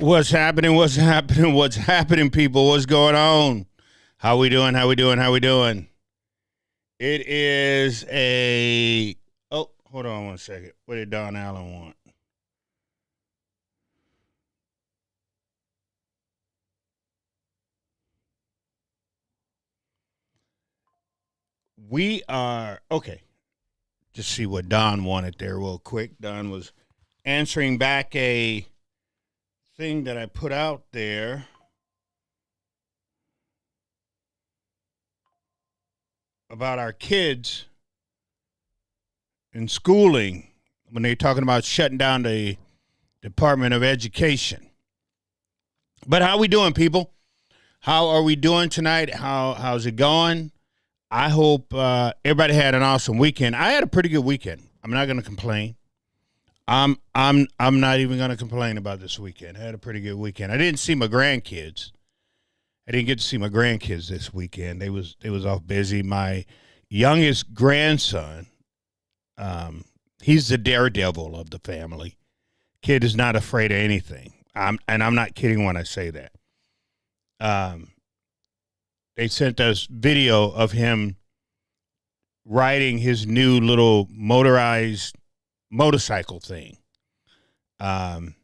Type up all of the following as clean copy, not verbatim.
What's happening? What's happening? What's happening, people? What's going on? How we doing? How we doing? How we doing? It is a... Oh, hold on one second. What did Don Allen want? We are... Okay. Just see what Don wanted there real quick. Don was answering back a thing that I put out there about our kids in schooling when they're talking about shutting down the Department of Education. But how we doing, people? How are we doing tonight? How's it going? I hope everybody had an awesome weekend. I had a pretty good weekend. I'm not going to complain. I'm not even going to complain about this weekend. I had a pretty good weekend. I didn't see my grandkids. I didn't get to see my grandkids this weekend. They was off busy. My youngest grandson, he's the daredevil of the family. Kid is not afraid of anything. I'm not kidding when I say that. They sent us video of him riding his new little motorized motorcycle thing. Like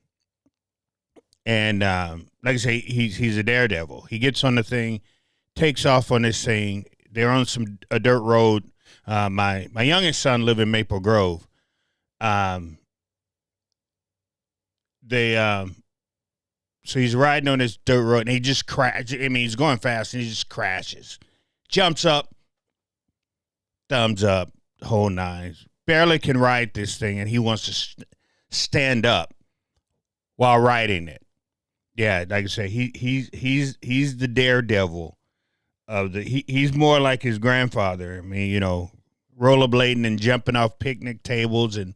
I say, he's a daredevil. He gets on the thing, takes off on this thing. They're on a dirt road. My youngest son live in Maple Grove. So he's riding on this dirt road, and he just crashes. I mean, he's going fast, and he just crashes. Jumps up, thumbs up, whole nine. Barely can ride this thing, and he wants to stand up while riding it. Yeah, like I say, he's the daredevil of the. He's more like his grandfather. I mean, rollerblading and jumping off picnic tables and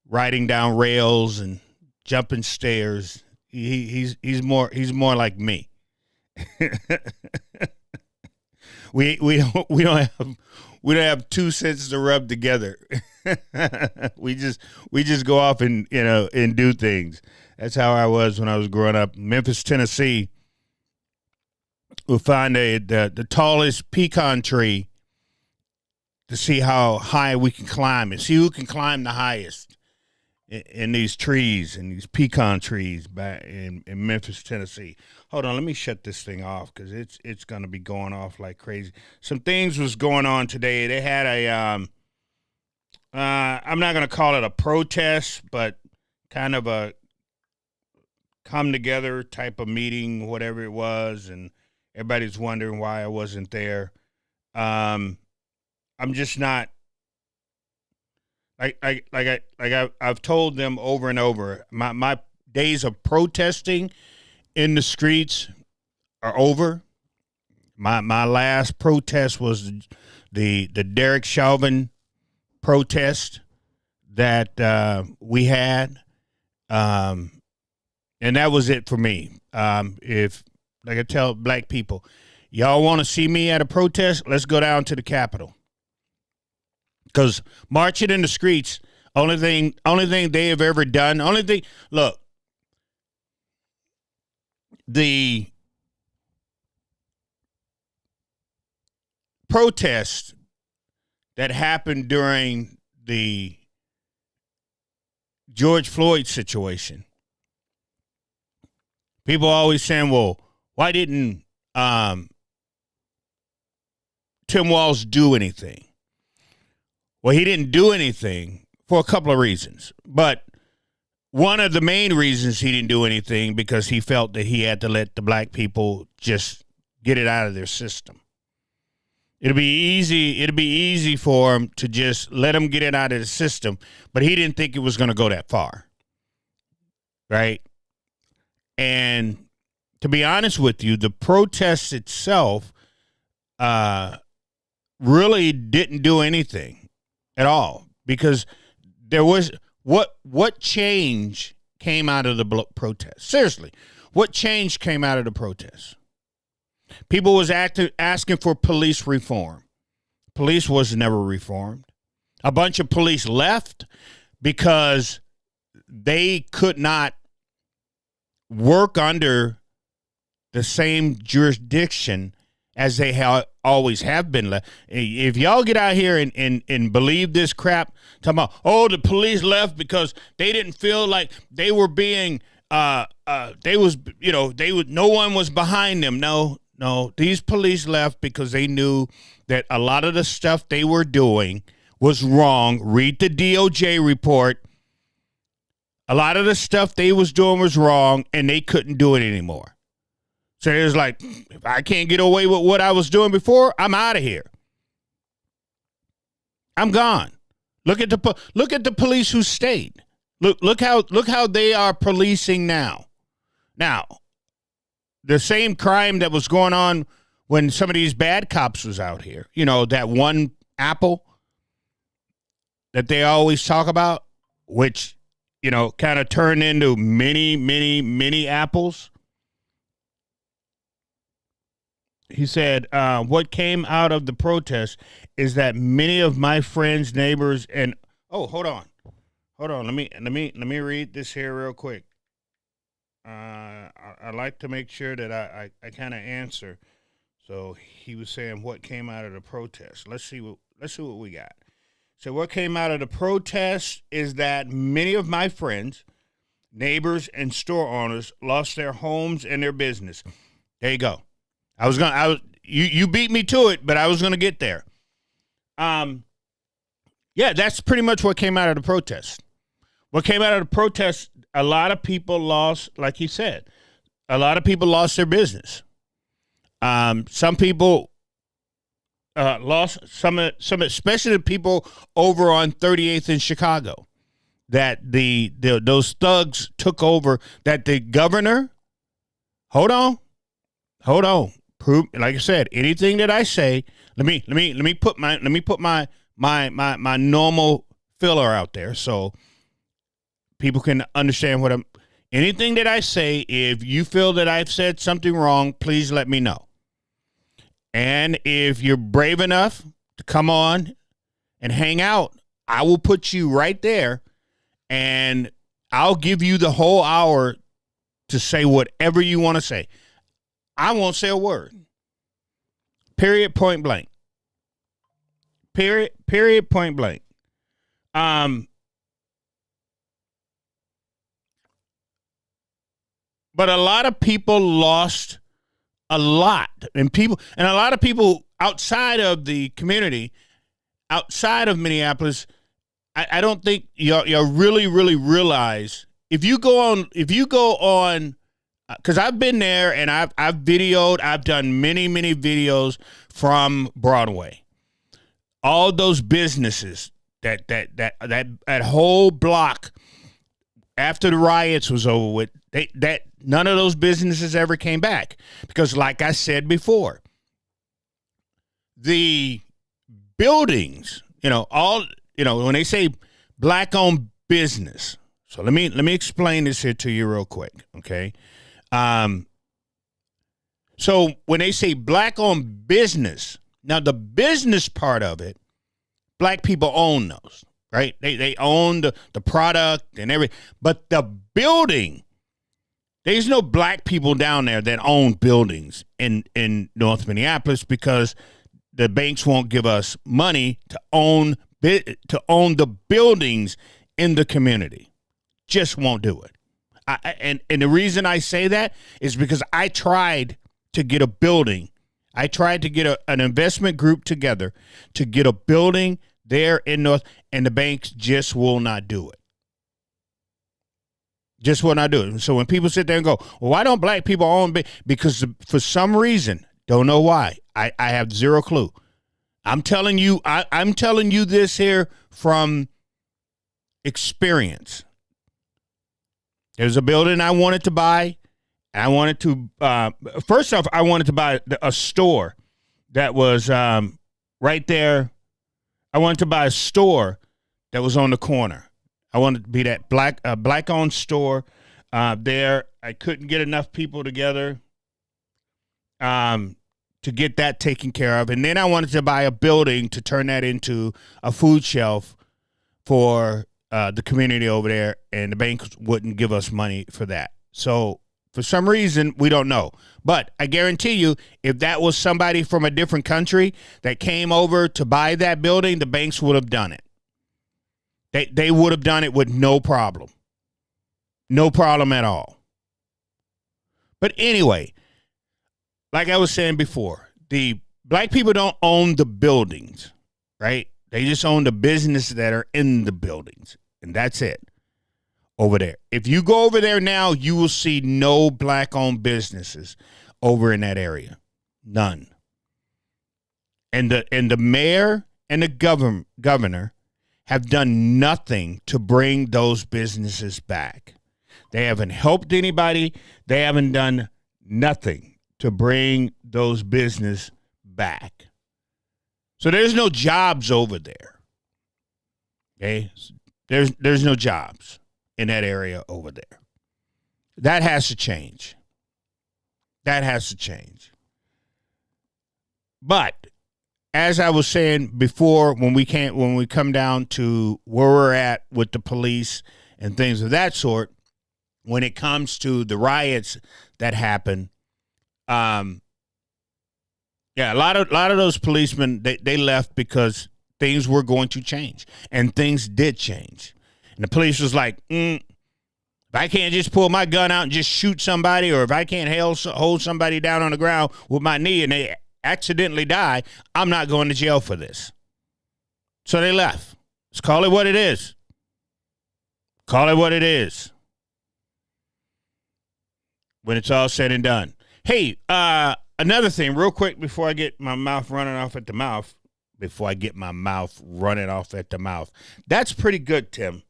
riding down rails and jumping stairs. He's more like me. we don't have two cents to rub together. we just go off and do things. That's how I was when I was growing up. Memphis, Tennessee. We'll find the tallest pecan tree to see how high we can climb and see who can climb the highest in these trees, in these pecan trees back in Memphis, Tennessee. Hold on, let me shut this thing off because it's going to be going off like crazy. Some things was going on today. They had I'm not going to call it a protest, but kind of a come together type of meeting, whatever it was, and everybody's wondering why I wasn't there. I'm just not. I've told them over and over, my days of protesting in the streets are over. My last protest was the Derek Chauvin protest that we had, and that was it for me. If like I tell black people, y'all want to see me at a protest, let's go down to the Capitol. Because marching in the streets, only thing they have ever done, look, the protest that happened during the George Floyd situation, people always saying, well, why didn't Tim Walz do anything? Well, he didn't do anything for a couple of reasons. But one of the main reasons he didn't do anything because he felt that he had to let the black people just get it out of their system. It'd be easy for him to just let them get it out of the system, but he didn't think it was going to go that far. Right? And to be honest with you, the protest itself really didn't do anything at all, because there was what change came out of the protest? Seriously, what change came out of the protest? People was asking for police reform. Police was never reformed. A bunch of police left because they could not work under the same jurisdiction as they always have been. If y'all get out here and believe this crap, talking about, oh, the police left because they didn't feel like they were being, no one was behind them. No, these police left because they knew that a lot of the stuff they were doing was wrong. Read the DOJ report. A lot of the stuff they was doing was wrong, and they couldn't do it anymore. So it was like, if I can't get away with what I was doing before, I'm out of here. I'm gone. Look at the police who stayed. Look how they are policing now. Now, the same crime that was going on when some of these bad cops was out here. You know, that one apple that they always talk about, which, you know, kind of turned into many apples. He said, what came out of the protest is that many of my friends, neighbors, and hold on. Let me read this here real quick. I like to make sure that I kind of answer. So he was saying what came out of the protest. Let's see what we got. So what came out of the protest is that many of my friends, neighbors, and store owners lost their homes and their business. There you go. You beat me to it, but I was gonna get there. Yeah, that's pretty much what came out of the protest. What came out of the protest, a lot of people lost, like he said, a lot of people lost their business. Some people lost some, especially the people over on 38th in Chicago, that those thugs took over. That the governor, hold on. Prove, like I said, anything that I say. Let me put my normal filler out there so people can understand what I'm. Anything that I say, if you feel that I've said something wrong, please let me know. And if you're brave enough to come on and hang out, I will put you right there, and I'll give you the whole hour to say whatever you want to say. I won't say a word. Period, point blank. Period, point blank. But a lot of people lost a lot. And a lot of people outside of the community, outside of Minneapolis, I don't think y'all really realize if you go on, because I've been there and I've videoed, I've done many videos from Broadway. All those businesses, that whole block after the riots was over with, none of those businesses ever came back because, like I said before, the buildings, when they say black-owned business. So let me explain this here to you real quick, okay? So when they say black-owned business, now the business part of it, black people own those, right? They own the product and everything. But the building, there's no black people down there that own buildings in North Minneapolis because the banks won't give us money to own the buildings in the community. Just won't do it. And the reason I say that is because I tried to get a building. I tried to get an investment group together to get a building there in North, and the banks just will not do it. Just will not do it. So when people sit there and go, well, why don't black people own? Because for some reason, don't know why. I have zero clue. I'm telling you this here from experience. There's a building I wanted to buy. I wanted to, first off, I wanted to buy a store that was right there. I wanted to buy a store that was on the corner. I wanted to be that black-owned store there. I couldn't get enough people together to get that taken care of. And then I wanted to buy a building to turn that into a food shelf for the community over there, and the banks wouldn't give us money for that. So For some reason, we don't know. But I guarantee you, if that was somebody from a different country that came over to buy that building, the banks would have done it. They would have done it with no problem. No problem at all. But anyway, like I was saying before, the black people don't own the buildings, right? They just own the business that are in the buildings, and that's it over there. If you go over there now, you will see no black-owned businesses over in that area. None. And the mayor and the governor have done nothing to bring those businesses back. They haven't helped anybody. They haven't done nothing to bring those businesses back. So there's no jobs over there. Okay? There's no jobs in that area over there. That has to change. That has to change. But as I was saying before, when we come down to where we're at with the police and things of that sort, when it comes to the riots that happen, a lot of those policemen, they left because things were going to change, and things did change. And the police was like, if I can't just pull my gun out and just shoot somebody, or if I can't hold somebody down on the ground with my knee and they accidentally die, I'm not going to jail for this. So they left. Let's call it what it is. Call it what it is. When it's all said and done. Hey, another thing, real quick, before I get my mouth running off at the mouth. That's pretty good, Tim.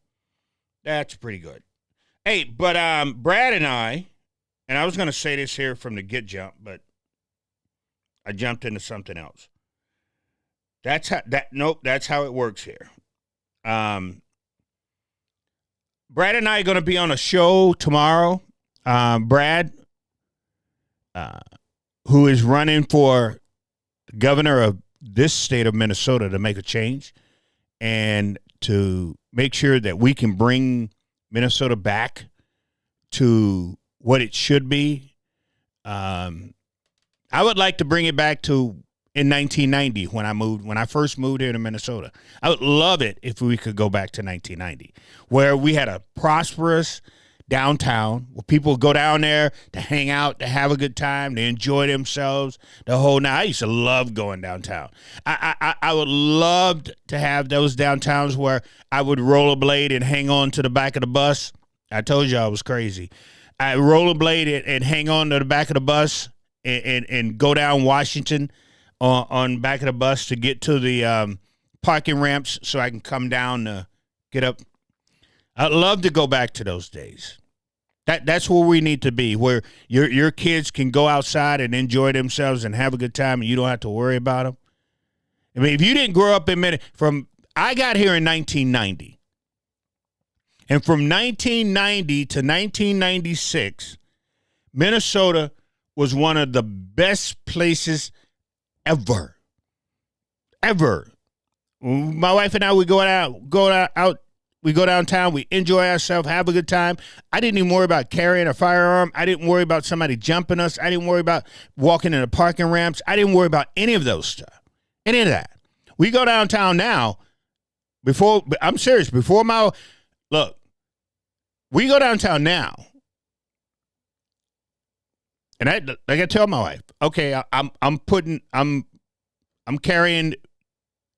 That's pretty good. Hey, but Brad and I was going to say this here from the get jump, but I jumped into something else. That's how it works here. Brad and I are going to be on a show tomorrow. Brad, who is running for governor of this state of Minnesota to make a change and to make sure that we can bring Minnesota back to what it should be. I would like to bring it back to in 1990 when I first moved here to Minnesota. I would love it if we could go back to 1990, where we had a prosperous downtown where people go down there to hang out, to have a good time, to enjoy themselves the whole night. I used to love going downtown. I would love to have those downtowns where I would rollerblade and hang on to the back of the bus. I told you I was crazy. I rollerblade and hang on to the back of the bus and go down Washington on back of the bus to get to the parking ramps so I can come down to get up. I'd love to go back to those days. That's where we need to be, where your kids can go outside and enjoy themselves and have a good time, and you don't have to worry about them. I mean, if you didn't grow up in I got here in 1990, and from 1990 to 1996, Minnesota was one of the best places ever. My wife and I would go out. We go downtown, we enjoy ourselves, have a good time. I didn't even worry about carrying a firearm. I didn't worry about somebody jumping us. I didn't worry about walking in the parking ramps. I didn't worry about any of those stuff. Any of that. We go downtown now, I'm serious, we go downtown now. And I tell my wife, okay, I'm carrying.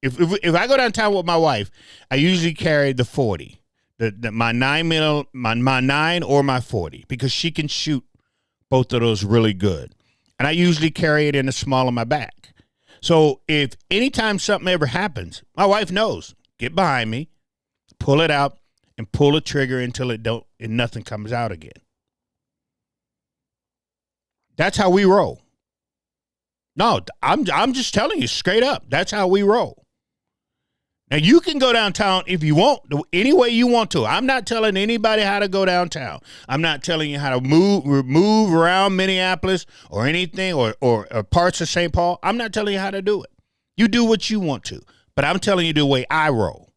If I go downtown with my wife, I usually carry the 40, my 9 or my 40, because she can shoot both of those really good. And I usually carry it in the small of my back. So if anytime something ever happens, my wife knows, get behind me, pull it out, and pull the trigger until nothing comes out again. That's how we roll. No, I'm just telling you straight up. That's how we roll. Now, you can go downtown if you want, any way you want to. I'm not telling anybody how to go downtown. I'm not telling you how to move around Minneapolis or anything or parts of St. Paul. I'm not telling you how to do it. You do what you want to. But I'm telling you the way I roll.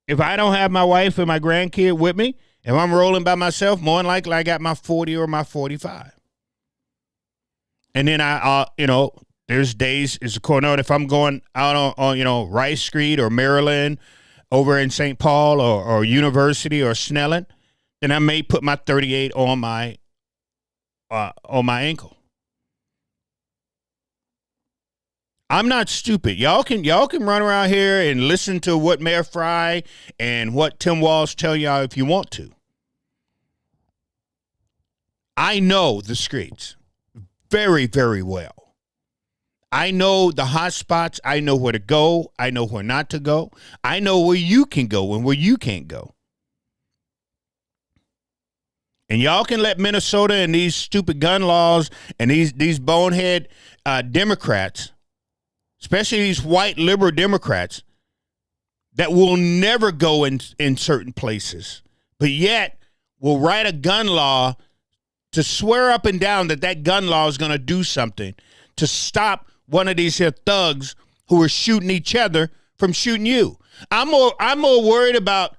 If I don't have my wife and my grandkid with me If I'm rolling by myself, more than likely I got my 40 or my 45. And then there's days, it's according on if I'm going out on Rice Street or Maryland, over in St. Paul or University or Snelling, then I may put my 38 on my ankle. I'm not stupid. Y'all can run around here and listen to what Mayor Fry and what Tim Walz tell y'all if you want to. I know the streets very, very well. I know the hot spots. I know where to go. I know where not to go. I know where you can go and where you can't go. And y'all can let Minnesota and these stupid gun laws and these bonehead Democrats, especially these white liberal Democrats, that will never go in certain places, but yet will write a gun law to swear up and down that gun law is going to do something to stop one of these here thugs who are shooting each other from shooting you. I'm more worried about,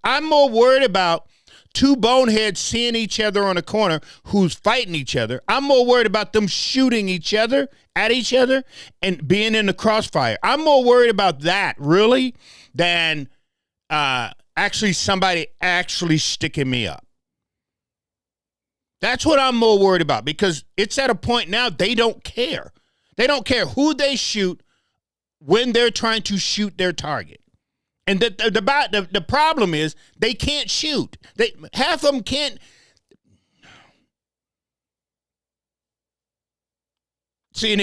I'm more worried about two boneheads seeing each other on a corner who's fighting each other. I'm more worried about them shooting each other at each other and being in the crossfire. I'm more worried about that, really, than actually somebody actually sticking me up. That's what I'm more worried about, because it's at a point now they don't care. They don't care who they shoot when they're trying to shoot their target. And the problem is they can't shoot. Half of them can't. See, and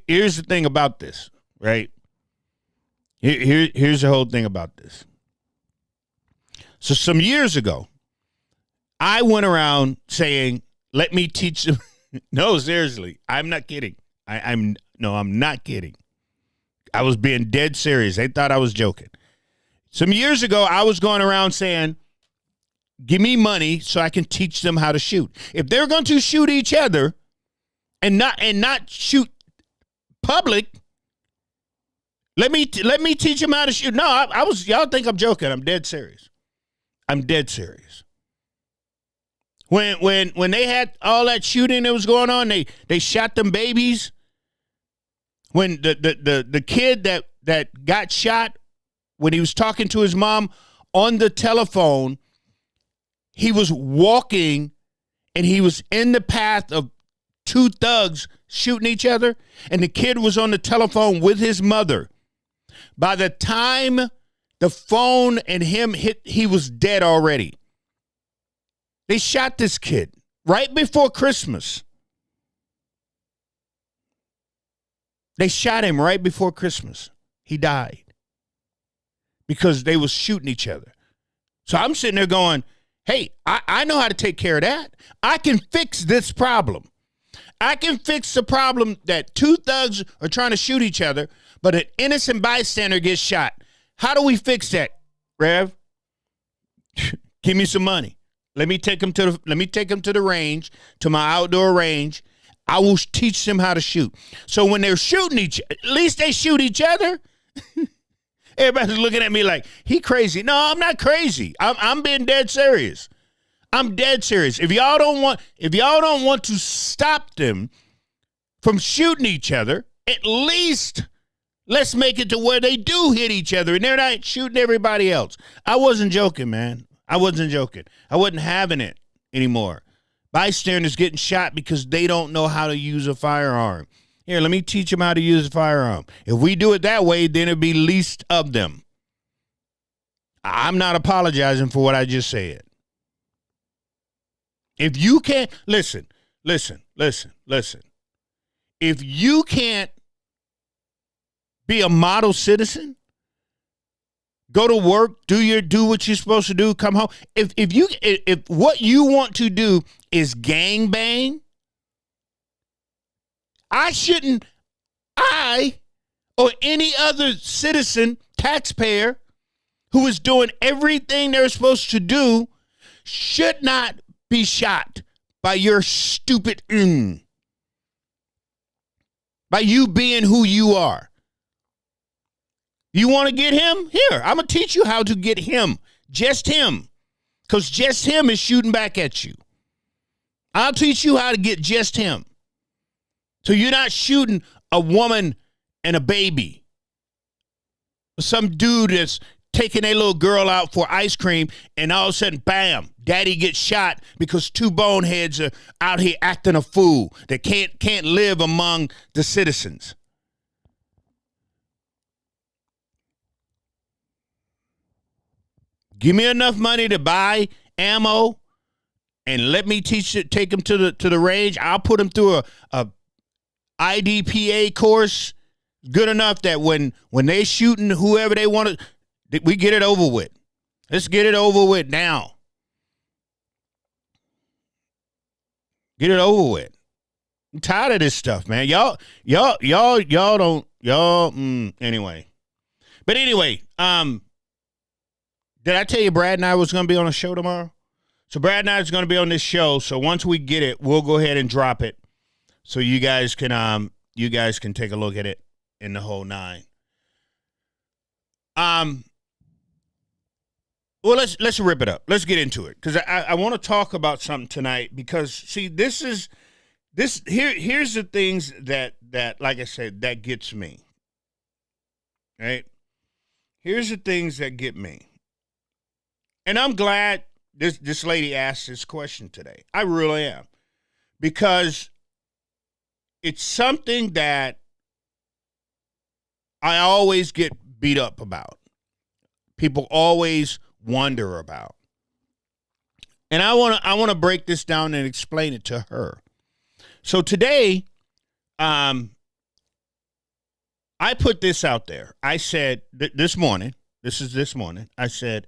here's the thing about this, right? Here's the whole thing about this. So some years ago, I went around saying, let me teach them. No, seriously, I'm not kidding. I'm not kidding. I was being dead serious. They thought I was joking. Some years ago, I was going around saying, give me money so I can teach them how to shoot. If they're going to shoot each other and not shoot public, let me teach them how to shoot. No, y'all think I'm joking. I'm dead serious. I'm dead serious. When they had all that shooting that was going on, they shot them babies. When the kid that got shot, when he was talking to his mom on the telephone, he was walking and he was in the path of two thugs shooting each other, and the kid was on the telephone with his mother. By the time the phone and him hit, he was dead already. They shot this kid right before Christmas. They shot him right before Christmas. He died because they was shooting each other. So I'm sitting there going, hey, I know how to take care of that. I can fix this problem. I can fix the problem that two thugs are trying to shoot each other, but an innocent bystander gets shot. How do we fix that, Rev? Give me some money. Let me take them to the range, to my outdoor range. I will teach them how to shoot. So when they're shooting at least they shoot each other. Everybody's looking at me like, he crazy. No, I'm not crazy. I'm being dead serious. I'm dead serious. If y'all don't want to stop them from shooting each other, at least let's make it to where they do hit each other and they're not shooting everybody else. I wasn't joking, man. I wasn't joking. I wasn't having it anymore. Bystanders getting shot because they don't know how to use a firearm. Here, let me teach them how to use a firearm. If we do it that way, then it'll be least of them. I'm not apologizing for what I just said. If you can't, listen. If you can't be a model citizen, go to work, do what you're supposed to do, come home. If what you want to do is gangbang, I or any other citizen, taxpayer who is doing everything they're supposed to do should not be shot by your stupid by you being who you are. You want to get him? Here, I'm going to teach you how to get him. Just him. because just him is shooting back at you. I'll teach you how to get just him. So you're not shooting a woman and a baby. Some dude that's taking a little girl out for ice cream, and all of a sudden, bam, daddy gets shot because two boneheads are out here acting a fool. They can't live among the citizens. Give me enough money to buy ammo and let me take them to the range. I'll put them through a IDPA course good enough that when they shooting whoever they want to, we get it over with. Let's get it over with now. Get it over with. I'm tired of this stuff, man. Y'all don't anyway. But anyway, did I tell you Brad and I was going to be on a show tomorrow? So Brad and I is going to be on this show. So once we get it, we'll go ahead and drop it, so you guys can take a look at it in the whole nine. Well, let's rip it up. Let's get into it, because I want to talk about something tonight. Because see, here's the things that like I said, that gets me. Right? Here's the things that get me. And I'm glad this lady asked this question today. I really am. Because it's something that I always get beat up about. People always wonder about. And I want to break this down and explain it to her. So today, I put this out there. I said this morning, I said,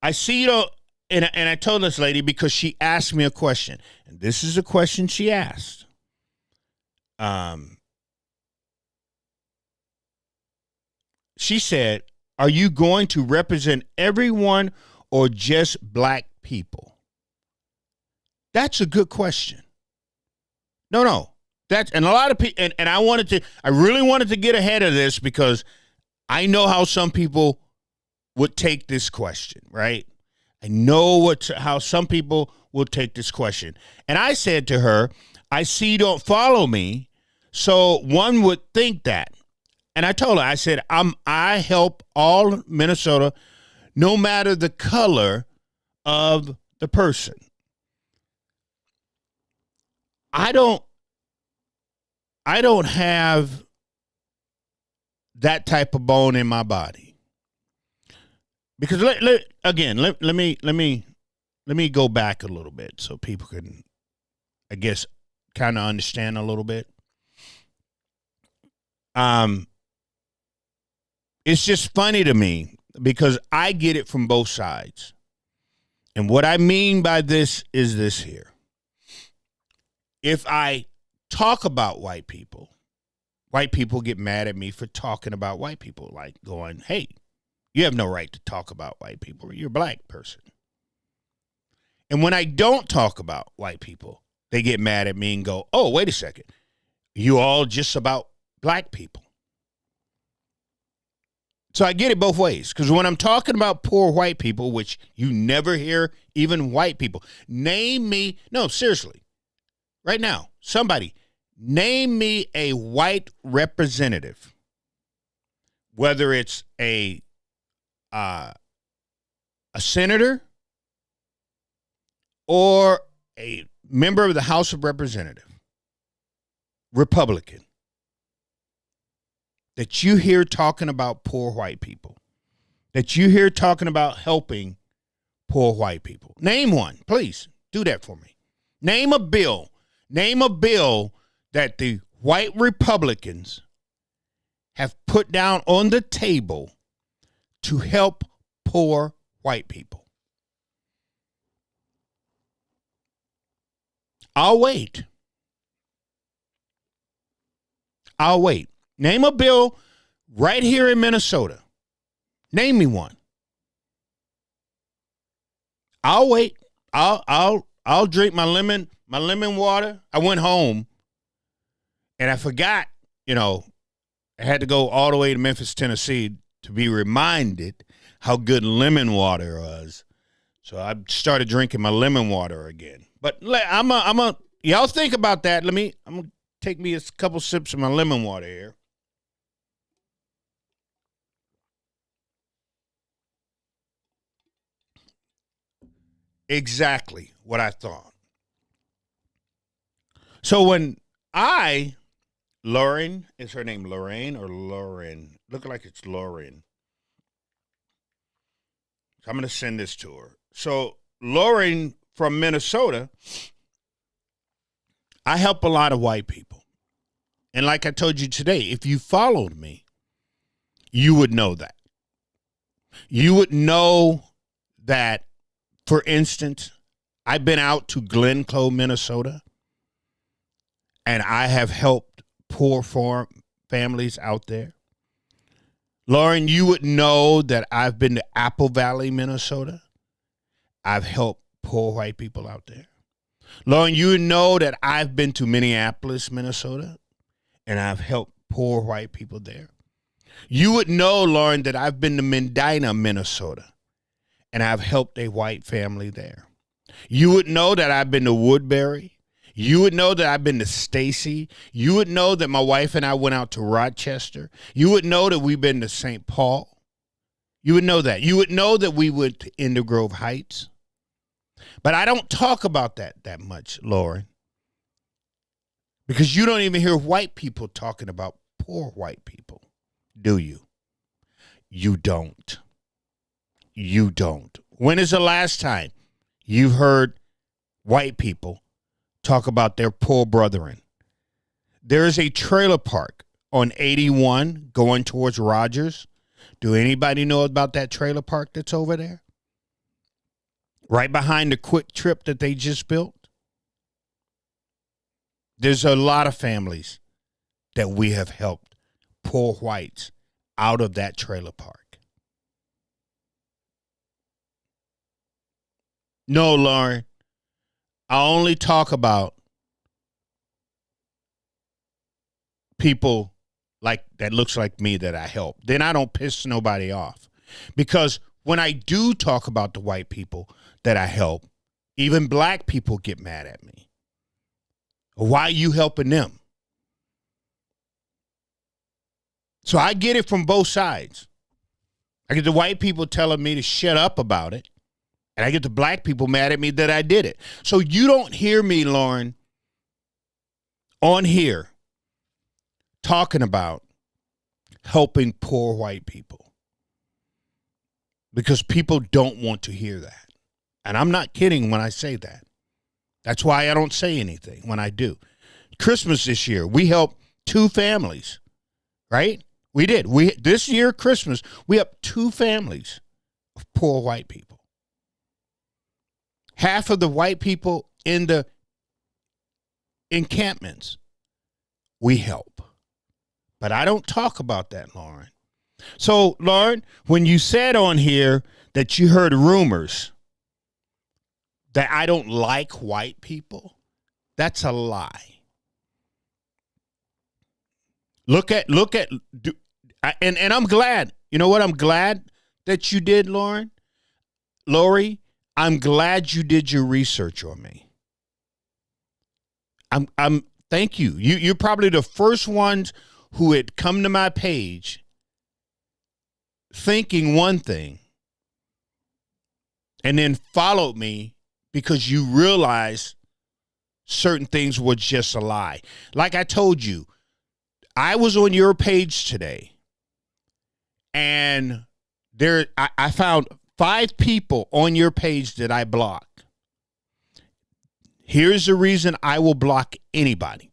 I see you, and I told this lady because she asked me a question. And this is a question she asked. She said, are you going to represent everyone or just black people? That's a good question. No. And a lot of people, and I really wanted to get ahead of this, because I know how some people would take this question, right? I know how some people will take this question. And I said to her, I see you don't follow me, so one would think that. And I told her, I said, I help all Minnesota, no matter the color of the person. I don't have that type of bone in my body. Because let me go back a little bit so people can, I guess, kind of understand a little bit. It's just funny to me because I get it from both sides. And what I mean by this is this here. If I talk about white people get mad at me for talking about white people, like going, hey, you have no right to talk about white people. You're a black person. And when I don't talk about white people, they get mad at me and go, oh, wait a second. You all just about black people. So I get it both ways, because when I'm talking about poor white people, which you never hear even white people, name me, no, seriously, right now, somebody, name me a white representative, whether it's a senator or a member of the House of Representatives, Republican, that you hear talking about poor white people, that you hear talking about helping poor white people. Name one, please. Do that for me. Name a bill that the white Republicans have put down on the table to help poor white people. I'll wait. Name a bill right here in Minnesota. Name me one. I'll wait. I'll drink my lemon water. I went home and I forgot, I had to go all the way to Memphis, Tennessee to be reminded how good lemon water was. So I started drinking my lemon water again. But y'all think about that. I'm gonna take me a couple sips of my lemon water here. Exactly what I thought. So when Lauren, is her name Lorraine or Lauren? Look like it's Lauren. So I'm going to send this to her. So Lauren from Minnesota, I help a lot of white people. And like I told you today, if you followed me, you would know that. You would know that, for instance, I've been out to Glencoe, Minnesota, and I have helped poor farm families out there. Lauren, you would know that I've been to Apple Valley, Minnesota. I've helped poor white people out there. Lauren, you would know that I've been to Minneapolis, Minnesota, and I've helped poor white people there. You would know, Lauren, that I've been to Medina, Minnesota, and I've helped a white family there. You would know that I've been to Woodbury. You would know that I've been to Stacy. You would know that my wife and I went out to Rochester. You would know that we've been to St. Paul. You would know that. You would know that we went to Indian Grove Heights. But I don't talk about that much, Lauren, because you don't even hear white people talking about poor white people, do you? You don't. You don't. When is the last time you've heard white people talk about their poor brethren? There is a trailer park on 81 going towards Rogers. Do anybody know about that trailer park that's over there? Right behind the Quick Trip that they just built. There's a lot of families that we have helped, poor whites, out of that trailer park. No, Lauren, I only talk about people like that looks like me that I help. Then I don't piss nobody off. Because when I do talk about the white people that I help, even black people get mad at me. Why are you helping them? So I get it from both sides. I get the white people telling me to shut up about it, and I get the black people mad at me that I did it. So you don't hear me, Lauren, on here talking about helping poor white people, because people don't want to hear that. And I'm not kidding when I say that. That's why I don't say anything when I do. Christmas this year, we helped 2 families, right? We did. This year, Christmas, we helped 2 families of poor white people. Half of the white people in the encampments, we help. But I don't talk about that, Lauren. So, Lauren, when you said on here that you heard rumors that I don't like white people, that's a lie. And I'm glad. You know what? I'm glad that you did, Lauren. Lori, I'm glad you did your research on me. Thank you. You're probably the first ones who had come to my page thinking one thing and then followed me because you realized certain things were just a lie. Like I told you, I was on your page today, and I found 5 people on your page that I blocked. Here's the reason I will block anybody.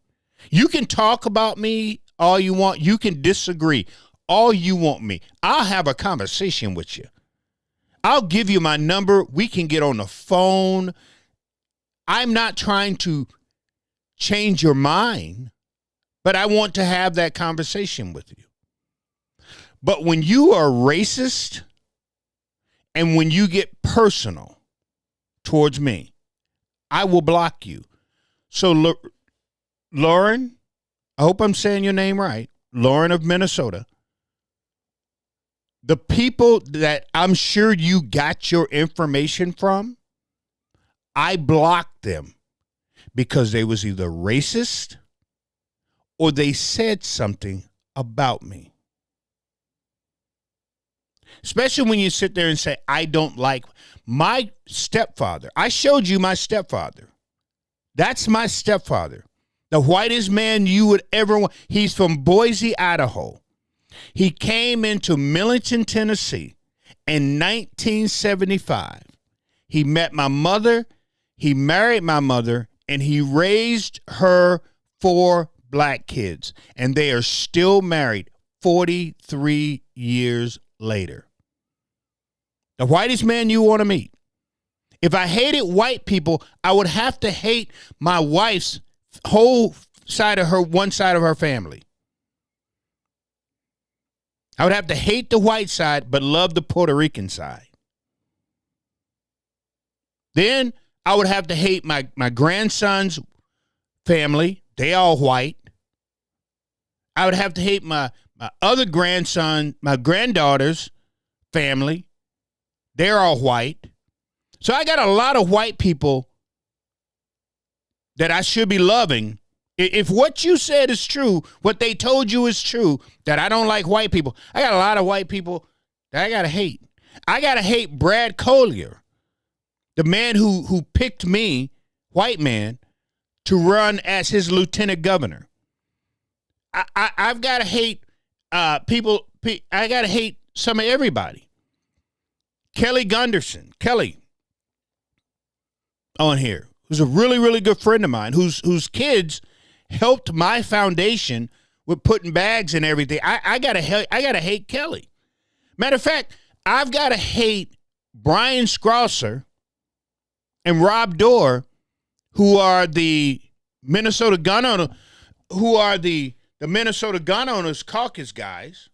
You can talk about me all you want. You can disagree all you want me. I'll have a conversation with you. I'll give you my number. We can get on the phone. I'm not trying to change your mind, but I want to have that conversation with you. But when you are racist and when you get personal towards me, I will block you. So, Lauren, I hope I'm saying your name right, Lauren of Minnesota, the people that I'm sure you got your information from, I blocked them because they was either racist or they said something about me. Especially when you sit there and say, I don't like my stepfather. I showed you my stepfather. That's my stepfather. The whitest man you would ever want. He's from Boise, Idaho. He came into Millington, Tennessee in 1975. He met my mother. He married my mother, and he raised her 4 black kids. And they are still married 43 years later. The whitest man you want to meet. If I hated white people, I would have to hate my wife's whole side of her, one side of her family. I would have to hate the white side, but love the Puerto Rican side. Then I would have to hate my grandson's family. They all white. I would have to hate my other grandson, my granddaughter's family. They're all white. So I got a lot of white people that I should be loving. If what you said is true, what they told you is true, that I don't like white people, I got a lot of white people that I got to hate. I got to hate Brad Collier, the man who picked me, white man, to run as his lieutenant governor. I've got to hate people. I got to hate some of everybody. Kelly Gunderson, Kelly, on here, who's a really, really good friend of mine, whose kids helped my foundation with putting bags and everything. I gotta hate Kelly. Matter of fact, I've got to hate Brian Scrosser and Rob Dorr, who are the Minnesota gun owner, who are the Minnesota gun owners caucus guys.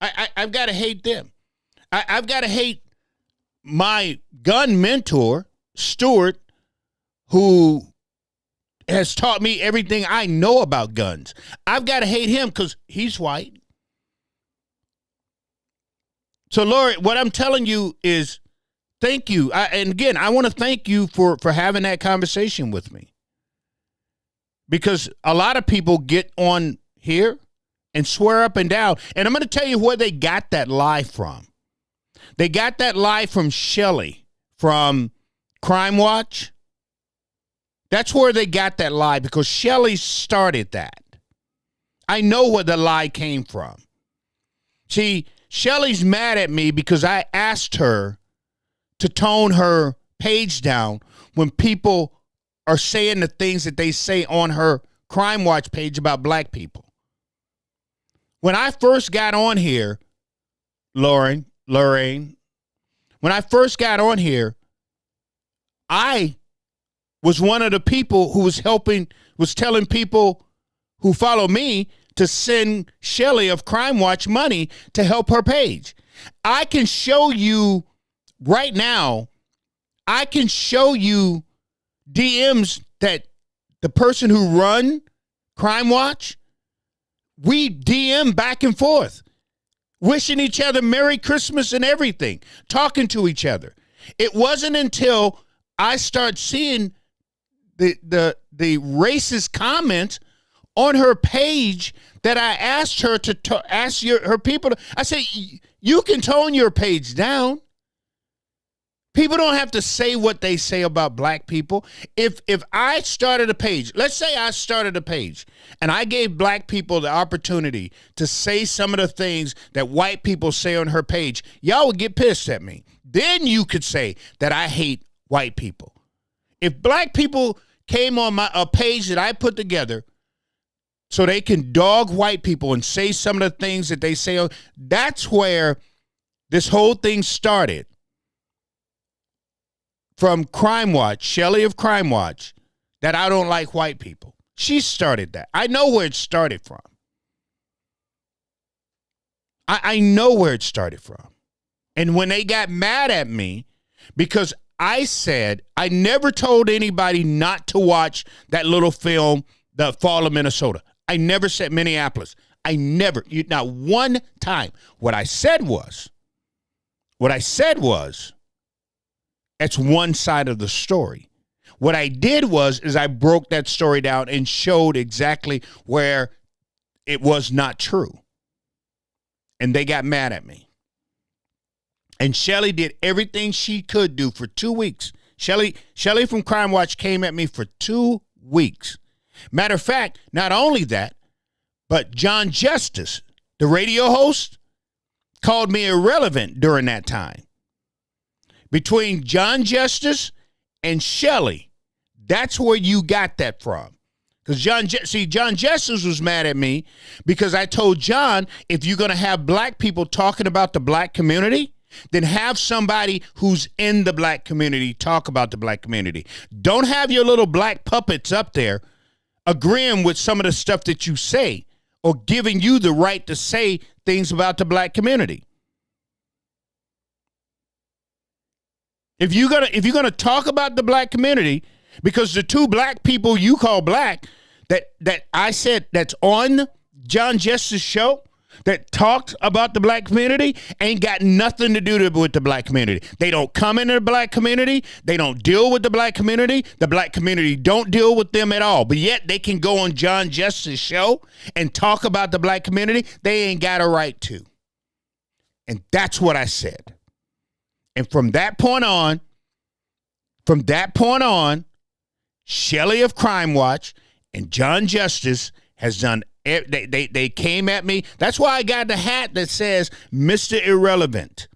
I've got to hate them. I've got to hate my gun mentor, Stuart, who has taught me everything I know about guns. I've got to hate him because he's white. So, Lori, what I'm telling you is thank you. And again, I want to thank you for having that conversation with me. Because a lot of people get on here and swear up and down. And I'm going to tell you where they got that lie from. They got that lie from Shelley from Crime Watch. That's where they got that lie because Shelley started that. I know where the lie came from. See, Shelley's mad at me because I asked her to tone her page down when people are saying the things that they say on her Crime Watch page about black people. When I first got on here, Lorraine, when I first got on here, I was one of the people who was telling people who follow me to send Shelley of Crime Watch money to help her page. I can show you right now, I can show you DMs that the person who run Crime Watch, we DM back and forth, wishing each other Merry Christmas and everything, talking to each other. It wasn't until I started seeing the racist comments on her page that I asked her to ask her people. I said, you can tone your page down. People don't have to say what they say about black people. If I started a page, let's say I started a page and I gave black people the opportunity to say some of the things that white people say on her page, y'all would get pissed at me. Then you could say that I hate white people. If black people came on a page that I put together so they can dog white people and say some of the things that they say, that's where this whole thing started. From Crime Watch, Shelley of Crime Watch, that I don't like white people. She started that. I know where it started from. I know where it started from. And when they got mad at me, because I said, I never told anybody not to watch that little film, The Fall of Minnesota. I never said Minneapolis. I never, not one time. What I said was, that's one side of the story. What I did is I broke that story down and showed exactly where it was not true. And they got mad at me. And Shelly did everything she could do for 2 weeks. Shelly from Crime Watch came at me for 2 weeks. Matter of fact, not only that, but John Justice, the radio host, called me irrelevant during that time. Between John Justice and Shelly, that's where you got that from. Because John Justice was mad at me because I told John, if you're going to have black people talking about the black community, then have somebody who's in the black community talk about the black community. Don't have your little black puppets up there agreeing with some of the stuff that you say or giving you the right to say things about the black community. If you're gonna talk about the black community, because the two black people you call black that I said that's on John Justice's show that talked about the black community ain't got nothing to do with the black community. They don't come into the black community. They don't deal with the black community. The black community don't deal with them at all. But yet they can go on John Justice's show and talk about the black community. They ain't got a right to. And that's what I said. And from that point on, Shelly of Crime Watch and John Justice has done. They came at me. That's why I got the hat that says Mr. Irrelevant.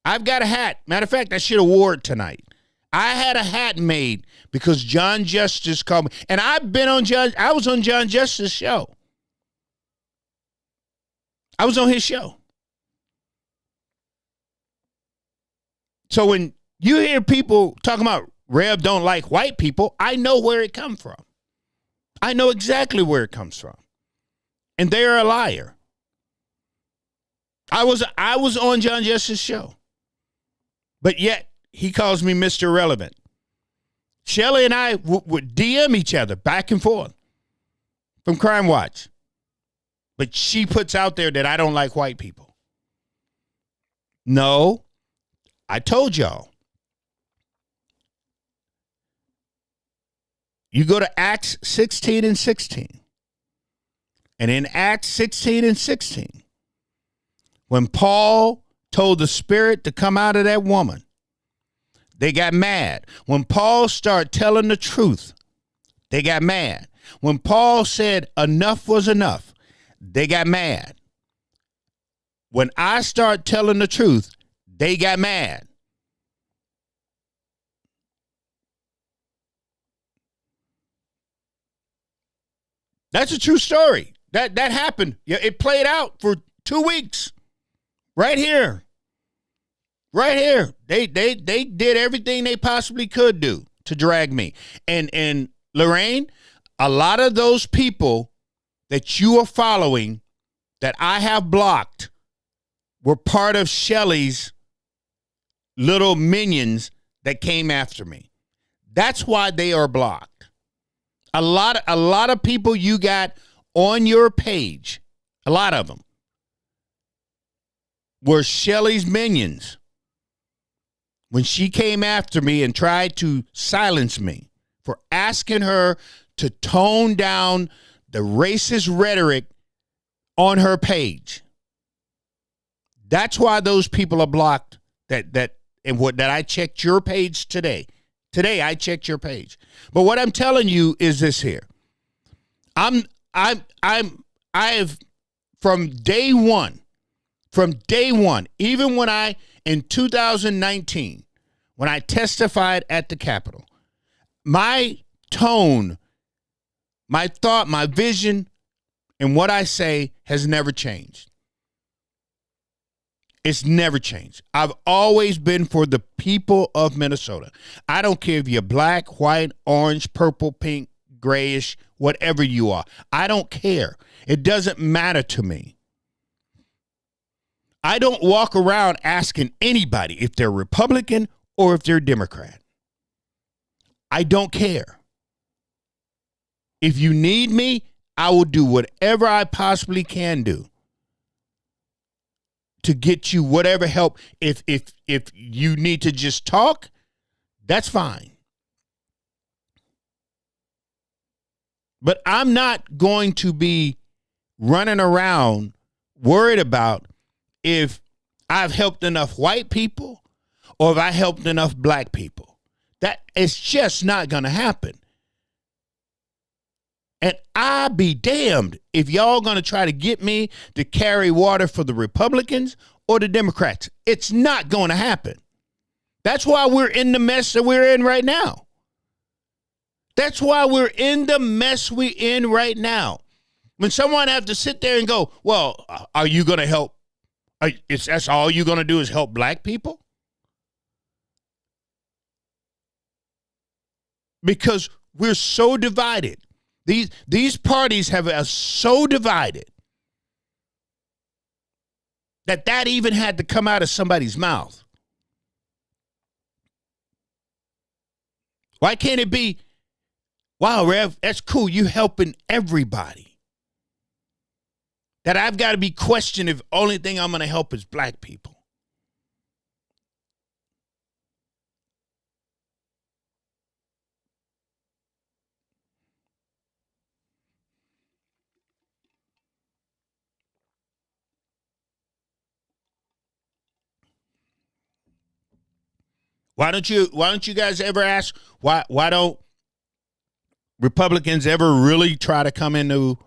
I've got a hat. Matter of fact, I should have wore it tonight. I had a hat made because John Justice called me. And I was on John Justice's show. I was on his show. So when you hear people talking about Rev don't like white people, I know where it comes from. I know exactly where it comes from. And they're a liar. I was on John Justice's show. But yet, he calls me Mr. Irrelevant. Shelly and I would DM each other back and forth from Crime Watch. But she puts out there that I don't like white people. No, I told y'all. You go to Acts 16 and 16. And in Acts 16 and 16, when Paul told the spirit to come out of that woman, they got mad. When Paul started telling the truth, they got mad. When Paul said enough was enough, they got mad. When I start telling the truth, they got mad. That's a true story. That happened. Yeah, it played out for 2 weeks. Right here. Right here. They did everything they possibly could do to drag me. And Lorraine, a lot of those people that you are following that I have blocked were part of Shelly's little minions that came after me. That's why they are blocked. A lot of people you got on your page, a lot of them, were Shelly's minions when she came after me and tried to silence me for asking her to tone down the racist rhetoric on her page. That's why those people are blocked. That I checked your page today. Today I checked your page. But what I'm telling you is this here. I have from day one, even when in 2019, when I testified at the Capitol, my tone, my thought, my vision, and what I say has never changed. It's never changed. I've always been for the people of Minnesota. I don't care if you're black, white, orange, purple, pink, grayish, whatever you are. I don't care. It doesn't matter to me. I don't walk around asking anybody if they're Republican or if they're Democrat. I don't care. If you need me, I will do whatever I possibly can do to get you whatever help. If you need to just talk, that's fine. But I'm not going to be running around worried about if I've helped enough white people or if I helped enough black people. That is just not going to happen. And I'll be damned if y'all going to try to get me to carry water for the Republicans or the Democrats. It's not going to happen. That's why we're in the mess that we're in right now. That's why we're in the mess we're in right now. When someone have to sit there and go, well, are you going to help? That's all you're going to do is help black people? Because we're so divided. These parties have us so divided that even had to come out of somebody's mouth. Why can't it be, wow, Rev, that's cool. You helping everybody. That I've got to be questioned if only thing I'm going to help is black people. Why don't you guys ever ask why don't Republicans ever really try to come into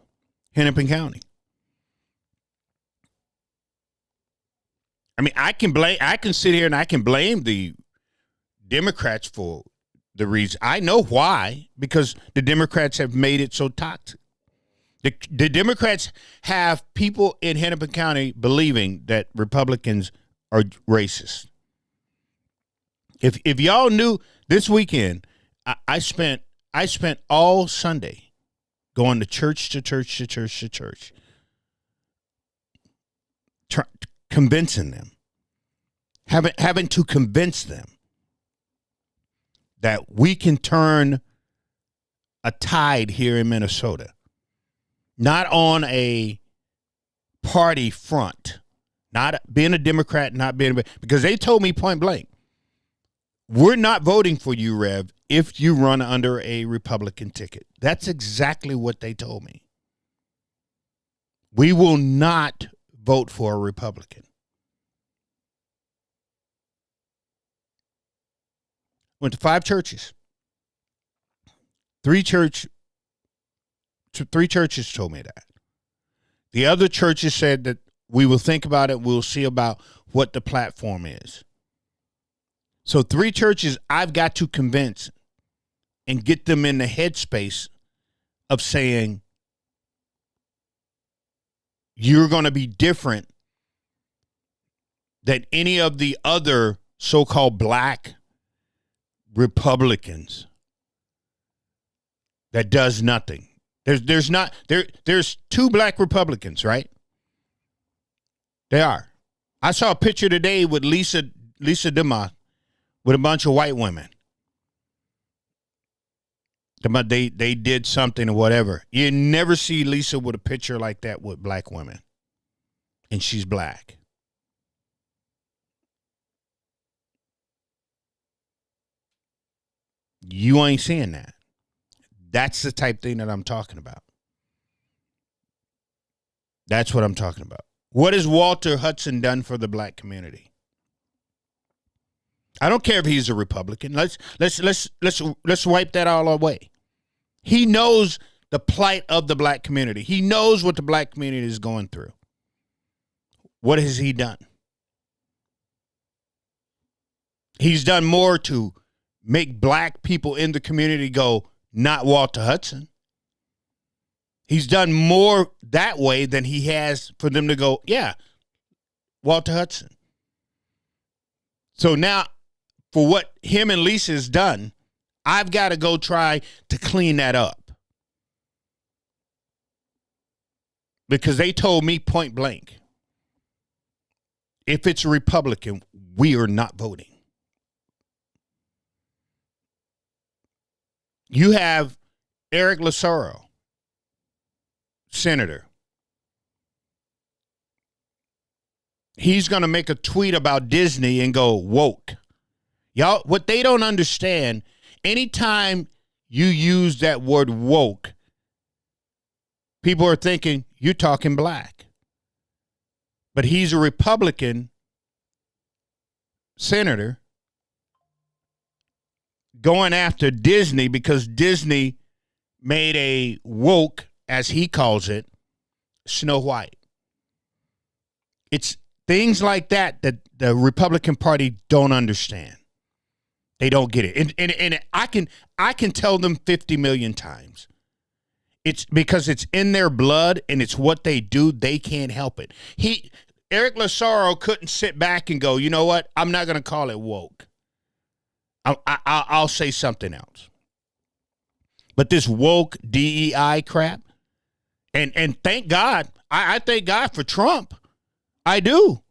Hennepin County? I mean, I can sit here and I can blame the Democrats for the reason. I know why, because the Democrats have made it so toxic. The Democrats have people in Hennepin County believing that Republicans are racist. If y'all knew, this weekend, I spent all Sunday going to church, convincing them, having to convince them that we can turn a tide here in Minnesota, not on a party front, not being a Democrat, not being, because they told me point blank, we're not voting for you, Rev, if you run under a Republican ticket. That's exactly what they told me. We will not vote for a Republican. Went to 5 churches. 3 churches told me that. The other churches said that we will think about it. We'll see about what the platform is. So 3 churches I've got to convince and get them in the headspace of saying, you're going to be different than any of the other so-called black Republicans that does nothing. There's 2 black Republicans, right? They are. I saw a picture today with Lisa DeMott with a bunch of white women. They did something or whatever. You never see Lisa with a picture like that with black women. And she's black. You ain't seeing that. That's the type thing that I'm talking about. That's what I'm talking about. What has Walter Hudson done for the black community? I don't care if he's a Republican. Let's wipe that all away. He knows the plight of the black community. He knows what the black community is going through. What has he done? He's done more to make black people in the community go, not Walter Hudson. He's done more that way than he has for them to go, yeah, Walter Hudson. So now, for what him and Lisa has done, I've got to go try to clean that up. Because they told me point blank, if it's a Republican, we are not voting. You have Eric Lucero, senator. He's going to make a tweet about Disney and go woke. Y'all, what they don't understand, anytime you use that word woke, people are thinking you're talking black. But he's a Republican senator going after Disney because Disney made a woke, as he calls it, Snow White. It's things like that that the Republican Party don't understand. They don't get it. And I can tell them 50 million times. It's because it's in their blood and it's what they do. They can't help it. Eric Lassaro couldn't sit back and go, you know what? I'm not going to call it woke. I'll say something else. But this woke DEI crap, and thank God, I thank God for Trump. I do.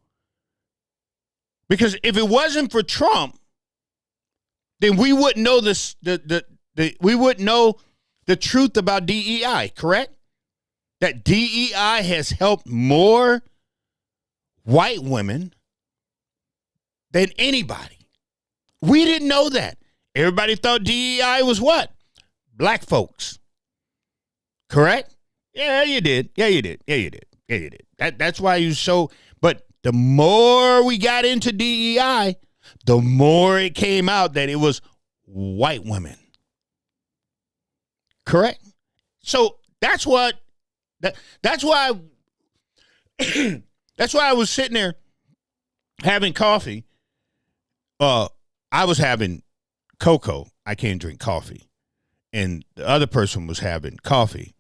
Because if it wasn't for Trump, then we wouldn't know this. We wouldn't know the truth about DEI. Correct? That DEI has helped more white women than anybody. We didn't know that. Everybody thought DEI was what? Black folks. Correct? Yeah, you did. Yeah, you did. Yeah, you did. Yeah, you did. That's why you so. But the more we got into DEI, the more it came out that it was white women. Correct? So that's what. That's why. That's why I was sitting there having coffee. I was having cocoa. I can't drink coffee. And the other person was having coffee.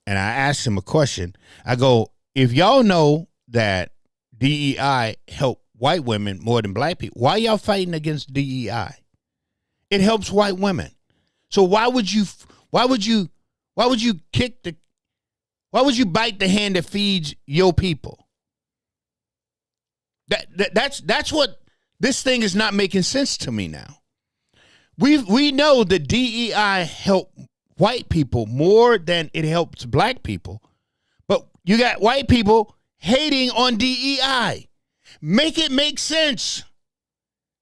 And I asked him a question. I go, if y'all know that DEI help white women more than black people, why y'all fighting against DEI? It helps white women. So why would you bite the hand that feeds your people? That's what this thing is not making sense to me now. We know that DEI help white people more than it helps black people, but you got white people hating on DEI. Make it make sense.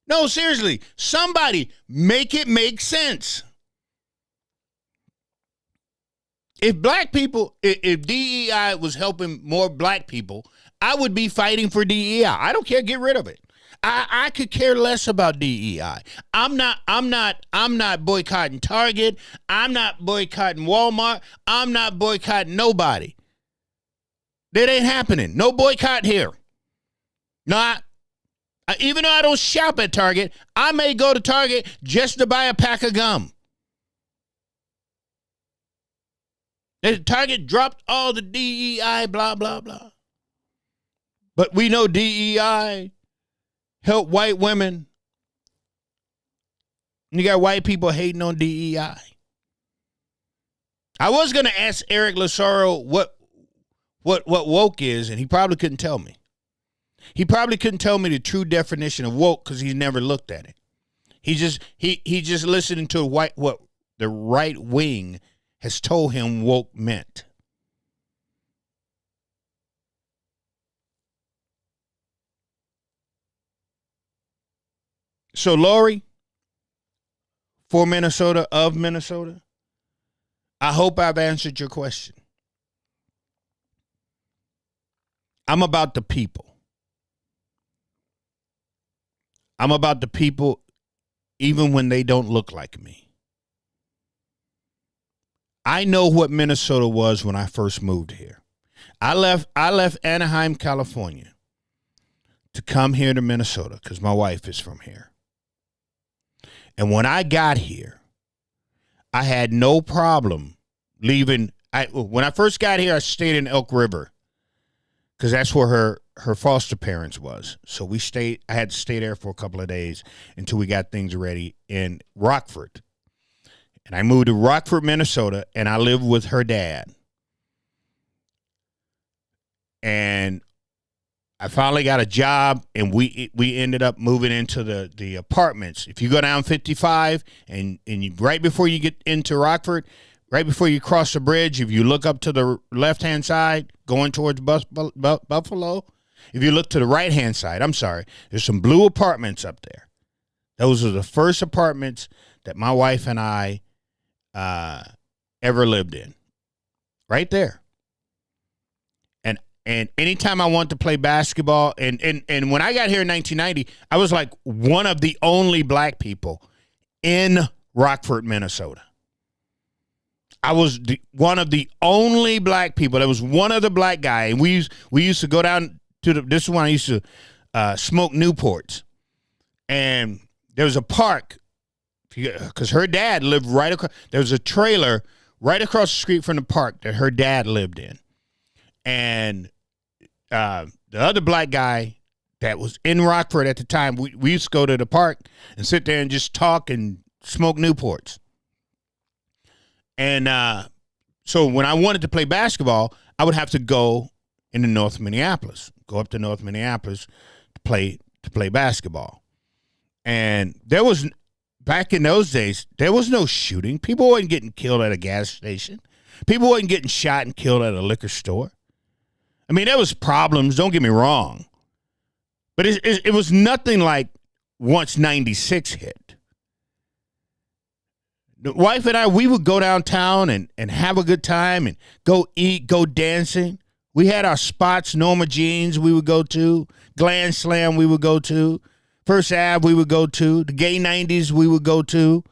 No, seriously, somebody make it make sense. If DEI was helping more black people, I would be fighting for DEI. I don't care. Get rid of it. I could care less about DEI. I'm not boycotting Target. I'm not boycotting Walmart. I'm not boycotting nobody. That ain't happening. No boycott here. Even though I don't shop at Target, I may go to Target just to buy a pack of gum. Target dropped all the DEI, blah, blah, blah. But we know DEI help white women. And you got white people hating on DEI. I was going to ask Eric Lassaro what woke is, and he probably couldn't tell me. He probably couldn't tell me the true definition of woke because he's never looked at it. He just listening to what the right wing has told him woke meant. So, Lori, for Minnesota, of Minnesota, I hope I've answered your question. I'm about the people. I'm about the people even when they don't look like me. I know what Minnesota was when I first moved here. I left Anaheim, California to come here to Minnesota because my wife is from here. And when I got here, I had no problem leaving. When I first got here, I stayed in Elk River because that's where her foster parents was. So I had to stay there for a couple of days until we got things ready in Rockford. And I moved to Rockford, Minnesota, and I lived with her dad. And I finally got a job, and we ended up moving into the apartments. If you go down 55 and you, right before you get into Rockford, right before you cross the bridge, if you look up to the left-hand side, going towards Buffalo, if you look to the right-hand side, I'm sorry, there's some blue apartments up there. Those are the first apartments that my wife and I ever lived in. Right there. And anytime I want to play basketball, and when I got here in 1990, I was like one of the only black people in Rockford, Minnesota. I was one of the only black people. There was one other black guy, and we used to go down to this is when I used to smoke Newports. And there was a park, because her dad lived right across. There was a trailer right across the street from the park that her dad lived in. And the other black guy that was in Rockford at the time, we used to go to the park and sit there and just talk and smoke Newports. And so when I wanted to play basketball, I would have to go into North Minneapolis, go up to North Minneapolis to play basketball. And there was, back in those days, there was no shooting. People weren't getting killed at a gas station. People weren't getting shot and killed at a liquor store. I mean, there was problems, don't get me wrong. But it was nothing like once 96 hit. The wife and I, we would go downtown and have a good time and go eat, go dancing. We had our spots, Norma Jeans we would go to, Glam Slam we would go to, First Ave we would go to, the Gay 90s we would go to.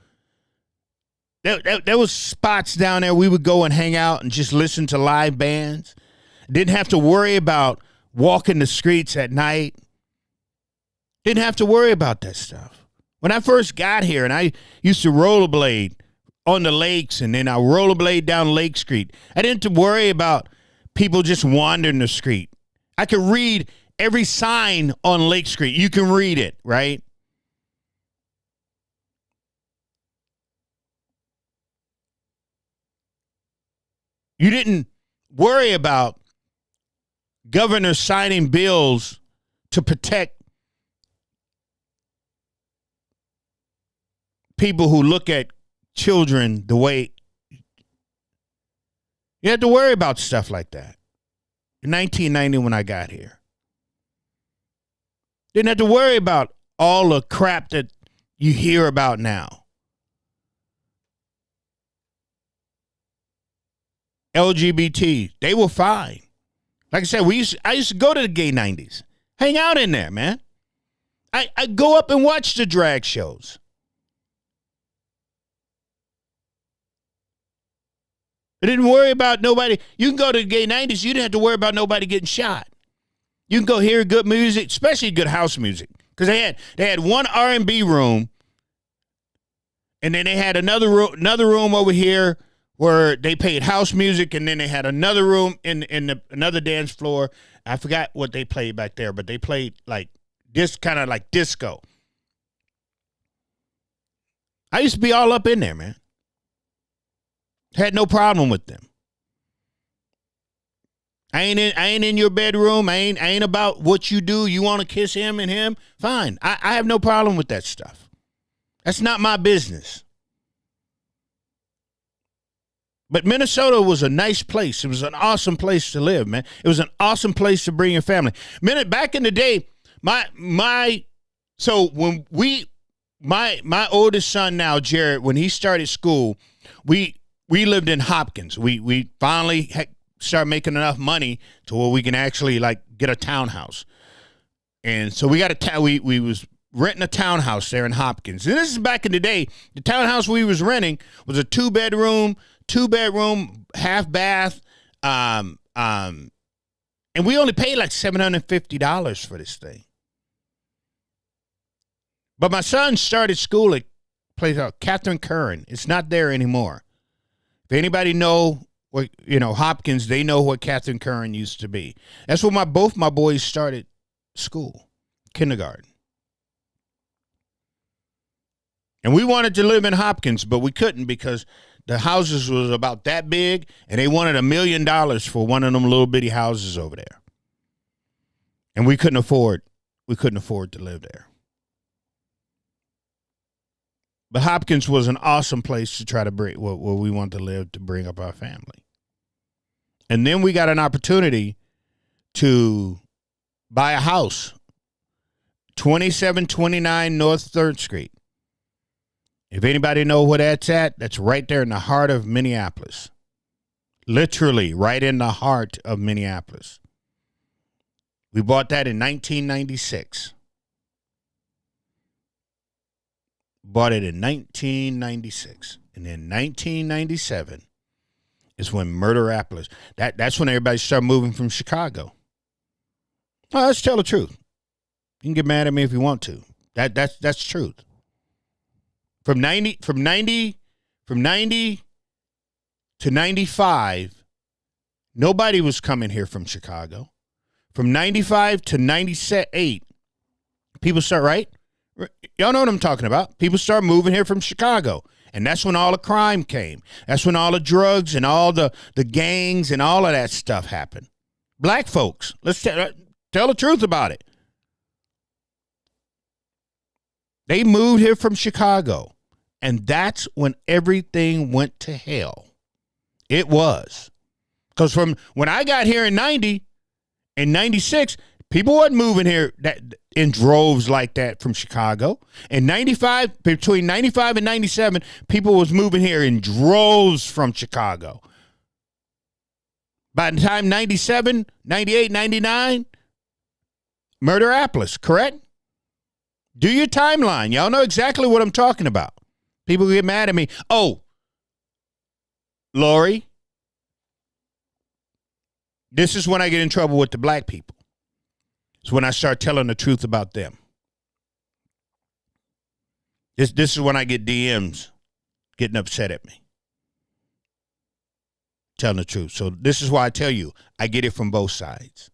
There was spots down there we would go and hang out and just listen to live bands. Didn't have to worry about walking the streets at night. Didn't have to worry about that stuff. When I first got here and I used to rollerblade on the lakes and then I rollerblade down Lake Street, I didn't have to worry about people just wandering the street. I could read every sign on Lake Street. You can read it, right? You didn't worry about governors signing bills to protect people who look at children the way you had to worry about stuff like that. In 1990, when I got here, didn't have to worry about all the crap that you hear about now. LGBT, they were fine. Like I said, I used to go to the Gay 90s, hang out in there, man. I go up and watch the drag shows. I didn't worry about nobody. You can go to the Gay 90s, you didn't have to worry about nobody getting shot. You can go hear good music, especially good house music, because they had one R&B room, and then they had another room over here where they played house music, and then they had another room in another dance floor. I forgot what they played back there, but they played like this, kind of like disco. I used to be all up in there, man. Had no problem with them. I ain't in your bedroom. I ain't about what you do. You want to kiss him and him? Fine. I have no problem with that stuff. That's not my business. But Minnesota was a nice place. It was an awesome place to live, man. It was an awesome place to bring your family. Back in the day, my oldest son now, Jared, when he started school, we lived in Hopkins. We finally started making enough money to where we can actually like get a townhouse. And so we got we was renting a townhouse there in Hopkins. And this is back in the day. The townhouse we was renting was a two bedroom, half bath. And we only paid like $750 for this thing. But my son started school at a place called Catherine Curran. It's not there anymore. If anybody know what, Hopkins, they know what Catherine Curran used to be. That's where both my boys started school, kindergarten. And we wanted to live in Hopkins, but we couldn't because the houses was about that big, and they wanted $1 million for one of them little bitty houses over there. And we couldn't afford to live there. But Hopkins was an awesome place to try to bring where we want to live, to bring up our family. And then we got an opportunity to buy a house, 2729 North 3rd Street. If anybody know where that's at, that's right there in the heart of Minneapolis. Literally right in the heart of Minneapolis. We bought that in 1996. Bought it in 1996. And in 1997 is when Murderapolis, that's when everybody started moving from Chicago. Well, let's tell the truth. You can get mad at me if you want to. That's truth. From 90 to 95, nobody was coming here from Chicago. From 95 to 98, people start, right? Y'all know what I'm talking about. People start moving here from Chicago. And that's when all the crime came. That's when all the drugs and all the gangs and all of that stuff happened. Black folks, let's tell the truth about it. They moved here from Chicago. And that's when everything went to hell. It was. Because from when I got here in 90, in 96, people weren't moving here in droves like that from Chicago. In 95, between 95 and 97, people was moving here in droves from Chicago. By the time 97, 98, 99, Murderapolis, correct? Do your timeline. Y'all know exactly what I'm talking about. People get mad at me. Oh, Lori, this is when I get in trouble with the black people. It's when I start telling the truth about them. This is when I get DMs getting upset at me. Telling the truth. So this is why I tell you, I get it from both sides.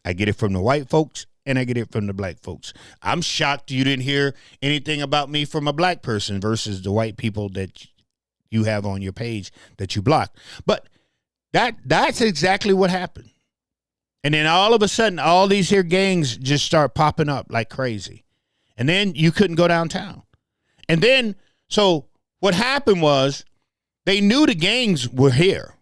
I get it from the white folks and I get it from the black folks. I'm shocked you didn't hear anything about me from a black person versus the white people that you have on your page that you blocked. But that's exactly what happened. And then all of a sudden, all these here gangs just start popping up like crazy. And then you couldn't go downtown. And then, so what happened was they knew the gangs were here.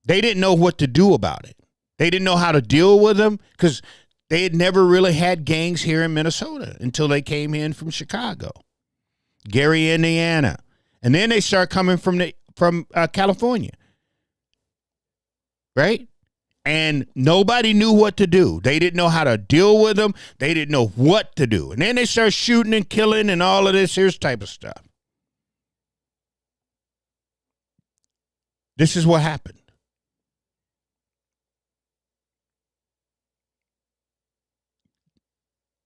They didn't know what to do about it. They didn't know how to deal with them because they had never really had gangs here in Minnesota until they came in from Chicago, Gary, Indiana. And then they start coming from California. Right? And nobody knew what to do. They didn't know how to deal with them. They didn't know what to do. And then they start shooting and killing and all of this here's type of stuff. This is what happened.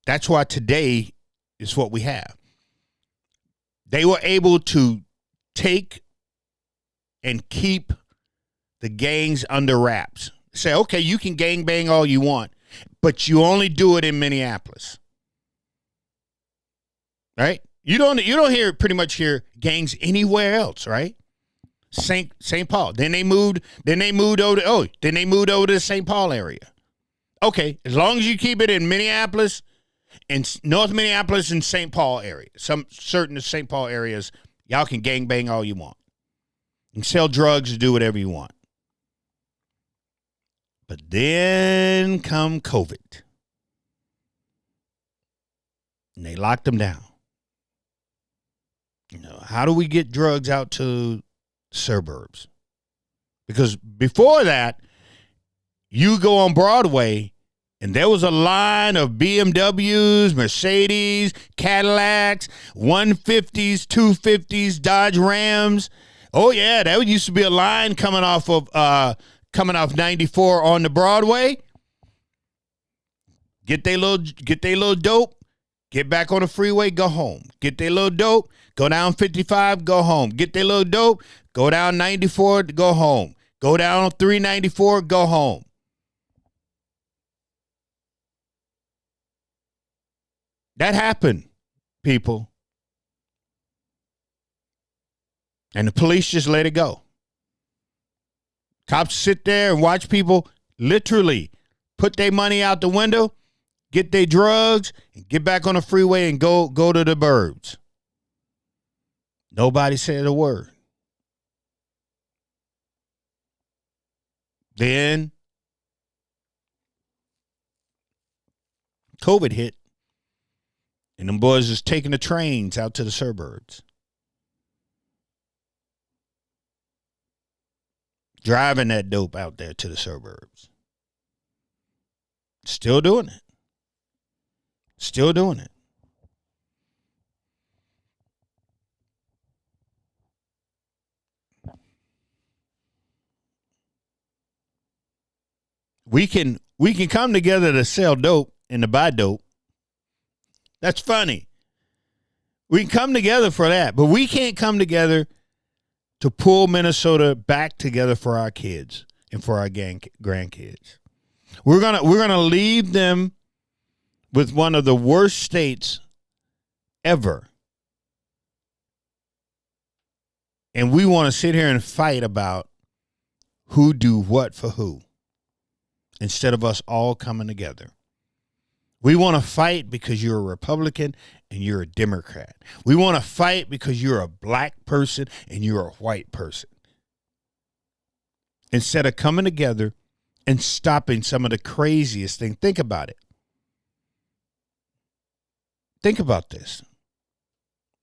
That's why today is what we have. They were able to take and keep the gangs under wraps. Say, okay, you can gangbang all you want, but you only do it in Minneapolis. Right? You don't pretty much hear gangs anywhere else, right? St. Paul. Then they moved over to the St. Paul area. Okay, as long as you keep it in Minneapolis, in North Minneapolis and St. Paul area. Some certain St. Paul areas, y'all can gangbang all you want. And sell drugs and do whatever you want. But then come COVID. And they locked them down. You know, how do we get drugs out to suburbs? Because before that, you go on Broadway and there was a line of BMWs, Mercedes, Cadillacs, 150s, 250s, Dodge Rams. Oh yeah, that used to be a line coming off 94 on the Broadway. Get their little dope, get back on the freeway, go home. Get their little dope, go down 55, go home. Get their little dope, go down 94, go home. Go down 394, go home. That happened, people. And the police just let it go. Cops sit there and watch people literally put their money out the window, get their drugs, and get back on the freeway and go to the burbs. Nobody said a word. Then COVID hit, and them boys was taking the trains out to the suburbs, driving that dope out there to the suburbs. Still doing it. Still doing it. We can come together to sell dope and to buy dope. That's funny. We can come together for that, but we can't come together to pull Minnesota back together for our kids and for our grandkids. We're gonna leave them with one of the worst states ever. And we want to sit here and fight about who do what for who, instead of us all coming together. We want to fight because you're a Republican and you're a Democrat. We want to fight because you're a black person and you're a white person, instead of coming together and stopping some of the craziest things. Think about it. Think about this.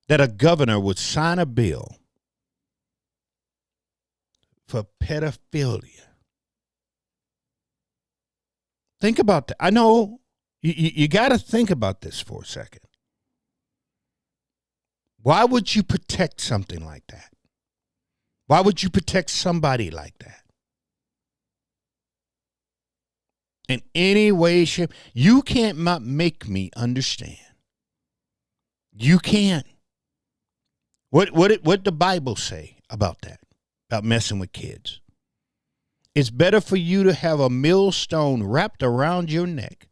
That a governor would sign a bill for pedophilia. Think about that. I know you got to think about this for a second. Why would you protect something like that? Why would you protect somebody like that? In any way, shape, you can't make me understand. You can't. What the Bible say about that? About messing with kids? It's better for you to have a millstone wrapped around your neck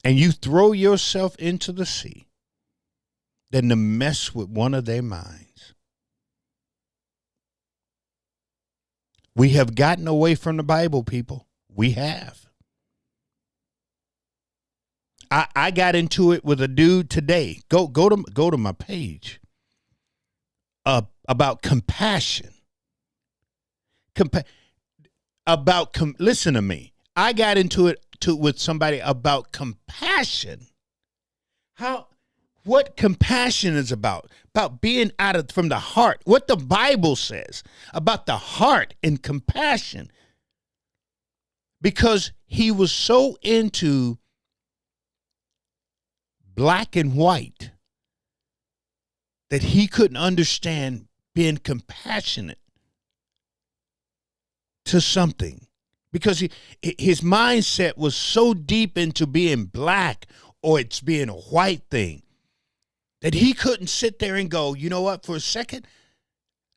and you throw yourself into the sea than to mess with one of their minds. We have gotten away from the Bible, people. We have. I got into it with a dude today. Go to my page. About compassion. Listen to me. I got into it with somebody about compassion. What compassion is about being from the heart. What the Bible says about the heart and compassion. Because he was so into black and white that he couldn't understand being compassionate to something, because his mindset was so deep into being black or it's being a white thing that he couldn't sit there and go, you know what, for a second,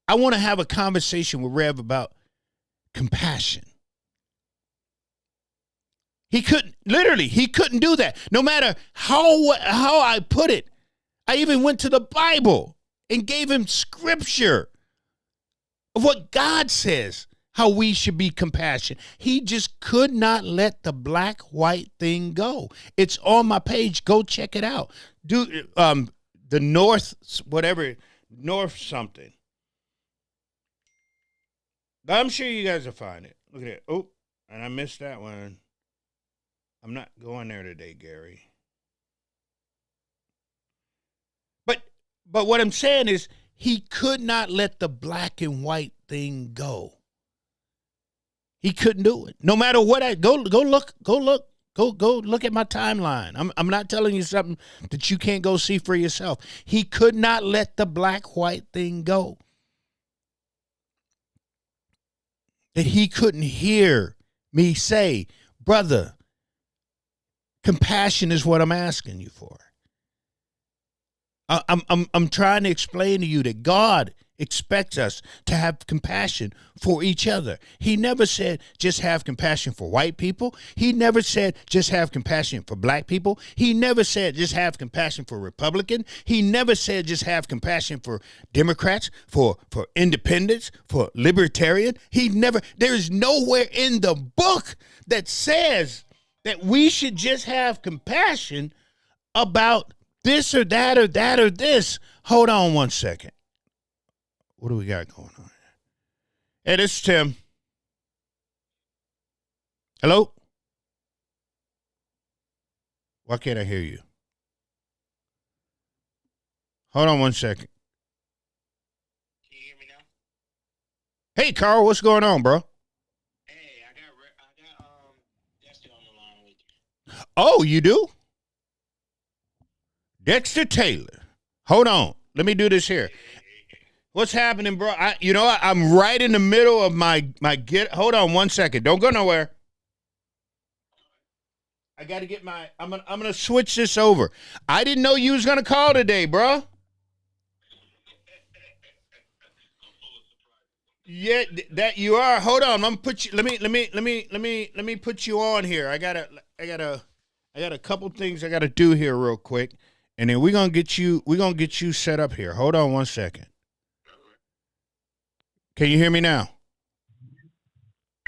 I want to have a conversation with Rev about compassion. He couldn't do that. No matter how I put it. I even went to the Bible and gave him scripture of what God says, how we should be compassionate. He just could not let the black-white thing go. It's on my page. Go check it out. The North something. I'm sure you guys will find it. Look at it. Oh, and I missed that one. I'm not going there today, Gary. But what I'm saying is he could not let the black and white thing go. He couldn't do it. No matter what go look at my timeline. I'm not telling you something that you can't go see for yourself. He could not let the black-white thing go. That he couldn't hear me say, brother, compassion is what I'm asking you for. I'm trying to explain to you that God expects us to have compassion for each other. He never said just have compassion for white people. He never said just have compassion for black people. He never said just have compassion for Republican. He never said just have compassion for Democrats, for independents, for libertarian. There's nowhere in the book that says that we should just have compassion about this or that or that or this. Hold on one second. What do we got going on? Hey, this is Tim. Hello? Why can't I hear you? Hold on one second. Can you hear me now? Hey, Carl, what's going on, bro? Hey, I got Dexter on the line with you. Oh, you do? Dexter Taylor. Hold on. Let me do this here. What's happening, bro? I'm right in the middle of my get. Hold on one second. Don't go nowhere. I got to get my. I'm gonna switch this over. I didn't know you was gonna call today, bro. Yeah, that you are. Hold on. I'm gonna put you. Let me put you on here. I got a couple things I gotta do here real quick, and then we're gonna get you set up here. Hold on one second. Can you hear me now?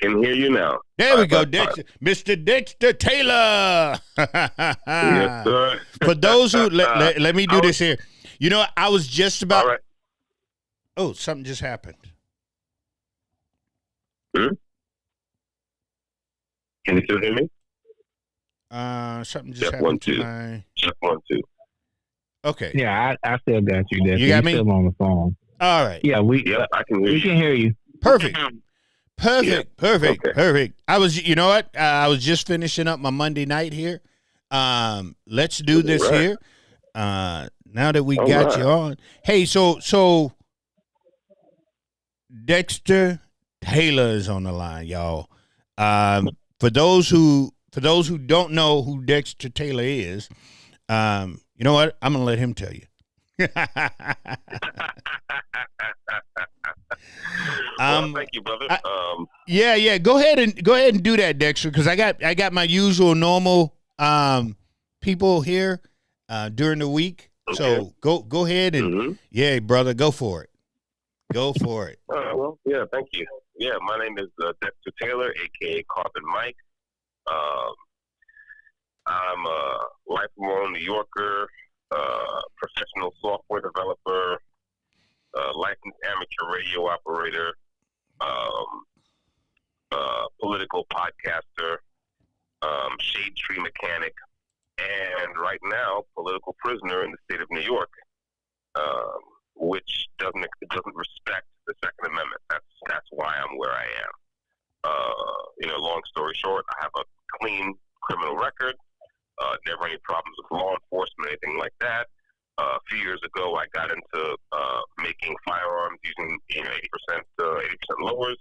Can hear you now. There we go, Dexter. Mr. Dexter Taylor. Yes, sir. For those who let me do this here. You know, I was just about. All right. Oh, something just happened. Hmm? Can you still hear me? Something just Check happened 1 to 2. my. Check 1 2. Okay. Yeah, I still got you there. You got me? Still on the phone. All right. Yeah, Yep, I can hear we you. can hear you. Perfect. Yeah. Perfect. Okay. Perfect. You know what? I was just finishing up my Monday night here. Let's do this All right. here. Now that we All got right. you on. Hey, so Dexter Taylor is on the line, y'all. For those who don't know who Dexter Taylor is, you know what? I'm gonna let him tell you. Well, thank you, brother. Yeah. Go ahead and do that, Dexter, because I got my usual normal people here during the week. Okay. So go ahead and yeah, brother, go for it. Go for it. Well, yeah, thank you. Yeah, my name is Dexter Taylor, a.k.a. Carbon Mike. I'm a lifelong New Yorker, professional software developer, licensed amateur radio operator, political podcaster, shade tree mechanic, and right now, political prisoner in the state of New York, which doesn't respect the Second Amendment. That's why I'm where I am. Long story short, I have a clean criminal record. Never any problems with law enforcement, anything like that. A few years ago, I got into making firearms using 80% lowers,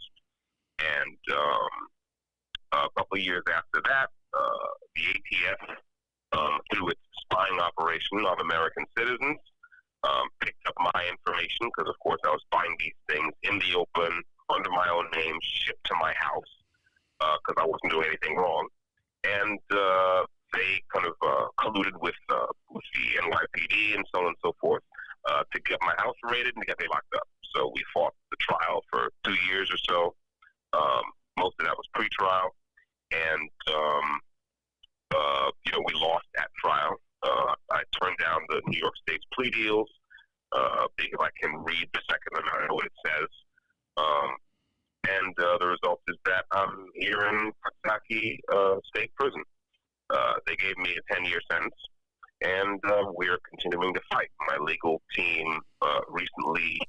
and a couple of years after that, the ATF, through its spying operation on American citizens, picked up my information because, of course, I was buying these things in the open under my own name, shipped to my house because I wasn't doing anything wrong, and they kind of colluded with the NYPD and so on and so forth to get my house raided and to get me locked up. So we fought the trial for 2 years or so. Most of that was pre-trial, and we lost that trial. I turned down the New York State's plea deals because I can read the Second Amendment, I know what it says. And the result is that I'm here in Kentucky State Prison. They gave me a 10-year sentence, and we're continuing to fight. My legal team recently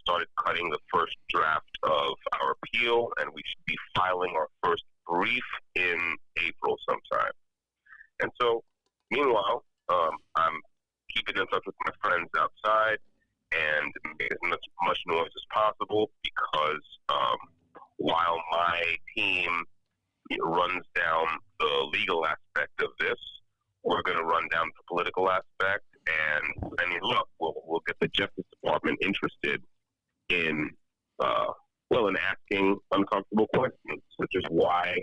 started cutting the first draft of our appeal, and we should be filing our first brief in April sometime. And so, meanwhile, I'm keeping in touch with my friends outside and making as much noise as possible because while my team runs down the legal aspect of this, we're going to run down the political aspect. And I mean, look, we'll get the Justice Department interested in, in asking uncomfortable questions, such as why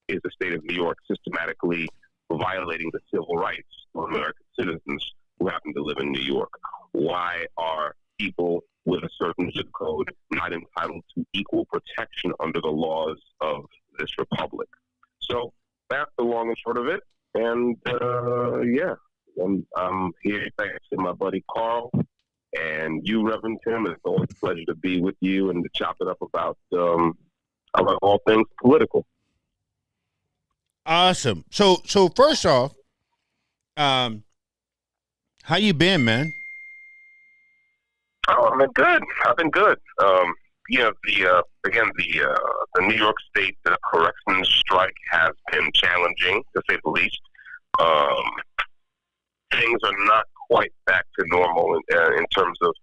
is the state of New York systematically violating the civil rights of American citizens who happen to live in New York? Why are people with a certain zip code not entitled to equal protection under the laws of this republic? So that's the long and short of it. And I'm here thanks to my buddy Carl And you, Reverend Tim, it's always a pleasure to be with you and to chop it up about all things political. Awesome. So first off, how you been, man? Oh, I've been good. The New York State corrections strike has been challenging, to say the least. Things are not quite back to normal in terms of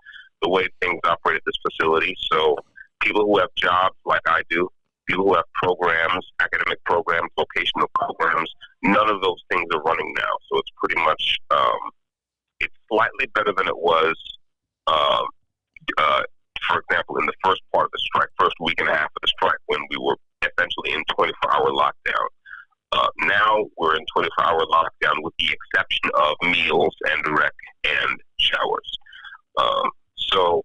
the way things operate at this facility. So people who have jobs like I do, people who have programs, academic programs, vocational programs, none of those things are running now. So it's pretty much, it's slightly better than it was, for example, in the first part of the strike, first week and a half of the strike, when we were essentially in 24-hour lockdown. Now we're in 24-hour lockdown with the exception of meals and rec and showers. So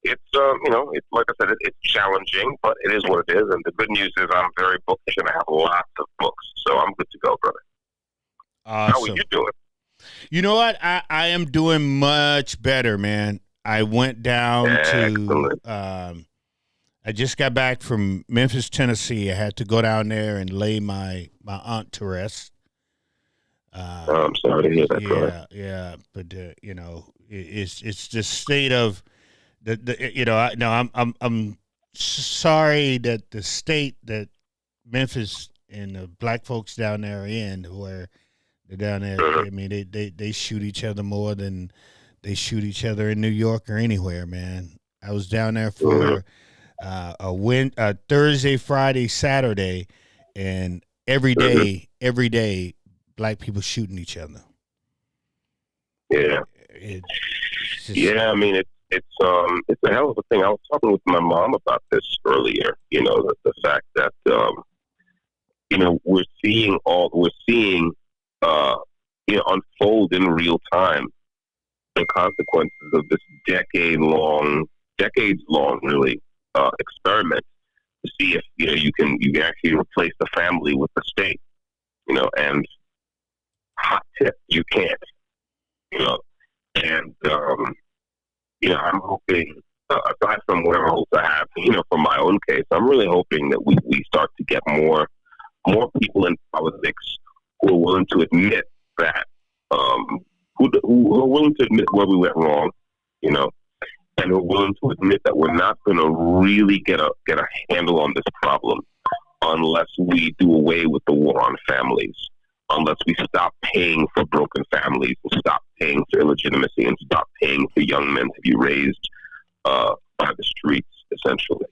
it's, it's like I said, it's challenging, but it is what it is. And the good news is I'm very bookish and I have lots of books. So I'm good to go, brother. Awesome. How are you doing? You know what? I am doing much better, man. I went down Excellent. to, I just got back from Memphis, Tennessee. I had to go down there and lay my aunt to rest. I'm sorry to hear that, brother. Yeah, but it's the state of I'm sorry that the state that Memphis and the black folks down there are in, where they're down there. I mean, they shoot each other more than they shoot each other in New York or anywhere, man. I was down there for a Thursday, Friday, Saturday, and every day, black people shooting each other. Yeah. I mean, it's a hell of a thing. I was talking with my mom about this earlier. The fact that we're seeing unfold in real time the consequences of this decades long really experiment to see if you can actually replace the family with the state. And hot tip, you can't. And I'm hoping, aside from whatever hopes I have, for my own case, I'm really hoping that we start to get more people in politics who are willing to admit that, who are willing to admit where we went wrong, and who are willing to admit that we're not going to really get a handle on this problem unless we do away with the war on families, unless we stop paying for broken families and stop paying for illegitimacy and stop paying for young men to be raised by the streets, essentially.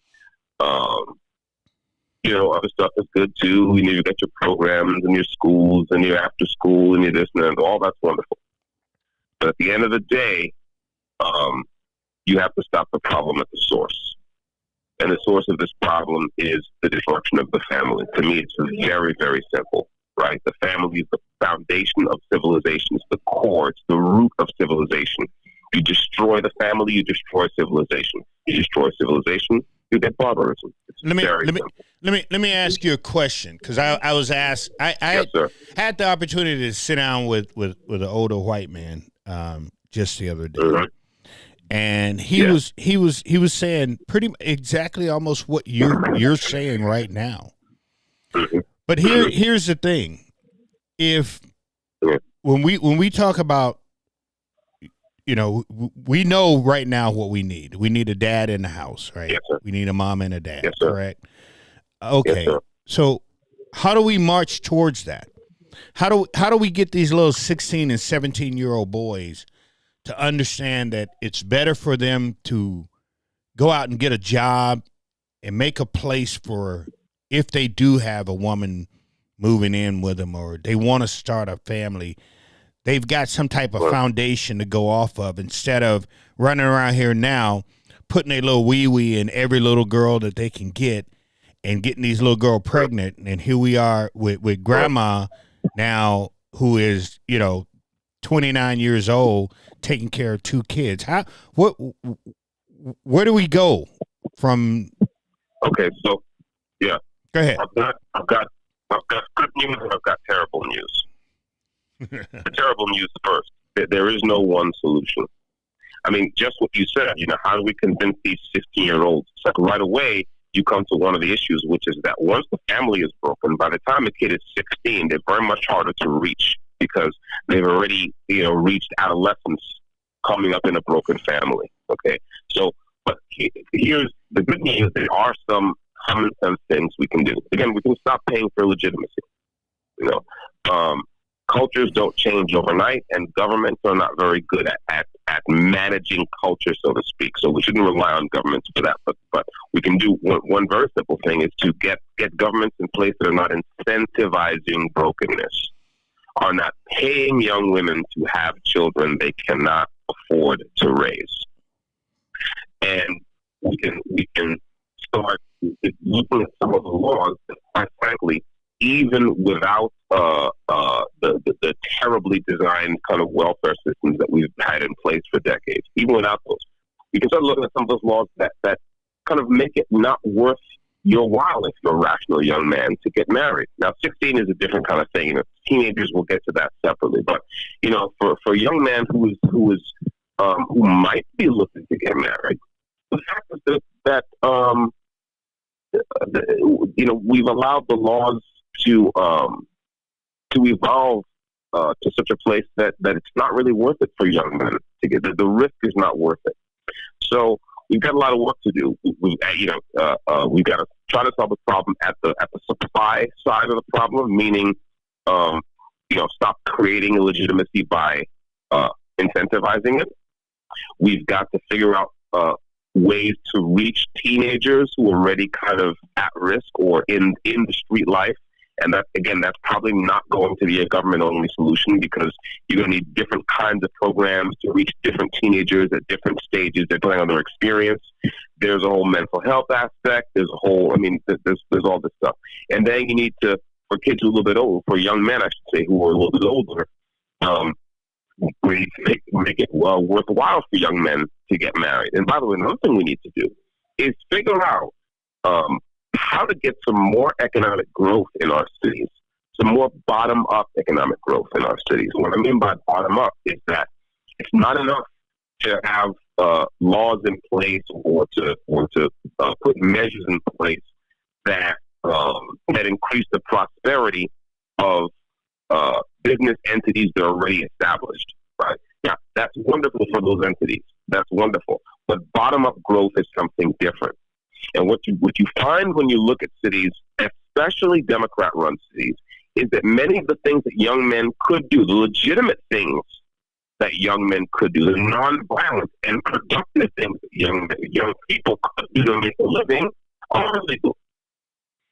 Other stuff is good too. You got your programs and your schools and your after school and your this and that. All that's wonderful. But at the end of the day, you have to stop the problem at the source. And the source of this problem is the destruction of the family. To me, it's very, very simple, right? The family is the foundation of civilization. It's the core. It's the root of civilization. You destroy the family, you destroy civilization. You destroy civilization, you get barbarism. It's very simple. Let me ask you a question, because I was asked. I had the opportunity to sit down with an older white man just the other day, and he was saying pretty exactly almost what you're saying right now. But here's the thing: when we talk about, we know right now what we need. We need a dad in the house, right? Yes, sir. We need a mom and a dad, yes, sir. Correct? Okay. Yes, sir. So how do we march towards that? How do we get these little 16 and 17-year-old boys to understand that it's better for them to go out and get a job and make a place for, if they do have a woman moving in with them or they want to start a family, they've got some type of foundation to go off of, instead of running around here now putting a little wee-wee in every little girl that they can get and getting these little girls pregnant. And here we are with grandma now, who is, 29 years old, taking care of 2 kids. Where do we go from? Okay, so yeah, go ahead. I've got good news and I've got terrible news. The terrible news first. There is no one solution. I mean, just what you said, how do we convince these 16-year-olds? It's like right away, you come to one of the issues, which is that once the family is broken, by the time a kid is 16, they're very much harder to reach because they've already, reached adolescence coming up in a broken family. Okay. So, but here's the good news. There are some common sense things we can do. Again, we can stop paying for legitimacy. Cultures don't change overnight, and governments are not very good at managing culture, so to speak. So we shouldn't rely on governments for that. But we can do one very simple thing is to get governments in place that are not incentivizing brokenness, are not paying young women to have children they cannot afford to raise. And we can start looking at some of the laws that, quite frankly, even without the terribly designed kind of welfare systems that we've had in place for decades, even without those, we can start looking at some of those laws that kind of make it not worth your while if you're a rational young man to get married. Now, 16 is a different kind of thing. Teenagers will get to that separately, but for a young man who might be looking to get married, the fact is that we've allowed the laws to evolve to such a place that it's not really worth it for young men to get. The risk is not worth it. So we've got a lot of work to do. We've got to try to solve the problem at the supply side of the problem, meaning stop creating illegitimacy by incentivizing it. We've got to figure out ways to reach teenagers who are already kind of at risk or in the street life. And that's probably not going to be a government-only solution because you're going to need different kinds of programs to reach different teenagers at different stages depending on their experience. There's a whole mental health aspect. There's there's all this stuff. And then you need to, for kids who are a little bit older, for young men, I should say, who are a little bit older, we need to make it worthwhile for young men to get married. And by the way, another thing we need to do is figure out how to get some more economic growth in our cities, some more bottom-up economic growth in our cities. What I mean by bottom-up is that it's not enough to have laws in place or to put measures in place that increase the prosperity of business entities that are already established. Right? Yeah, that's wonderful for those entities. That's wonderful. But bottom-up growth is something different. And what you find when you look at cities, especially Democrat-run cities, is that many of the things that young men could do, the legitimate things that young men could do, the nonviolent and productive things that young people could do to make a living, are illegal.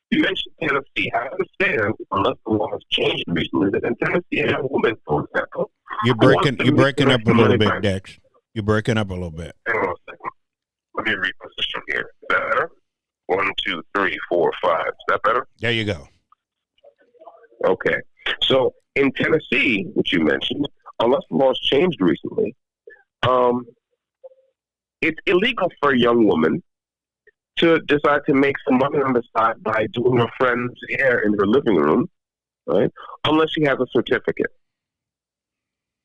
You mentioned Tennessee. I understand, unless the law has changed recently, that in Tennessee, a young woman, for example, you're breaking up a little bit, Dex. You're breaking up a little bit. Hang on a second. Let me reposition here. Is that better? 1, 2, 3, 4, 5. Is that better? There you go. Okay. So in Tennessee, which you mentioned, unless the laws changed recently, it's illegal for a young woman to decide to make some money on the side by doing her friend's hair in her living room, right? Unless she has a certificate.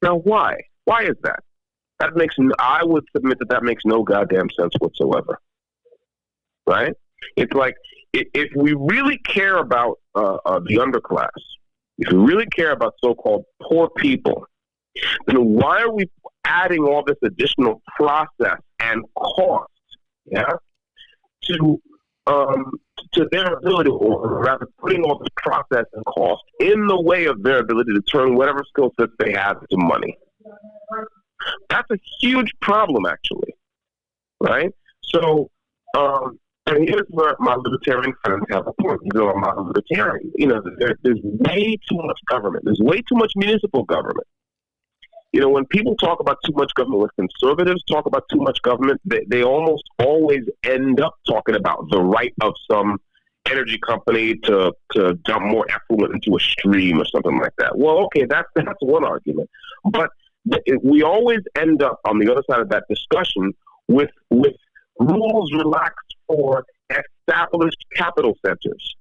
Now, why? Why is that? I would submit that makes no goddamn sense whatsoever, right? It's like, if we really care about the underclass, if we really care about so-called poor people, then why are we adding all this additional process and cost, to their ability, or rather putting all this process and cost in the way of their ability to turn whatever skill sets they have into money? That's a huge problem, actually, right? So, and here's where my libertarian friends have a point. I'm not a libertarian. There's way too much government. There's way too much municipal government. When people talk about too much government, when conservatives talk about too much government, they almost always end up talking about the right of some energy company to dump more effluent into a stream or something like that. Well, okay, that's one argument. But we always end up on the other side of that discussion with rules relaxed for established capital centers.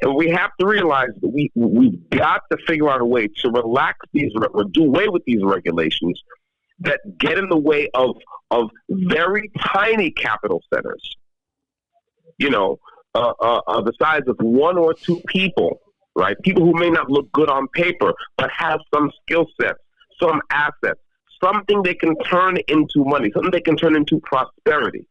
And we have to realize that we've got to figure out a way to relax these, or do away with these regulations that get in the way of very tiny capital centers, the size of one or two people, right? People who may not look good on paper, but have some skill sets, some assets, something they can turn into money, something they can turn into prosperity.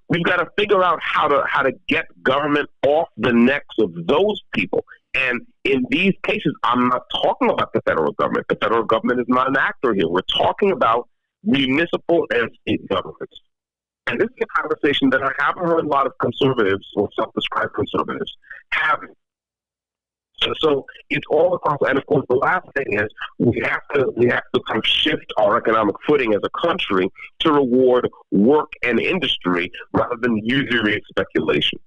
We've got to figure out how to get government off the necks of those people. And in these cases, I'm not talking about the federal government. The federal government is not an actor here. We're talking about municipal and state governments. And this is a conversation that I haven't heard a lot of conservatives or self-described conservatives having. So it's all across. And of course, the last thing is we have to kind of shift our economic footing as a country to reward work and industry rather than usury speculation.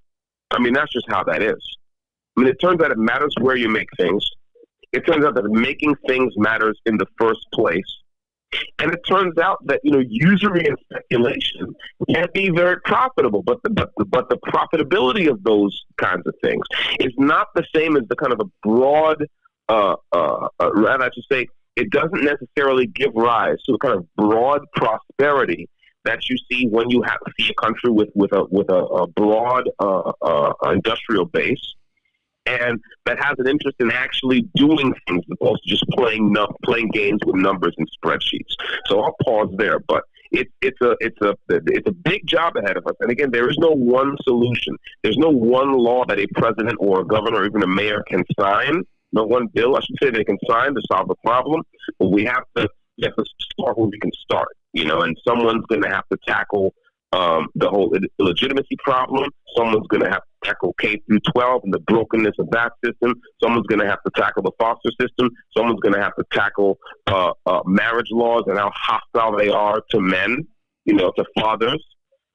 I mean, that's just how that is. I mean, it turns out it matters where you make things. It turns out that making things matters in the first place. And it turns out that, usury and speculation can be very profitable, but the profitability of those kinds of things is not the same as the kind of a broad, rather I should say, it doesn't necessarily give rise to the kind of broad prosperity that you see when you see a country with a broad industrial base, and that has an interest in actually doing things as opposed to just playing games with numbers and spreadsheets. So I'll pause there, but it's a big job ahead of us. And again, there is no one solution. There's no one law that a president or a governor or even a mayor can sign. No one bill, I should say, they can sign to solve the problem. But we have to start where we can start. And someone's going to have to tackle the whole illegitimacy problem. Someone's going to have to tackle K through 12 and the brokenness of that system. Someone's going to have to tackle the foster system. Someone's going to have to tackle marriage laws and how hostile they are to men, to fathers.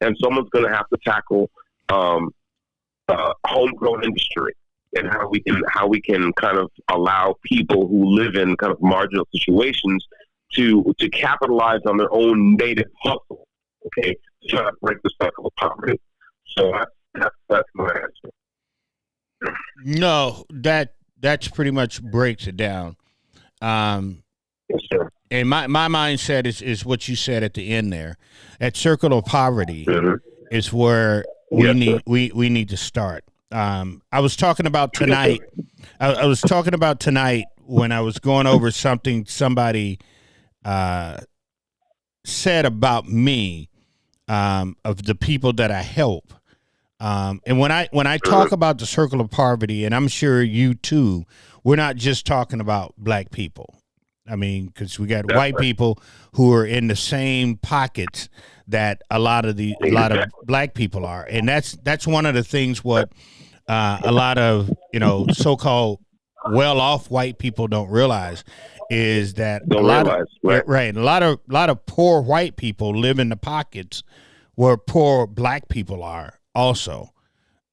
And someone's going to have to tackle homegrown industry and how we can kind of allow people who live in kind of marginal situations to capitalize on their own native hustle. Okay, to try to break the cycle of poverty. So that's my answer. No, that's pretty much breaks it down. Yes, sir. And my mindset is what you said at the end there. That circle of poverty is where we need to start. I was talking about tonight. I was talking about tonight when I was going over something somebody said about me, of the people that I help. And when I talk about the circle of poverty, and I'm sure you too, we're not just talking about black people. I mean, because we got white people who are in the same pockets that a lot of black people are, and that's one of the things what a lot of so-called well-off white people don't realize is that a lot of poor white people live in the pockets where poor black people are also.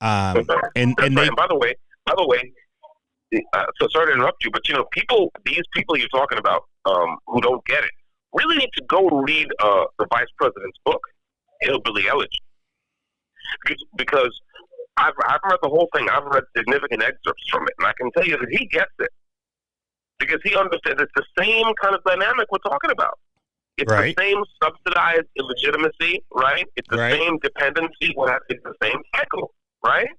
And by the way, so sorry to interrupt you, but these people you're talking about who don't get it really need to go read the vice president's book, Hillbilly Elegy, because I've read the whole thing. I've read significant excerpts from it, and I can tell you that he gets it because he understands it's the same kind of dynamic we're talking about. It's the same subsidized illegitimacy, right? It's the same dependency. It's the same cycle, right?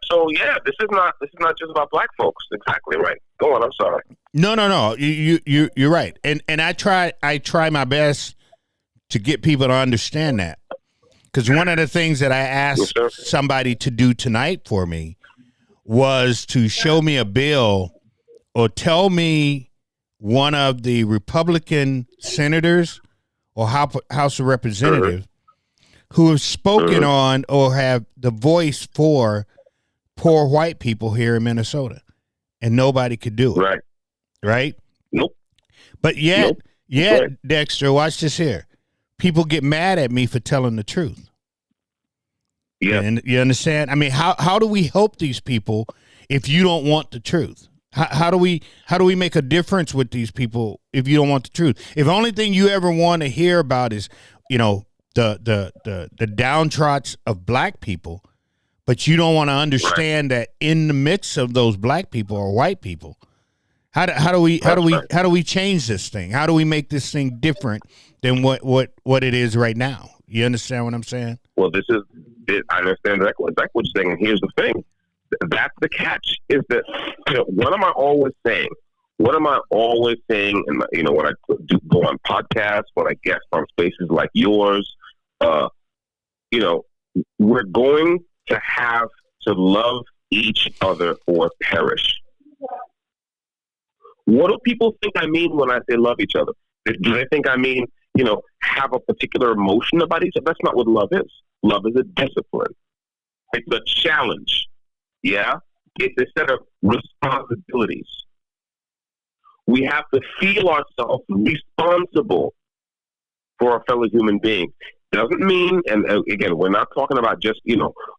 So yeah, this is not just about black folks. Exactly right. Go on. I'm sorry. No. You're right. And I try my best to get people to understand that, because one of the things that I asked somebody to do tonight for me was to show me a bill or tell me one of the Republican senators or House of Representatives who have spoken on or have the voice for poor white people here in Minnesota, and nobody could do it. Right? Nope. But yet, Dexter, watch this here. People get mad at me for telling the truth. Yeah. And you understand? I mean, how do we help these people if you don't want the truth? How do we make a difference with these people if you don't want the truth? If the only thing you ever want to hear about is, the downtrots of black people, but you don't want to understand that in the midst of those black people are white people, How do we change this thing? How do we make this thing different than what it is right now? You understand what I'm saying? Well, I understand exactly what you're saying. And here's the thing. That's the catch, is that, what am I always saying? What am I always saying? And, when I go on podcasts, when I guest on spaces like yours, we're going to have to love each other or perish. What do people think I mean when I say love each other? Do they think I mean, have a particular emotion about each other? That's not what love is. Love is a discipline. It's a challenge. Yeah? It's a set of responsibilities. We have to feel ourselves responsible for our fellow human beings. Doesn't mean, and again, we're not talking about just,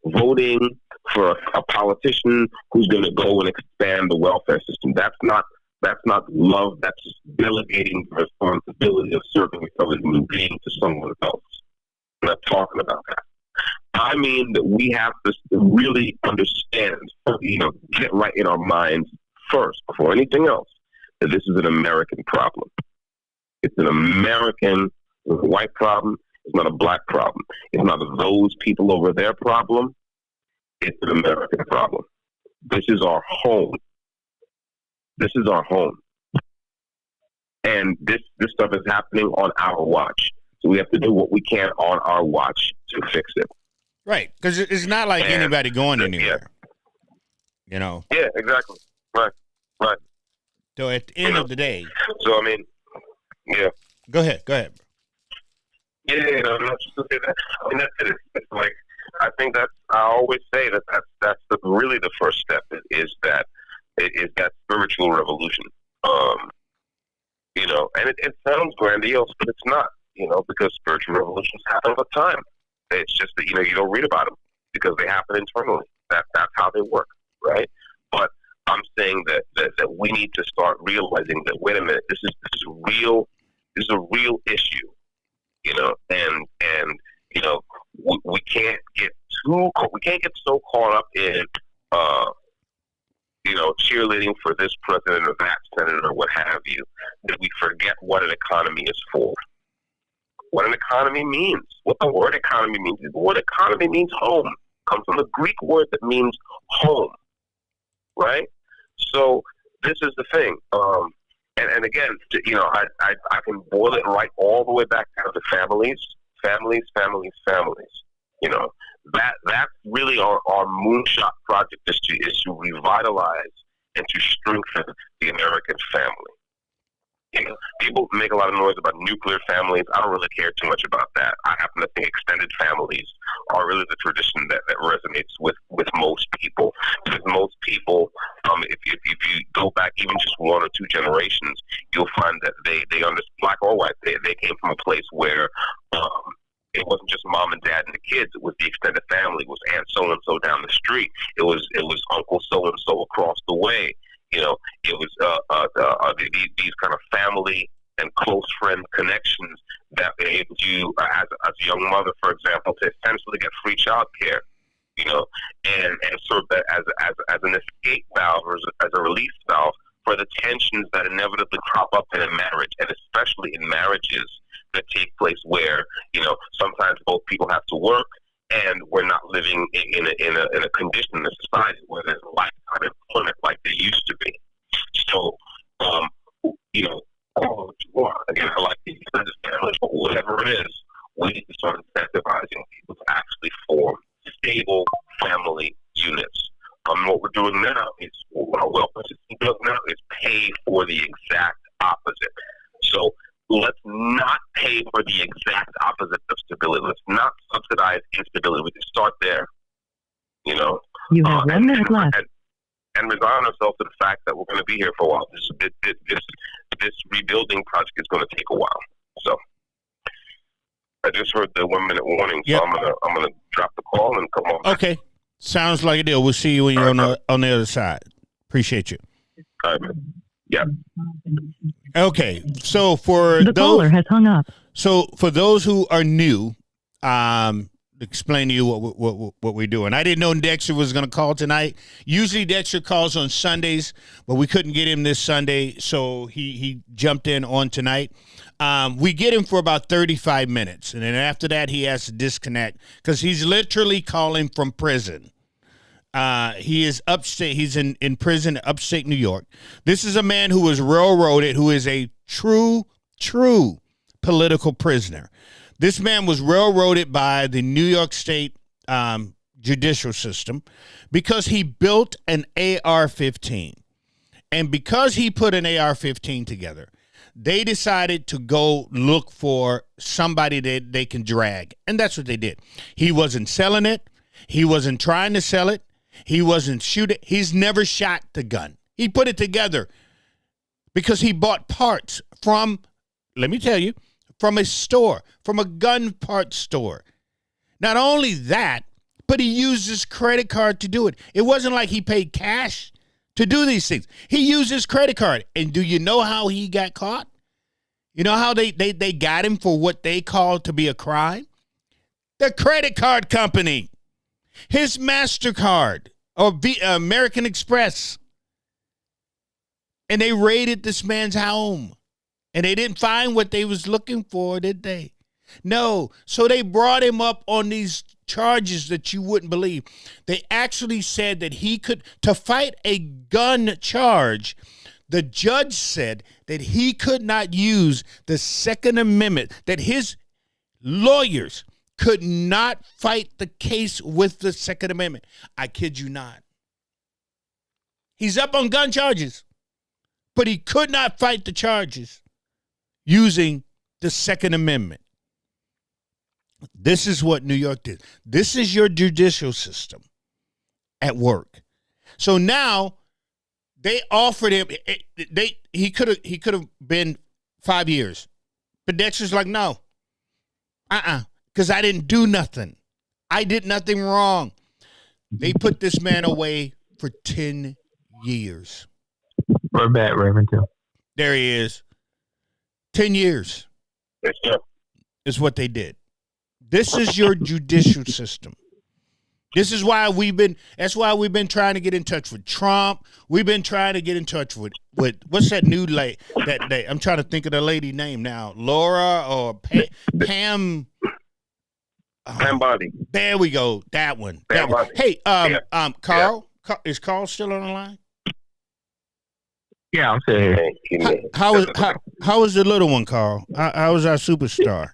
voting for a politician who's going to go and expand the welfare system. That's not love. That's just delegating the responsibility of serving a fellow human being to someone else. I'm not talking about that. I mean that we have to really understand, get right in our minds first, before anything else, that this is an American problem. It's an American white problem. It's not a black problem. It's not those people over their problem. It's an American problem. This is our home. This is our home. And this stuff is happening on our watch. So we have to do what we can on our watch to fix it. Right. Because it's not like anybody going anywhere. Yeah. Yeah, exactly. Right. So at the end of the day. So, I mean, yeah. Go ahead. Yeah, I'm not just going to say that. I mean, that's it. It's like, I think I always say that's really the first step is that spiritual revolution. And it sounds grandiose, but it's not, because spiritual revolutions happen all the time. It's just that, you don't read about them because they happen internally. That's how they work, right? But I'm saying that we need to start realizing that, wait a minute, this is real. This is a real issue, and we can't get so caught up in cheerleading for this president or that senator or what have you, that we forget what an economy is for. What an economy means. What the word economy means. The word economy means home. It comes from the Greek word that means home. Right? So this is the thing. And again, I can boil it right all the way back down to families. That's really our moonshot project is to revitalize and to strengthen the American family. People make a lot of noise about nuclear families. I don't really care too much about that. I happen to think extended families are really the tradition that resonates with most people. Because most people, if you go back even just one or two generations, you'll find that they understand, black or white, they came from a place where it wasn't just mom and dad and the kids. It was the extended family. It was aunt so and so down the street. It was uncle so and so across the way. It was these kind of family and close friend connections that enabled you, as a young mother, for example, to essentially get free child care, and serve that as an escape valve or as a release valve for the tensions that inevitably crop up in a marriage, and especially in marriages that take place where, sometimes both people have to work, and we're not living in a condition in a society where there's lifetime employment like there used to be. So, call it what you want. Again, I like the extended family, but whatever it is, we need to start incentivizing people to actually form stable family units. What we're doing now is, what our welfare system does now is pay for the exact opposite. So, let's not pay for the exact opposite of stability. Let's not subsidize instability. We can start there, You have 1 minute left. And resign ourselves to the fact that we're going to be here for a while. This rebuilding project is going to take a while. So I just heard the 1 minute warning, so I'm gonna drop the call and come on back. Okay, sounds like a deal. We'll see you when you're on the other side. Appreciate you. All right, man. Yeah. Okay, so for the caller has hung up. So for those who are new, explain to you what we're doing. I didn't know Dexter was going to call tonight. Usually Dexter calls on Sundays, but we couldn't get him this Sunday, so he jumped in on tonight. We get him for about 35 minutes, and then after that he has to disconnect because he's literally calling from prison. He is upstate. He's in prison, upstate New York. This is a man who was railroaded, who is a true political prisoner. This man was railroaded by the New York State judicial system because he built an AR-15. And because he put an AR-15 together, they decided to go look for somebody that they can drag. And that's what they did. He wasn't selling it. He wasn't trying to sell it. He wasn't shooting. He's never shot the gun. He put it together because he bought parts from, let me tell you, from a store, from a gun part store. Not only that, but he used his credit card to do it. It wasn't like he paid cash to do these things. He used his credit card. And do you know how he got caught? You know how they got him for what they called to be a crime? The credit card company. His MasterCard or American Express. And they raided this man's home. And they didn't find what they was looking for, did they? No. So they brought him up on these charges that you wouldn't believe. They actually said that he could, to fight a gun charge, the judge said that he could not use the Second Amendment, that his lawyers could not fight the case with the Second Amendment. I kid you not. He's up on gun charges, but he could not fight the charges using the Second Amendment. This is what New York did. This is your judicial system at work. So now they offered him. He could have been 5 years, but Dexter's like, no, because I didn't do nothing. I did nothing wrong. They put this man away for 10 years. We're back, Reverend Tim. There he is. 10 years is what they did. This is your judicial system. This is why that's why we've been trying to get in touch with Trump. We've been trying to get in touch with what's that new lady that I'm trying to think of the lady name now. Laura or Pam. Pam Bondi. There we go. That one. Pam Bondi. Hey, Carl, is Carl still on the line? Yeah, I'm saying. How is the little one, Carl? How is our superstar?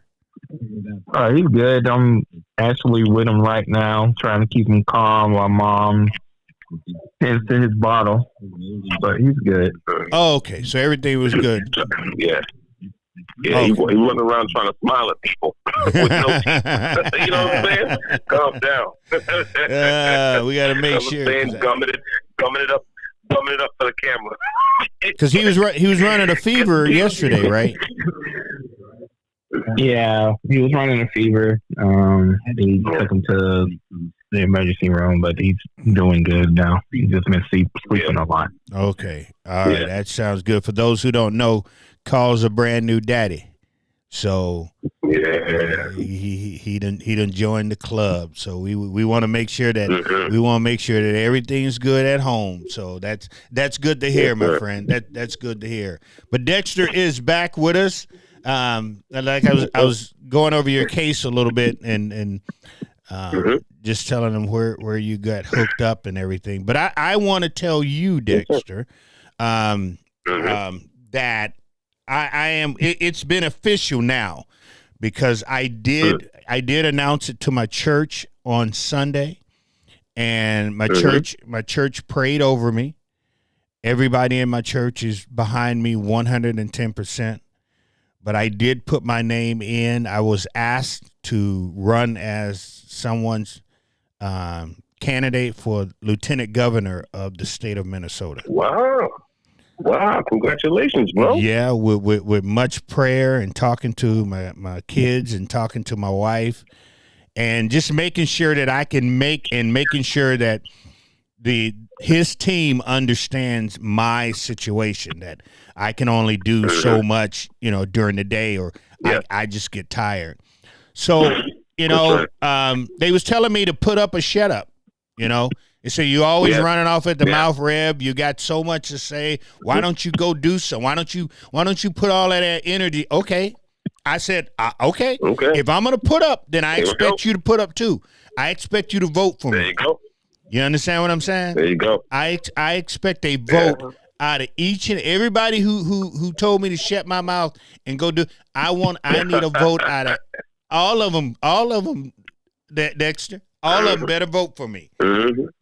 He's good. I'm actually with him right now, trying to keep him calm while Mom tends to his bottle. But he's good. Oh, okay. So everything was good. Yeah. Yeah, he wasn't around trying to smile at people. With no teeth. You know what I'm saying? Calm down. We got to make sure. Gumming it up for the camera. Because he was running a fever yesterday, right? Yeah, he was running a fever. They took him to the emergency room, but he's doing good now. He's just been sleeping a lot. Okay. All right. That sounds good. For those who don't know, Carl's a brand new daddy. So he done joined the club. So we want to make sure that everything's good at home. So that's good to hear, my friend. That's good to hear. But Dexter is back with us. Like I was going over your case a little bit and just telling them where you got hooked up and everything. But I want to tell you, Dexter, that I am. It's been official now because I did announce it to my church on Sunday, and my church prayed over me. Everybody in my church is behind me 110%. But I did put my name in. I was asked to run as someone's candidate for lieutenant governor of the state of Minnesota. Wow! Congratulations, bro. Yeah, with much prayer and talking to my kids and talking to my wife, and just making sure that I can making sure that his team understands my situation, that I can only do so much, during the day, or I just get tired. So you know, they was telling me to put up or shut up, you know. And so you always running off at the mouth, Rev. You got so much to say. Why don't you go do some? Why don't you put all of that energy? Okay. I said, okay. If I'm going to put up, then I expect you to put up too. I expect you to vote for me. There you go. You understand what I'm saying? There you go. I expect a vote out of each and everybody who told me to shut my mouth and go do. I need a vote out of all of them. Dexter. All of them better vote for me,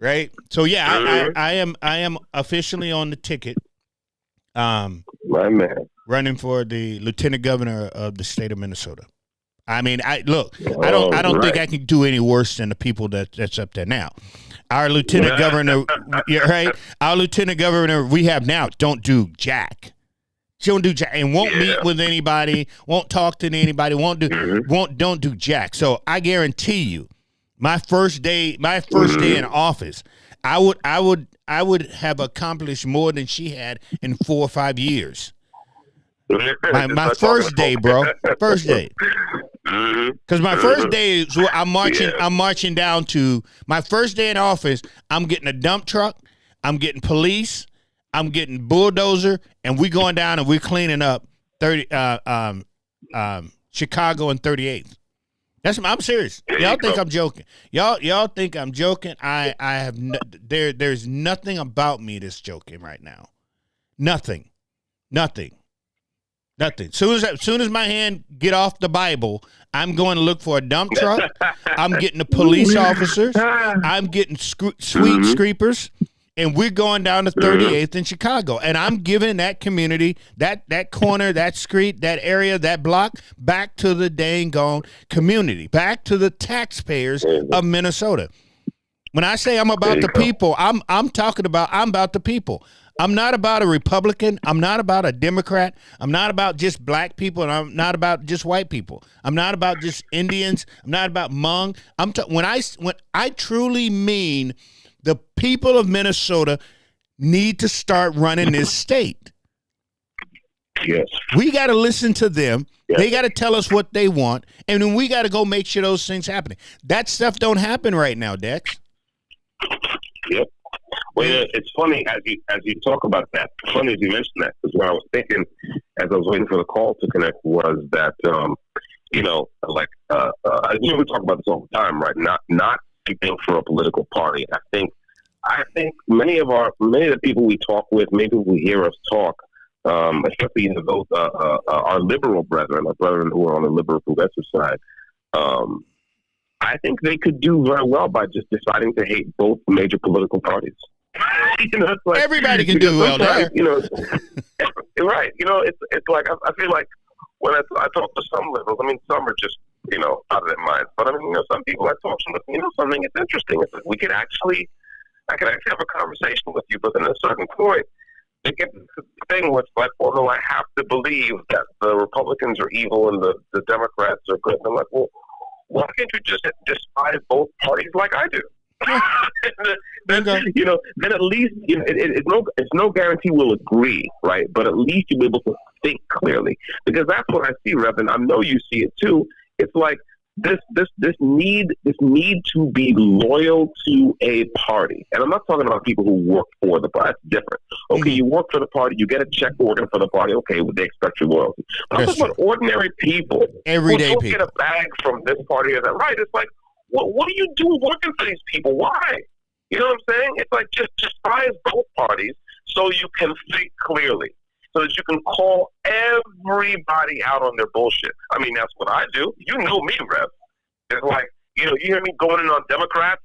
right? So I am officially on the ticket. My man, running for the lieutenant governor of the state of Minnesota. I mean, I don't think I can do any worse than the people that's up there now. Our lieutenant governor, right? Our lieutenant governor we have now don't do jack. Don't do jack and won't meet with anybody. Won't talk to anybody. Don't do jack. So I guarantee you. My first day in office, I would have accomplished more than she had in 4 or 5 years. My first day, bro. First day. Because my first day is what I'm marching down to. My first day in office, I'm getting a dump truck, I'm getting police, I'm getting bulldozer, and we going down and we're cleaning up Chicago and 38th. I'm serious. Y'all think I'm joking. Y'all think I'm joking. I have there's nothing about me that's joking right now. Nothing. Soon as my hand get off the Bible, I'm going to look for a dump truck. I'm getting the police officers. I'm getting sweet screepers. And we're going down to 38th in Chicago. And I'm giving that community, that corner, that street, that area, that block, back to the dang gone community, back to the taxpayers of Minnesota. When I say I'm about the people, I'm about the people. I'm not about a Republican. I'm not about a Democrat. I'm not about just black people, and I'm not about just white people. I'm not about just Indians. I'm not about Hmong. When I truly mean the people of Minnesota need to start running this state. Yes. We got to listen to them. Yes. They got to tell us what they want, and then we got to go make sure those things happen. That stuff don't happen right now, Dex. Yep. Well, it's funny as you talk about that. It's funny as you mentioned that, because what I was thinking as I was waiting for the call to connect was that we talk about this all the time, right? Not speaking for a political party. I think many of the people we talk with, maybe we hear us talk, especially those our liberal brethren, our brethren who are on the liberal progressive side. I think they could do very well by just deciding to hate both major political parties. It's like, everybody can do well there. Right. It's like I feel like when I talk to some liberals, I mean, some are just out of their minds. But I mean, some people I talk to, something is interesting. It's like I could actually have a conversation with you, but then at a certain point, they get the thing where it's like, well, no, I have to believe that the Republicans are evil and the Democrats are good. And I'm like, well, why can't you just despise both parties like I do? then at least it's no guarantee we'll agree, right? But at least you'll be able to think clearly, because that's what I see, Rev, and I know you see it too. It's like this need to be loyal to a party, and I'm not talking about people who work for the party. That's different. Okay, you work for the party, you get a check order for the party. Okay, well, they expect your loyalty. But I'm talking about ordinary people, everyday who people, get a bag from this party or that. Right? It's like, what do you do working for these people? Why? You know what I'm saying? It's like just despise both parties so you can think clearly, so that you can call everybody out on their bullshit. I mean, that's what I do. You know me, Rev. It's like, you hear me going in on Democrats,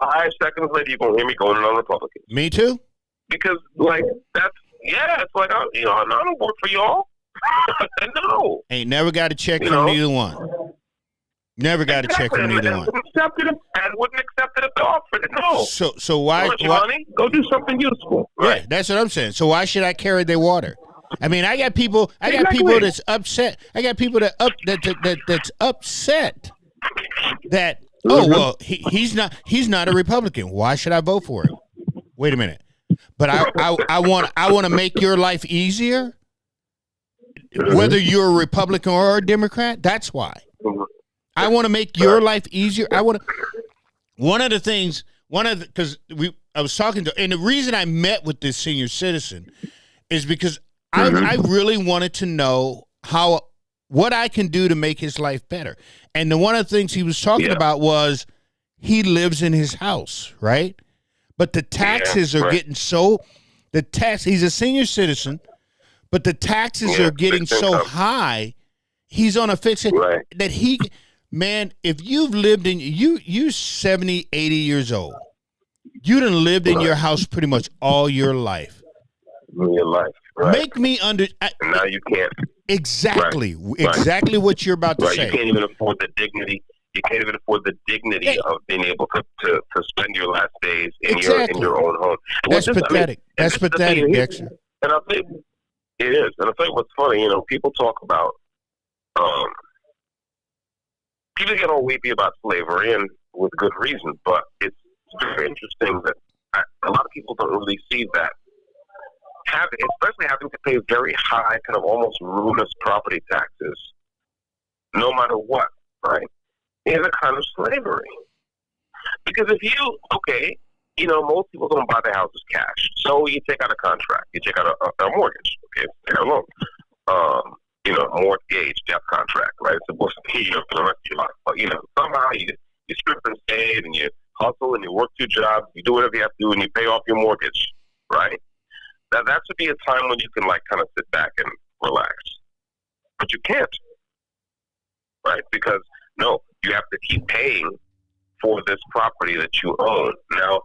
5 seconds later you're going to hear me going in on Republicans. Me too. Because, it's like, I don't work for y'all. No. Ain't never got a check from neither one. Never got a check from neither one. I wouldn't accept it if they offered it. No. So why? Money? Go do something useful. Right. Yeah, that's what I'm saying. So why should I carry their water? I mean, I got people that's upset. I got people that's upset that he's not a Republican. Why should I vote for him? Wait a minute. But I want to make your life easier, whether you're a Republican or a Democrat. That's why. I want to make your life easier. I want to. Because I was talking to, and the reason I met with this senior citizen is because I really wanted to know what I can do to make his life better. And one of the things he was talking about was he lives in his house, right? But the taxes are getting he's a senior citizen, but the taxes are getting so high, he's on a fixed that man, if you've lived in, you 70, 80 years old, you done lived in your house pretty much all your life. Make me and now you can't. Exactly what you're about to say. You can't even afford the dignity. You can't even afford the dignity of being able to spend your last days in your own home. That's pathetic. That's pathetic, Dexter. And I'll tell you, it is. And I'll tell you what's funny. People talk about people get all weepy about slavery, and with good reason. But it's very interesting that a lot of people don't really see that. Especially having to pay very high, kind of almost ruinous property taxes, no matter what, right, is a kind of slavery. Because if most people don't buy their houses cash, so you take out a contract, you take out a mortgage, okay, take out a loan, mortgage, debt contract, right? It's supposed to be for the rest of your life, but somehow you strip and save, and you hustle, and you work 2 jobs, you do whatever you have to do, and you pay off your mortgage, right? That should be a time when you can kind of sit back and relax, but you can't, right? Because you have to keep paying for this property that you own. Now,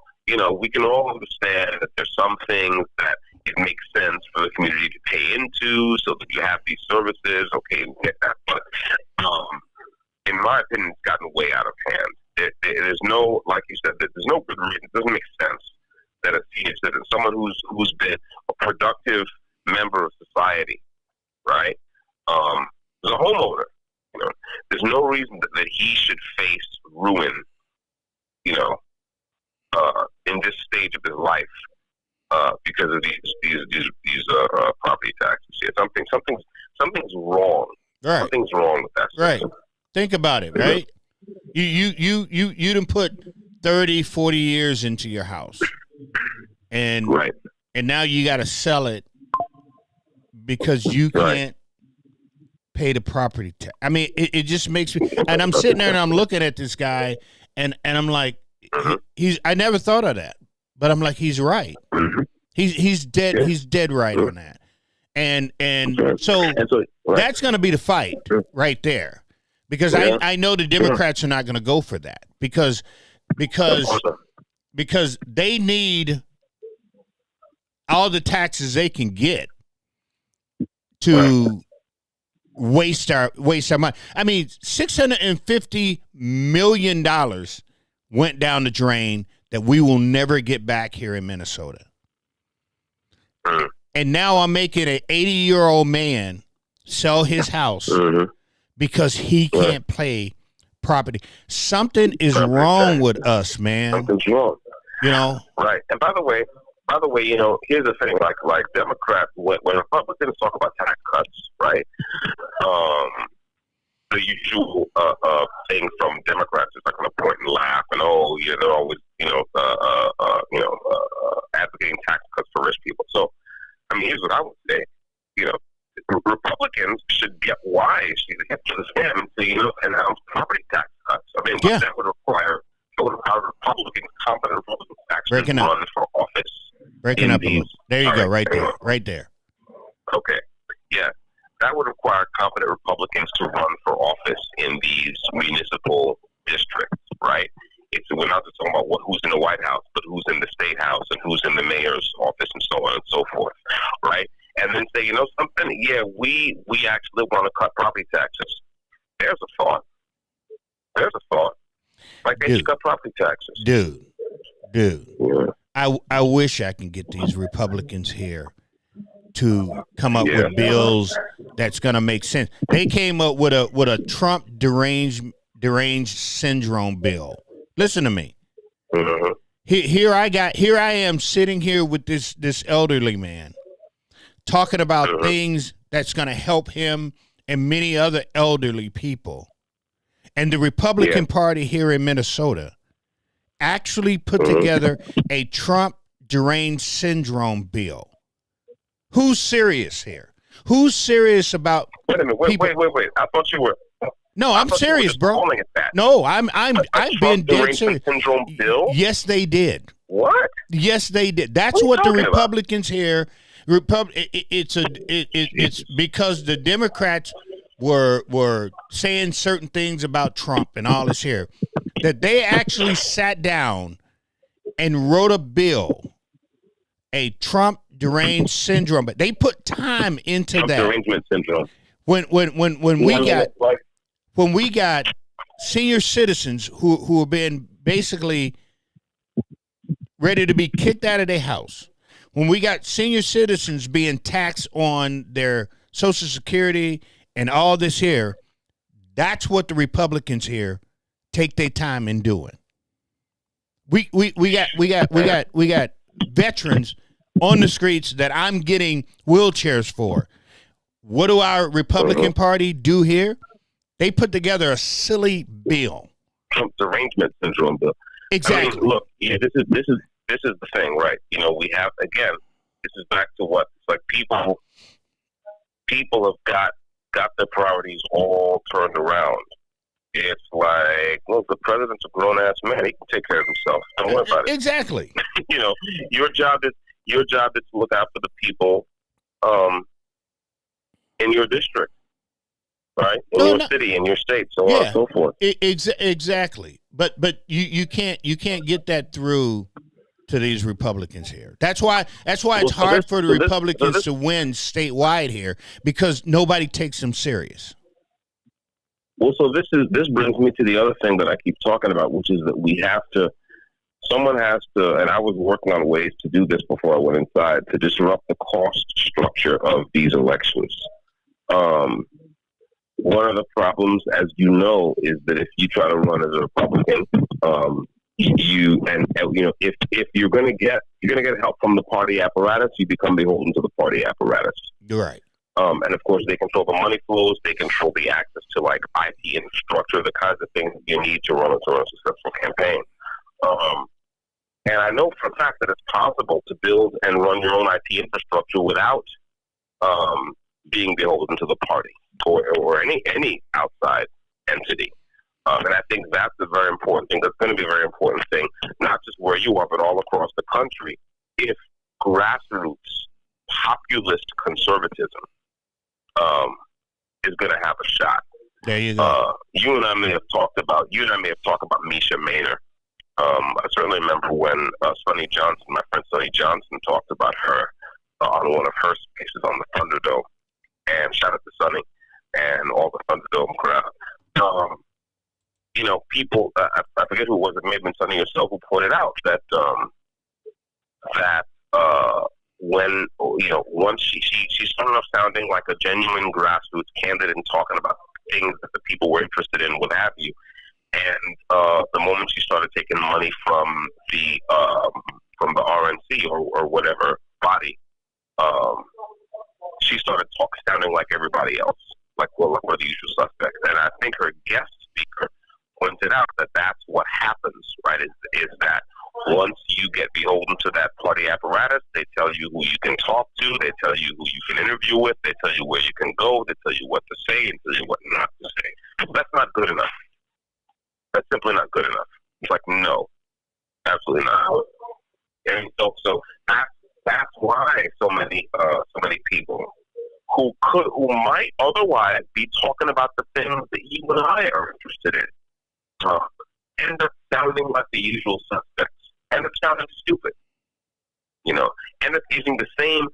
we can all understand that there's some things that it makes sense for the community to pay into, so that you have these services. Okay, we get that, but in my opinion, it's gotten way out of hand. There's no, like you said, there's no good reason. It doesn't make sense that a senior citizen, someone who's been a productive member of society, right? As a homeowner, there's no reason that he should face ruin, in this stage of his life, because of these property taxes. Yeah, something's wrong. Right. Something's wrong with that system. Right. Think about it, right? You done put 30, 40 years into your house. And now you got to sell it because you can't pay the property tax. I mean, it just makes me. And I'm sitting there and I'm looking at this guy, and I'm like, I never thought of that, but I'm like, he's right. He's dead. Yeah. He's dead right on that. And so that's going to be the fight right there, because I know the Democrats are not going to go for that because they need all the taxes they can get to waste our money. I mean, $650 million went down the drain that we will never get back here in Minnesota. And now I'm making an 80-year-old man sell his house because he can't pay property. Something is wrong with us, man. Something's wrong. Right. And by the way, here's the thing. Like Democrats, when Republicans talk about tax cuts, right? The usual thing from Democrats is like to point and laugh, and they're always advocating tax cuts for rich people. So, I mean, here's what I would say. Republicans should get wise. You get to the stand to announce property tax cuts. I mean, that would require Republicans, competent Republicans, actually run for office. Breaking up. There you go. Right there. Okay. Yeah. That would require competent Republicans to run for office in these municipal districts, right? We're not just talking about who's in the White House, but who's in the State House and who's in the mayor's office and so on and so forth, right? And then say, something? Yeah, we actually want to cut property taxes. There's a thought. Like they should cut property taxes. Dude. Yeah. I wish I can get these Republicans here to come up with bills that's going to make sense. They came up with a Trump deranged syndrome bill. Listen to me. Here I am sitting here with this elderly man talking about things that's going to help him and many other elderly people. And the Republican Party here in Minnesota actually put together a Trump deranged syndrome bill. Who's serious here? Who's serious about? Wait a minute. Wait. I thought you were. No, I'm serious, bro. Calling it that. No, I'm being dead serious. Syndrome bill? Yes, they did. What? Yes, they did. That's what the Republicans here. It's because the Democrats were saying certain things about Trump and all this here, that they actually sat down and wrote a bill, a Trump deranged syndrome. But they put time into Trump that. derangement syndrome. When we got senior citizens who have been basically ready to be kicked out of their house, when we got senior citizens being taxed on their Social Security and all this here, that's what the Republicans here take their time in doing. We got veterans on the streets that I'm getting wheelchairs for. What do our Republican Party do here? They put together a silly bill. Trump derangement syndrome bill. Exactly. I mean, look, this is the thing, right? You know, we have, again, this is back to what it's like. People have got their priorities all turned around. It's like, well, the president's a grown ass man; he can take care of himself. Don't worry about it. Exactly. You know, your job is to look out for the people, in your district, right? In your city, in your state, so on and so forth. Exactly. But you can't get that through to these Republicans here. That's why it's hard for the Republicans to win statewide here, because nobody takes them serious. Well, so this brings me to the other thing that I keep talking about, which is that someone has to, and I was working on ways to do this before I went inside, to disrupt the cost structure of these elections. One of the problems, as you know, is that if you try to run as a Republican, if you're going to get help from the party apparatus, you become beholden to the party apparatus. Right. And of course, they control the money flows. They control the access to like IT infrastructure, the kinds of things you need to run a successful campaign. And I know for a fact that it's possible to build and run your own IT infrastructure without being beholden to the party or any outside entity. And I think that's a very important thing. That's going to be a very important thing, not just where you are, but all across the country. If grassroots populist conservatism is going to have a shot. There you go. You and I may have talked about Misha Maynor. I certainly remember when my friend Sonny Johnson, talked about her on one of her spaces on the Thunderdome. And shout out to Sonny and all the Thunderdome crowd. People, I forget who it was, it may have been Sonny yourself, who pointed out that when, once she started off sounding like a genuine grassroots candidate and talking about things that the people were interested in, what have you. And the moment she started taking money from the RNC or whatever body, she started sounding like everybody else, like we're the usual suspects. And I think her guest speaker pointed out that that's what happens, right? Is that once you get beholden to that party apparatus, they tell you who you can talk to, they tell you who you can interview with, they tell you where you can go, they tell you what to say and tell you what not to say. That's not good enough. That's simply not good enough. It's like, no, absolutely not. And so that's why so many people who might otherwise be talking about the things that you and I are interested in end up sounding like the usual suspects, end up sounding stupid, end up using the same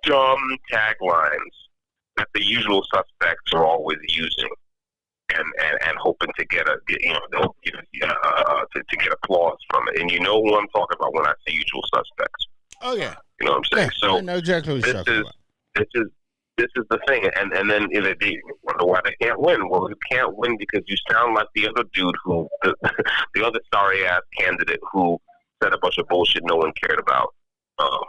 dumb taglines that the usual suspects are always using, and hoping to get to get applause from it. And you know who I'm talking about when I say usual suspects. Oh yeah. You know what I'm saying? Yeah, so I know exactly what you're talking about. This is the thing, and then they wonder why they can't win. Well, you can't win because you sound like the other dude the other sorry ass candidate who said a bunch of bullshit no one cared about, and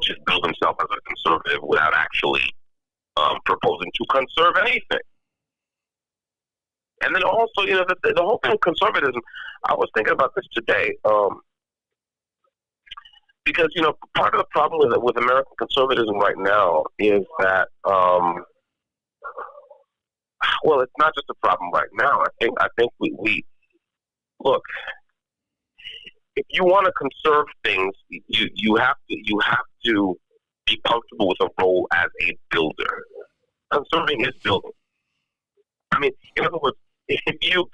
just build himself as a conservative without actually proposing to conserve anything. And then also, the whole thing of conservatism. I was thinking about this today, because part of the problem with American conservatism right now is that, well, it's not just a problem right now. I think we look. If you want to conserve things, you have to be comfortable with a role as a builder. Conserving is building. I mean, in other words, if you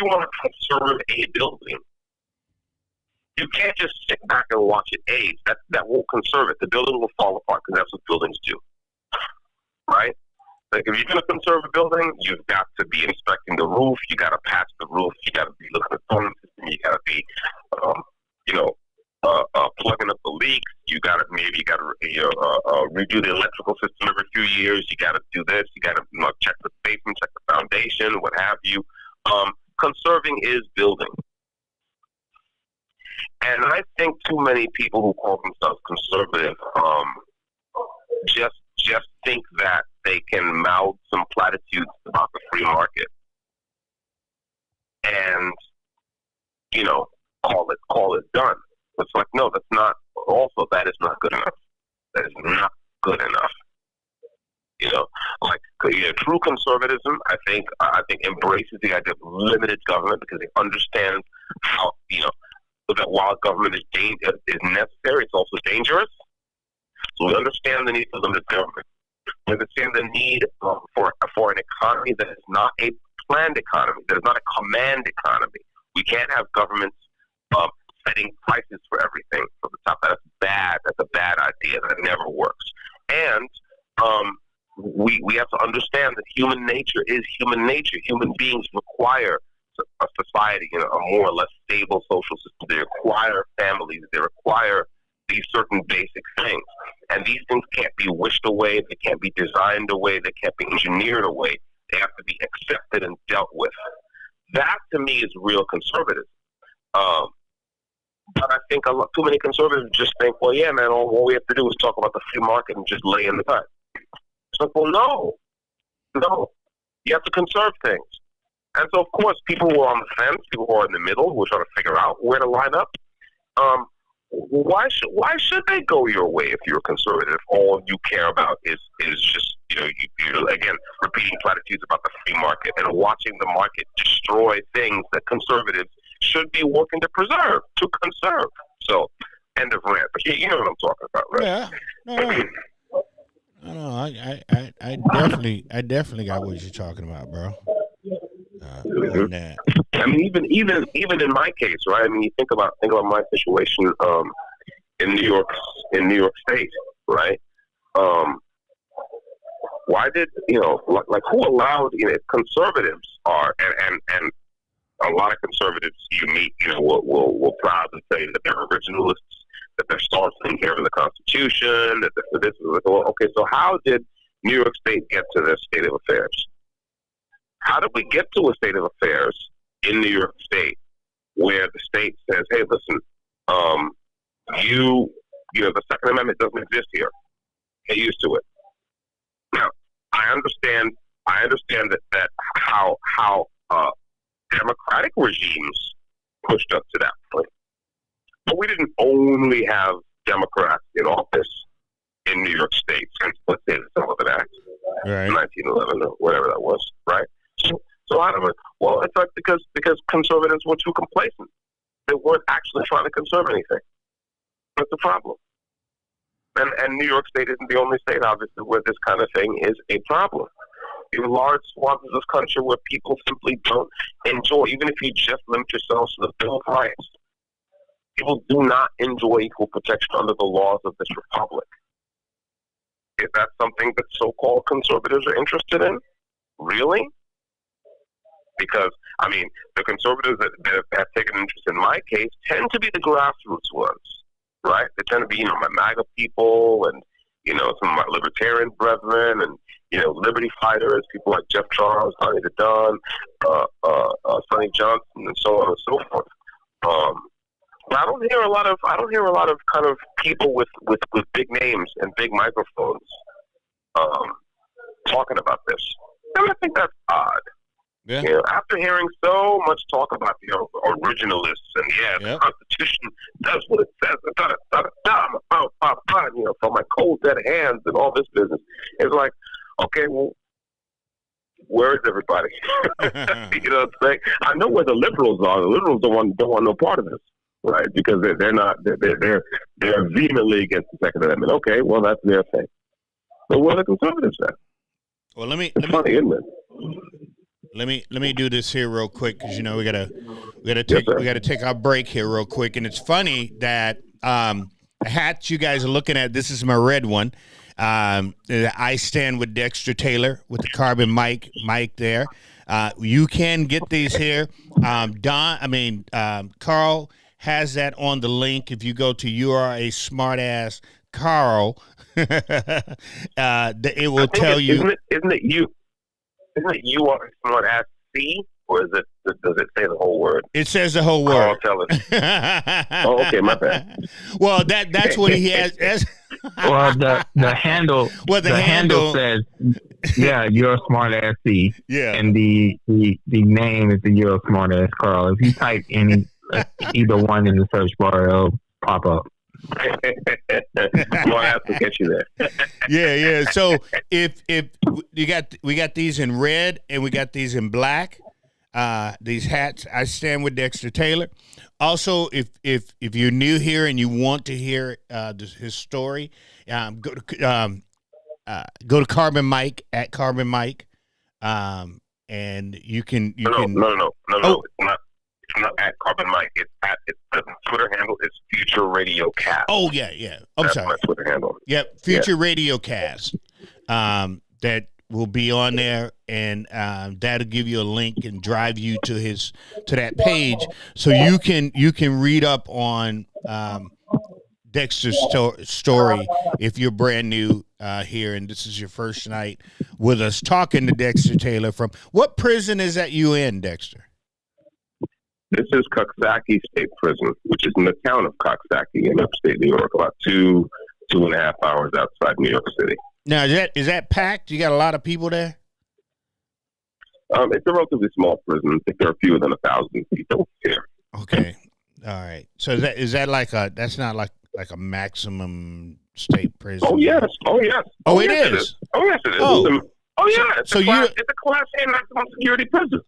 want to conserve a building, you can't just sit back and watch it age. That won't conserve it. The building will fall apart because that's what buildings do, right? Like if you're going to conserve a building, you've got to be inspecting the roof. You got to patch the roof. You got to be looking at the plumbing system. You got to be, plugging up the leaks. You got to redo the electrical system every few years. You got to do this. You got to check the basement, check the foundation, what have you. Conserving is building. And I think too many people who call themselves conservative just think that they can mouth some platitudes about the free market and call it done. It's like, no, that's not. Also, that is not good enough. That is not good enough. True conservatism, I think embraces the idea of limited government because it understands how that while government is necessary, it's also dangerous. So we understand the need for limited government. We understand the need for an economy that is not a planned economy, that is not a command economy. We can't have governments setting prices for everything from the top. That's bad. That's a bad idea. That never works. And we have to understand that human nature is human nature. Human beings require a society, a more or less stable social system. They require families. They require these certain basic things. And these things can't be wished away. They can't be designed away. They can't be engineered away. They have to be accepted and dealt with. That, to me, is real conservatism. But I think too many conservatives just think, well, yeah, man, all we have to do is talk about the free market and just lay in the cut. It's like, well, no. You have to conserve things. And so, of course, people who are on the fence, people who are in the middle, who are trying to figure out where to line up, why should they go your way if you're conservative? All you care about is just, you're again, repeating platitudes about the free market and watching the market destroy things that conservatives should be working to conserve. So, end of rant. But you know what I'm talking about, right? Yeah. No, I definitely got what you're talking about, bro. On that. I mean, even in my case, right? I mean, you think about my situation in New York State, right? Why did who allowed conservatives are and a lot of conservatives you meet will proudly say that they're originalists, that they're something here in the Constitution, that this is okay. So how did New York State get to this state of affairs? How did we get to a state of affairs in New York State where the state says, hey, listen, the Second Amendment doesn't exist here. Get used to it. Now, I understand that how democratic regimes pushed up to that point. But we didn't only have Democrats in office in New York State since, let's say, the Sullivan Act, right, 1911 or whatever that was, right? So I don't know. Well, it's like because conservatives were too complacent. They weren't actually trying to conserve anything. That's the problem. And New York State isn't the only state, obviously, where this kind of thing is a problem. In large swaths of this country where people simply don't enjoy, even if you just limit yourselves to the Bill of Rights, people do not enjoy equal protection under the laws of this republic. Is that something that so-called conservatives are interested in? Really? Because, I mean, the conservatives that have taken interest in my case tend to be the grassroots ones, right? They tend to be, my MAGA people and, some of my libertarian brethren and, liberty fighters, people like Jeff Charles, Sonny the Don, Sonny Johnson, and so on and so forth. But I don't hear a lot of kind of people with big names and big microphones talking about this. And I think that's odd. Yeah. You know, after hearing so much talk about the originalists and the Yep. Constitution does what it says, you know, from my cold dead hands and all this business, it's like, okay, well, where is everybody? You know what I'm saying? I know where the liberals are. The liberals don't want no part of this, right? Because they're vehemently against the Second Amendment. Okay, well, that's their thing. But where are the conservatives at? Well, let me Funny, isn't it? let me do this here real quick because you know we gotta take our break here real quick, and it's funny that the hats you guys are looking at. This is my red one. I stand with Dexter Taylor with the carbon mic there. You can get these here. Carl has that on the link. If you go to You Are a Smartass Carl, it will tell you. Isn't it you are a smart ass C, or does it say the whole word? It says the whole word. I'll tell it. Oh, okay, my bad. Well, that's what he has. Well, the handle. Well, the handle says, "Yeah, you're a smart ass C." Yeah, and the name is the You're a Smart Ass Carl. If you type either one in the search bar, it'll pop up. Smart ass will get you there. Yeah. So if we got these in red and we got these in black. These hats. I stand with Dexter Taylor. Also, if you're new here and you want to hear his story, go to Carbon Mike at Carbon Mike, and you can. No. It's not at Carbon Mike. It's the Twitter handle is Future Radio Cast. Oh yeah. I'm sorry. That's my Twitter handle. Yep, Future Radio Cast. That will be on there, and that'll give you a link and drive you to that page, so you can read up on Dexter's story if you're brand new here and this is your first night with us talking to Dexter Taylor. From what prison is that you in, Dexter? This is Coxsackie State Prison, which is in the town of Coxsackie in upstate New York, about 2.5 hours outside New York City. Now, is that packed? You got a lot of people there? It's a relatively small prison. I think there are fewer than 1,000 people here. Okay, all right. So is that like that's not like a maximum state prison? Oh yes. Oh, it is. Oh yes, it is. Oh yeah. It's a Class A maximum security prison.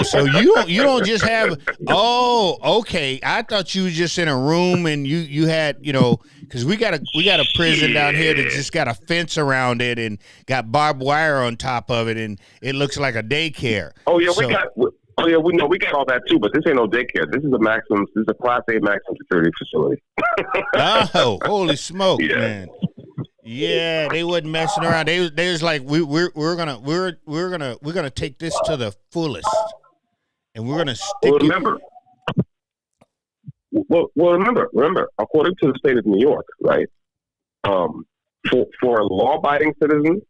So you don't just have. Oh, okay. I thought you was just in a room and you had because we got a prison down here that just got a fence around it and got barbed wire on top of it and it looks like a daycare. Oh yeah, we got all that too, but this ain't no daycare. This is a Class A maximum security facility. Oh, holy smoke, yeah. Man. Yeah, they wasn't messing around. They was like, we're gonna take this to the fullest, and we're gonna stick. Remember, according to the state of New York, right? For a law-abiding citizen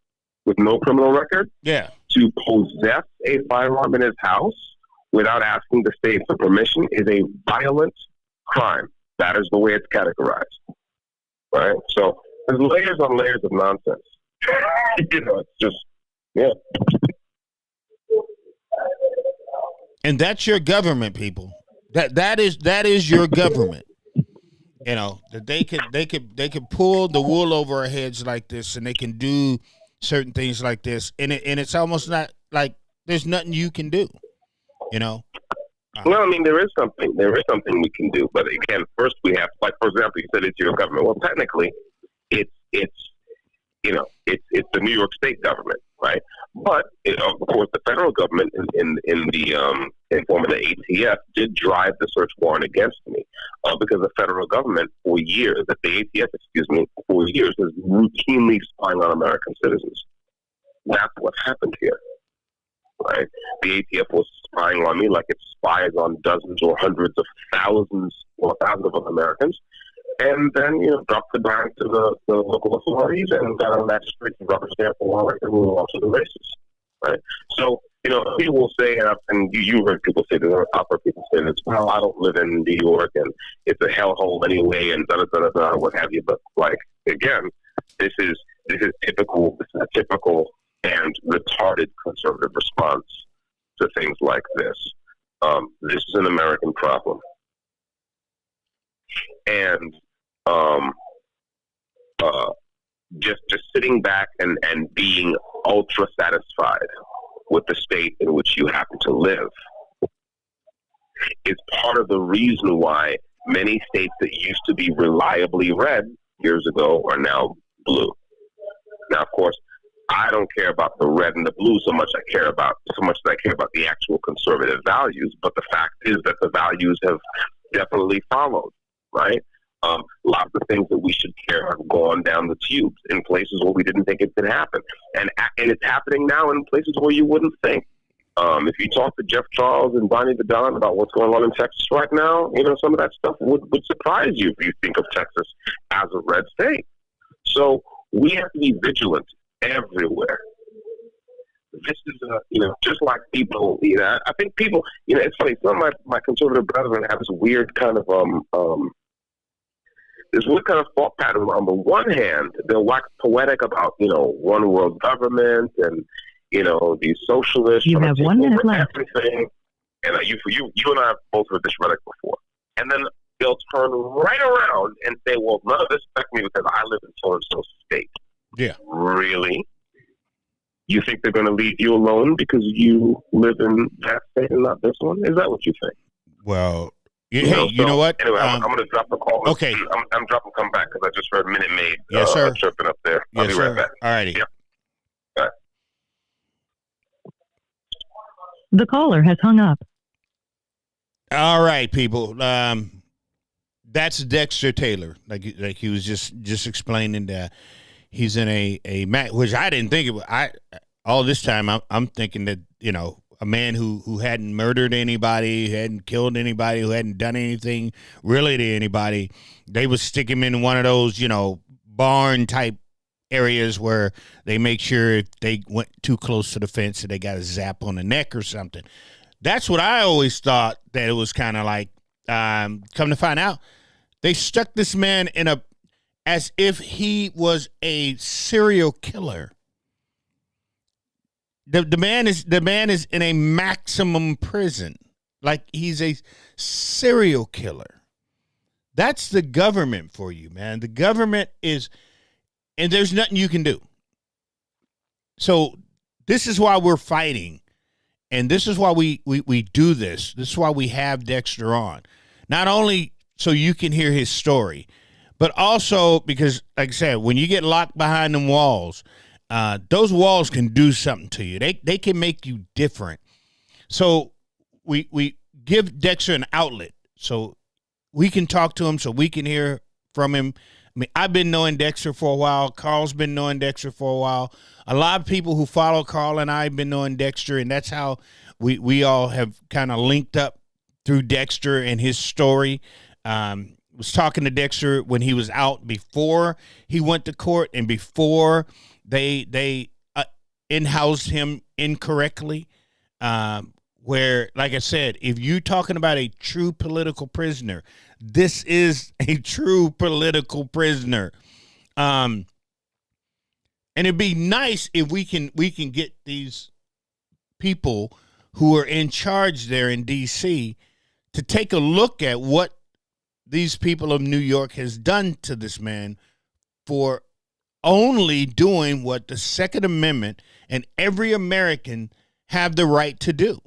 with no criminal record, to possess a firearm in his house without asking the state for permission is a violent crime. That is the way it's categorized, right? So. There's layers on layers of nonsense. It's just, yeah. And that's your government, people. That is your government. That they could pull the wool over our heads like this, and they can do certain things like this, and it's almost not like there's nothing you can do. Well, I mean, there is something we can do, but again, first we have, like, for example, you said it's your government. Well, technically. It's the New York State government, right? But of course, the federal government, in form of the ATF, did drive the search warrant against me because the federal government, for years, has routinely spying on American citizens. That's what happened here, right? The ATF was spying on me like it spies on dozens or hundreds of thousands of Americans. And then, dropped the dime to the local authorities and got a magistrate to rubber stamp a warrant and move on to the races, right? So, people will say, and you heard people say this, or I've heard people say this, well, I don't live in New York and it's a hellhole anyway and da-da-da-da-da, what have you. But, like, again, this is a typical and retarded conservative response to things like this. This is an American problem. And just sitting back and being ultra satisfied with the state in which you happen to live is part of the reason why many states that used to be reliably red years ago are now blue. Now, of course, I don't care about the red and the blue so much. I care about the actual conservative values. But the fact is that the values have definitely followed, right? Lots of things that we should care have gone down the tubes in places where we didn't think it could happen, and it's happening now in places where you wouldn't think. If you talk to Jeff Charles and Bonnie the Don about what's going on in Texas right now, some of that stuff would surprise you if you think of Texas as a red state. So we have to be vigilant everywhere. This is, just like people, I think people, it's funny, some of my conservative brethren have this weird kind of, thought pattern. On the one hand, they'll wax poetic about, one world government and, these socialists. You have 1 minute left. Everything. And you and I have both heard this rhetoric before. And then they'll turn right around and say, well, none of this affects me because I live in so-and-so state. Yeah. Really? You think they're going to leave you alone because you live in that state and not this one? Is that what you think? Well, you know what? Anyway, I'm going to drop the call. Okay. I'm dropping come back because I just heard Minute Maid yes, sir. chirping up there. I'll yes, be sir. right back. All righty. Yep. Bye. The caller has hung up. All right, people. That's Dexter Taylor, like he was just explaining that he's in a match, which I didn't think it was. All this time I'm thinking that a man who hadn't murdered anybody, who hadn't killed anybody, who hadn't done anything really to anybody, they would stick him in one of those barn type areas where they make sure if they went too close to the fence that they got a zap on the neck or something. That's what I always thought that it was kind of like. Come to find out, they stuck this man as if he was a serial killer. The man is in a maximum prison, like he's a serial killer. That's the government for you, man. The government is, and there's nothing you can do. So this is why we're fighting, and this is why we do this. This is why we have Dexter on, not only so you can hear his story, but also because, like I said, when you get locked behind them walls, those walls can do something to you. They can make you different. So we give Dexter an outlet so we can talk to him, so we can hear from him. I mean, I've been knowing Dexter for a while. Carl's been knowing Dexter for a while. A lot of people who follow Carl and I have been knowing Dexter, and that's how we all have kind of linked up through Dexter and his story. Was talking to Dexter when he was out before he went to court and before they in-housed him incorrectly, where, like I said, if you're talking about a true political prisoner, this is a true political prisoner. And it'd be nice if we can get these people who are in charge there in D.C. to take a look at what these people of New York has done to this man for only doing what the Second Amendment and every American have the right to do,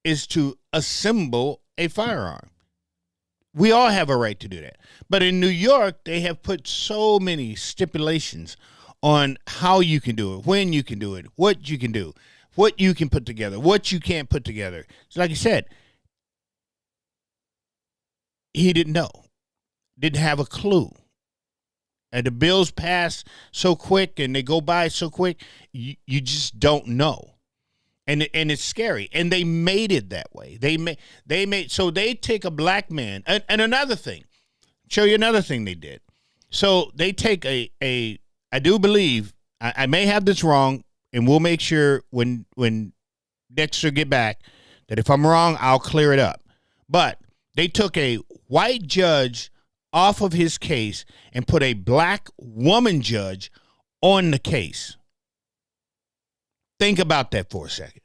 is to assemble a firearm. We all have a right to do that. But in New York, they have put so many stipulations on how you can do it, when you can do it, what you can do, what you can put together, what you can't put together. So like I said, he didn't know, didn't have a clue. And the bills pass so quick and they go by so quick, you just don't know. And it's scary. And they made it that way. So they take a black man. And another thing, show you another thing they did. So they take I do believe, I may have this wrong, and we'll make sure when Dexter get back that if I'm wrong, I'll clear it up. But they took a white judge off of his case and put a black woman judge on the case. Think about that for a second.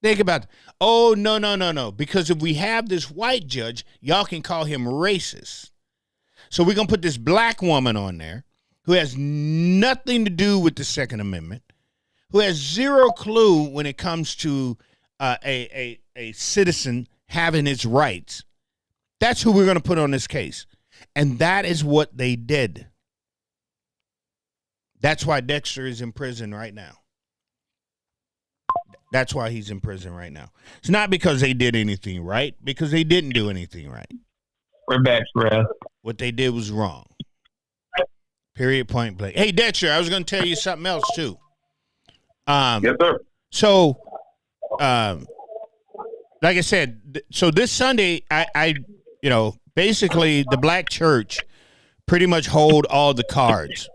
Think about it. Oh, no. Because if we have this white judge, y'all can call him racist. So we're going to put this black woman on there who has nothing to do with the Second Amendment, who has zero clue when it comes to a citizen having his rights. That's who we're going to put on this case. And that is what they did. That's why Dexter is in prison right now. That's why he's in prison right now. It's not because they did anything right, because they didn't do anything right. We're back, Rev. What they did was wrong. Period, point blank. Hey, Dexter, I was going to tell you something else, too. Yes, sir. So, like I said, so this Sunday, I basically the black church pretty much hold all the cards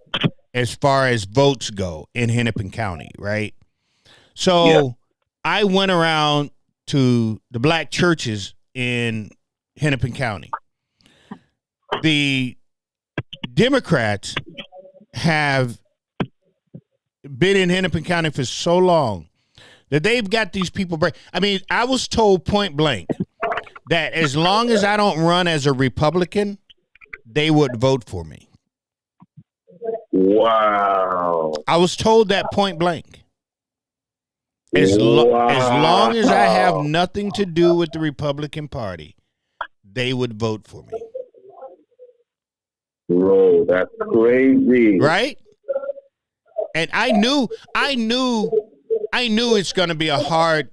as far as votes go in Hennepin County, right? So I went around to the black churches in Hennepin County. The Democrats have been in Hennepin County for so long that they've got these people. I mean, I was told point blank that as long as I don't run as a Republican, they would vote for me. Wow. I was told that point blank. As long as I have nothing to do with the Republican Party, they would vote for me. Bro, that's crazy. Right? And I knew it's going to be a hard.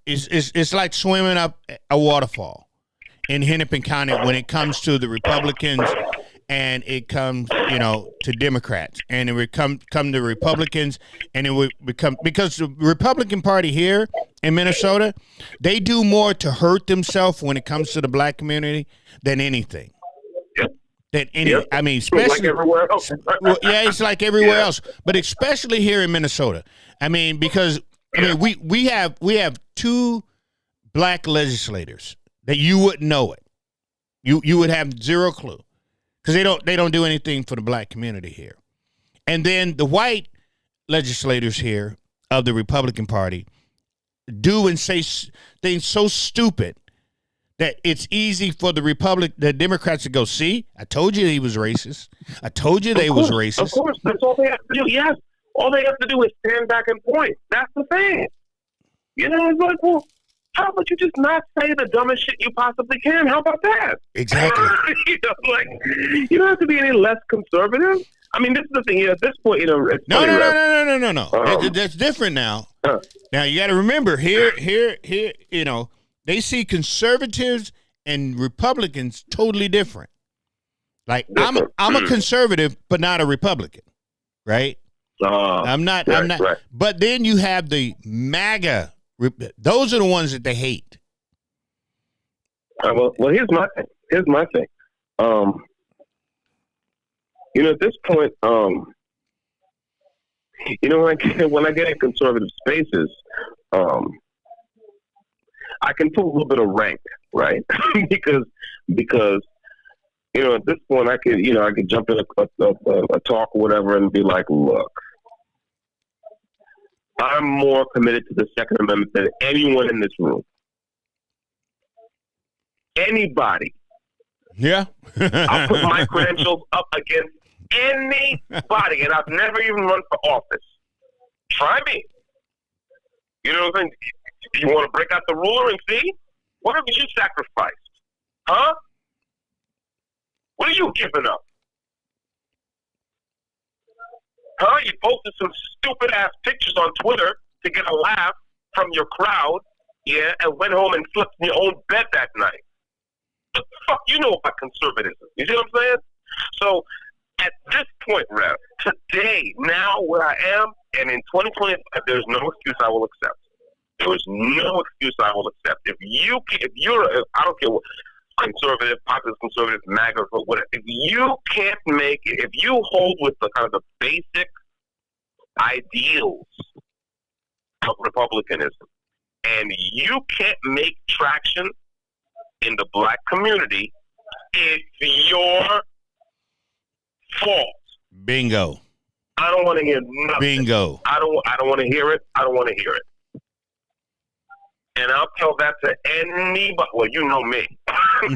It's like swimming up a waterfall in Hennepin County when it comes to the Republicans and it comes, to Democrats, and it would come to Republicans, and it would become, because the Republican Party here in Minnesota, they do more to hurt themselves when it comes to the black community than anything. I mean, especially like everywhere else. it's like everywhere else, but especially here in Minnesota. I mean, because we have two black legislators that you wouldn't know it. You would have zero clue because they don't do anything for the black community here. And then the white legislators here of the Republican Party do and say things so stupid that it's easy for the Democrats to go, see, I told you he was racist. I told you they was racist. Of course, that's all they have to do. Yes, all they have to do is stand back and point. That's the thing. It's like, well, how about you just not say the dumbest shit you possibly can? How about that? Exactly. You don't have to be any less conservative. I mean, this is the thing. At this point, it's no. That's different now. Now you got to remember here. They see conservatives and Republicans totally different. Like I'm a conservative, but not a Republican, right? I'm not. Right. But then you have the MAGA. Those are the ones that they hate. Well, here's my thing. At this point, when I get in conservative spaces, I can put a little bit of rank, right? because at this point I could jump in a talk or whatever and be like, look, I'm more committed to the Second Amendment than anyone in this room. Anybody. Yeah. I'll put my credentials up against anybody, and I've never even run for office. Try me. You know what I'm saying? You want to break out the ruler and see? What have you sacrificed? Huh? What are you giving up? Huh? You posted some stupid-ass pictures on Twitter to get a laugh from your crowd, and went home and slept in your own bed that night. What the fuck you know about conservatism? You see what I'm saying? So, at this point, Rev, today, now where I am, and in 2020, there's no excuse I will accept. There is no excuse I will accept. If you're, I don't care what, conservative, populist conservative, MAGA, whatever, if you can't if you hold with the kind of the basic ideals of republicanism, and you can't make traction in the black community, it's your fault. Bingo. I don't want to hear nothing. Bingo. I don't want to hear it. I don't want to hear it. And I'll tell that to anybody. Well, you know me.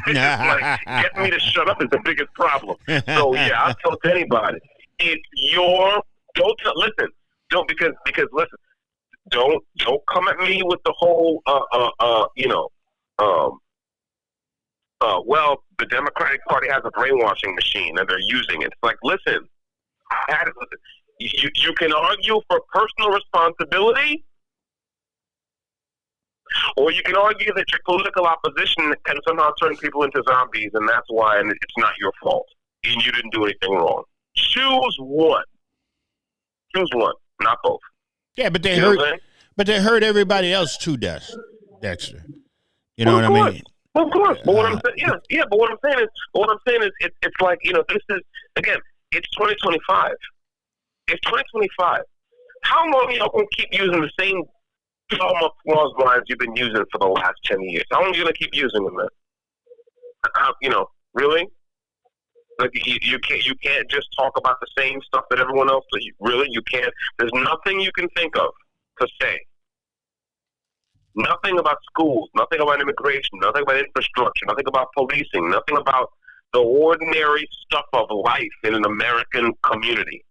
Like, getting me to shut up is the biggest problem. So yeah, I'll tell it to anybody. It's your listen. Don't because listen. Don't come at me with the whole well, the Democratic Party has a brainwashing machine and they're using it. It's like, listen, you can argue for personal responsibility, or you can argue that your political opposition can somehow turn people into zombies, and that's why and it's not your fault, and you didn't do anything wrong. Choose one. Choose one, not both. Yeah, but they hurt everybody else too, Dexter. You know what I mean? Of course. But what I'm saying, but what I'm saying is, it's like, this is, again, it's 2025. It's 2025. How long are y'all going to keep using the same dumb applause lines you've been using for the last 10 years? How long are you going to keep using them, man? Really? Like, you can't just talk about the same stuff that everyone else does. You can't. There's nothing you can think of to say. Nothing about schools, nothing about immigration, nothing about infrastructure, nothing about policing, nothing about the ordinary stuff of life in an American community.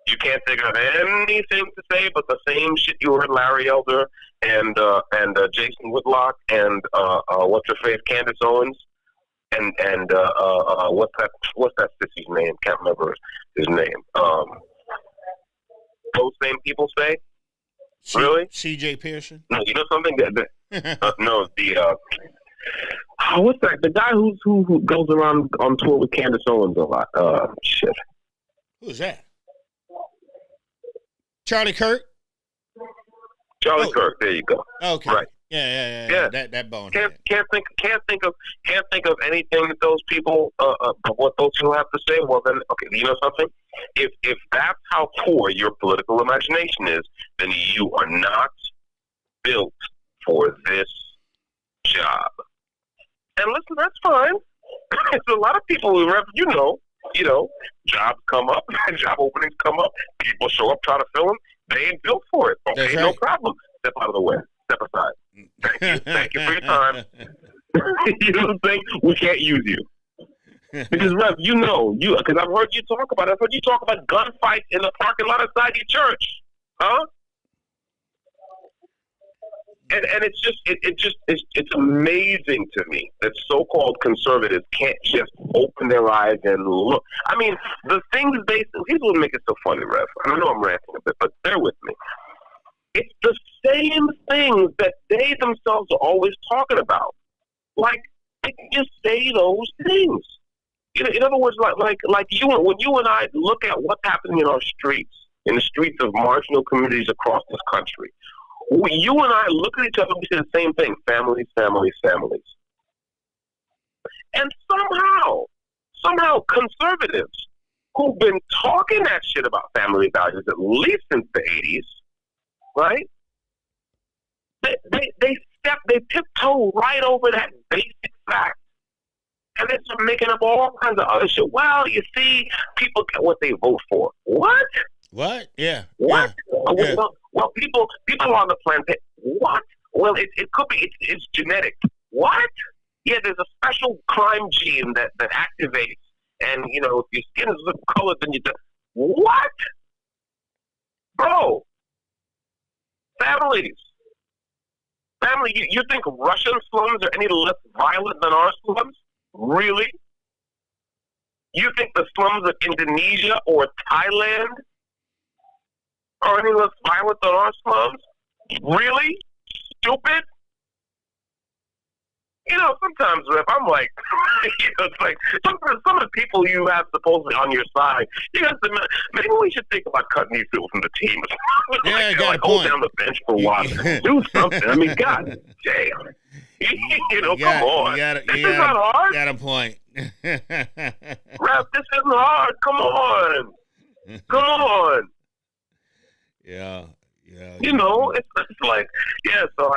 You can't think of anything to say but the same shit you heard Larry Elder and Jason Whitlock and what's her face, Candace Owens and what's that sissy's name? Can't remember his name. Those same people say. Really? C.J. Pearson? No, you know something? No, what's that? The guy who goes around on tour with Candace Owens a lot. Shit. Who's that? Charlie Kirk? Charlie Kirk. There you go. Okay. Right. Yeah. That bone. Can't think of anything that those people what those people have to say. Well, then, okay, you know something? If that's how poor your political imagination is, then you are not built for this job. And listen, that's fine. There's a lot of people who, jobs come up, job openings come up, people show up trying to fill them. They ain't built for it. Okay, right. No problem. Step out of the way. Step aside. Thank you for your time. You know what I'm saying? We can't use you. Because, Rev, because I've heard you talk about it. I've heard you talk about gunfights in the parking lot outside your church. Huh? And it's amazing to me that so-called conservatives can't just open their eyes and look. I mean, the things here's what makes it so funny, Rev. I know I'm ranting a bit, but bear with me. It's the same things that they themselves are always talking about. Like, they can just say those things. In other words, when you and I look at what's happening in our streets, in the streets of marginal communities across this country, you and I look at each other and we say the same thing: families, families, families. And somehow, conservatives who've been talking that shit about family values at least since the 80s, right? They tiptoe right over that basic fact. And they start making up all kinds of other shit. Well, you see, people get what they vote for. What? What? Yeah. What? Yeah. Well, people on the planet. What? Well, it could be. It's genetic. What? Yeah, there's a special crime gene that activates, and if your skin is a different color than you do. What? Bro. Families. Family. You think Russian slums are any less violent than our slums? Really? You think the slums of Indonesia or Thailand are any less violent than our slums? Really? Stupid? Sometimes, Rip, I'm like, it's like some of the people you have supposedly on your side, you guys, maybe we should think about cutting these people from the team. Hold down the bench for a while. Do something. I mean, God damn. Come on. This is not hard. Got a point. Rep, this isn't hard. Come on. Come on. Yeah. It's like, yeah. So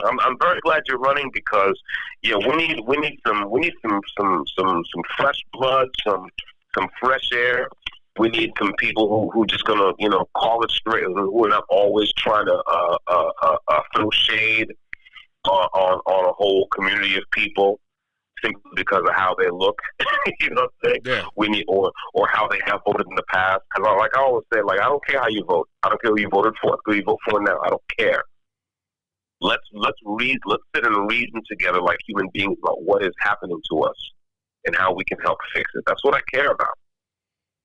I'm very glad you're running because, we need some fresh blood, some fresh air, We need some people who just gonna, call it straight, who are not always trying to throw shade on a whole community of people simply because of how they look. You know what I'm saying? Yeah. We need, or how they have voted in the past. Because like I always say, like, I don't care how you vote. I don't care who you voted for. Who you vote for now. I don't care. Let's sit and reason together like human beings about what is happening to us and how we can help fix it. That's what I care about.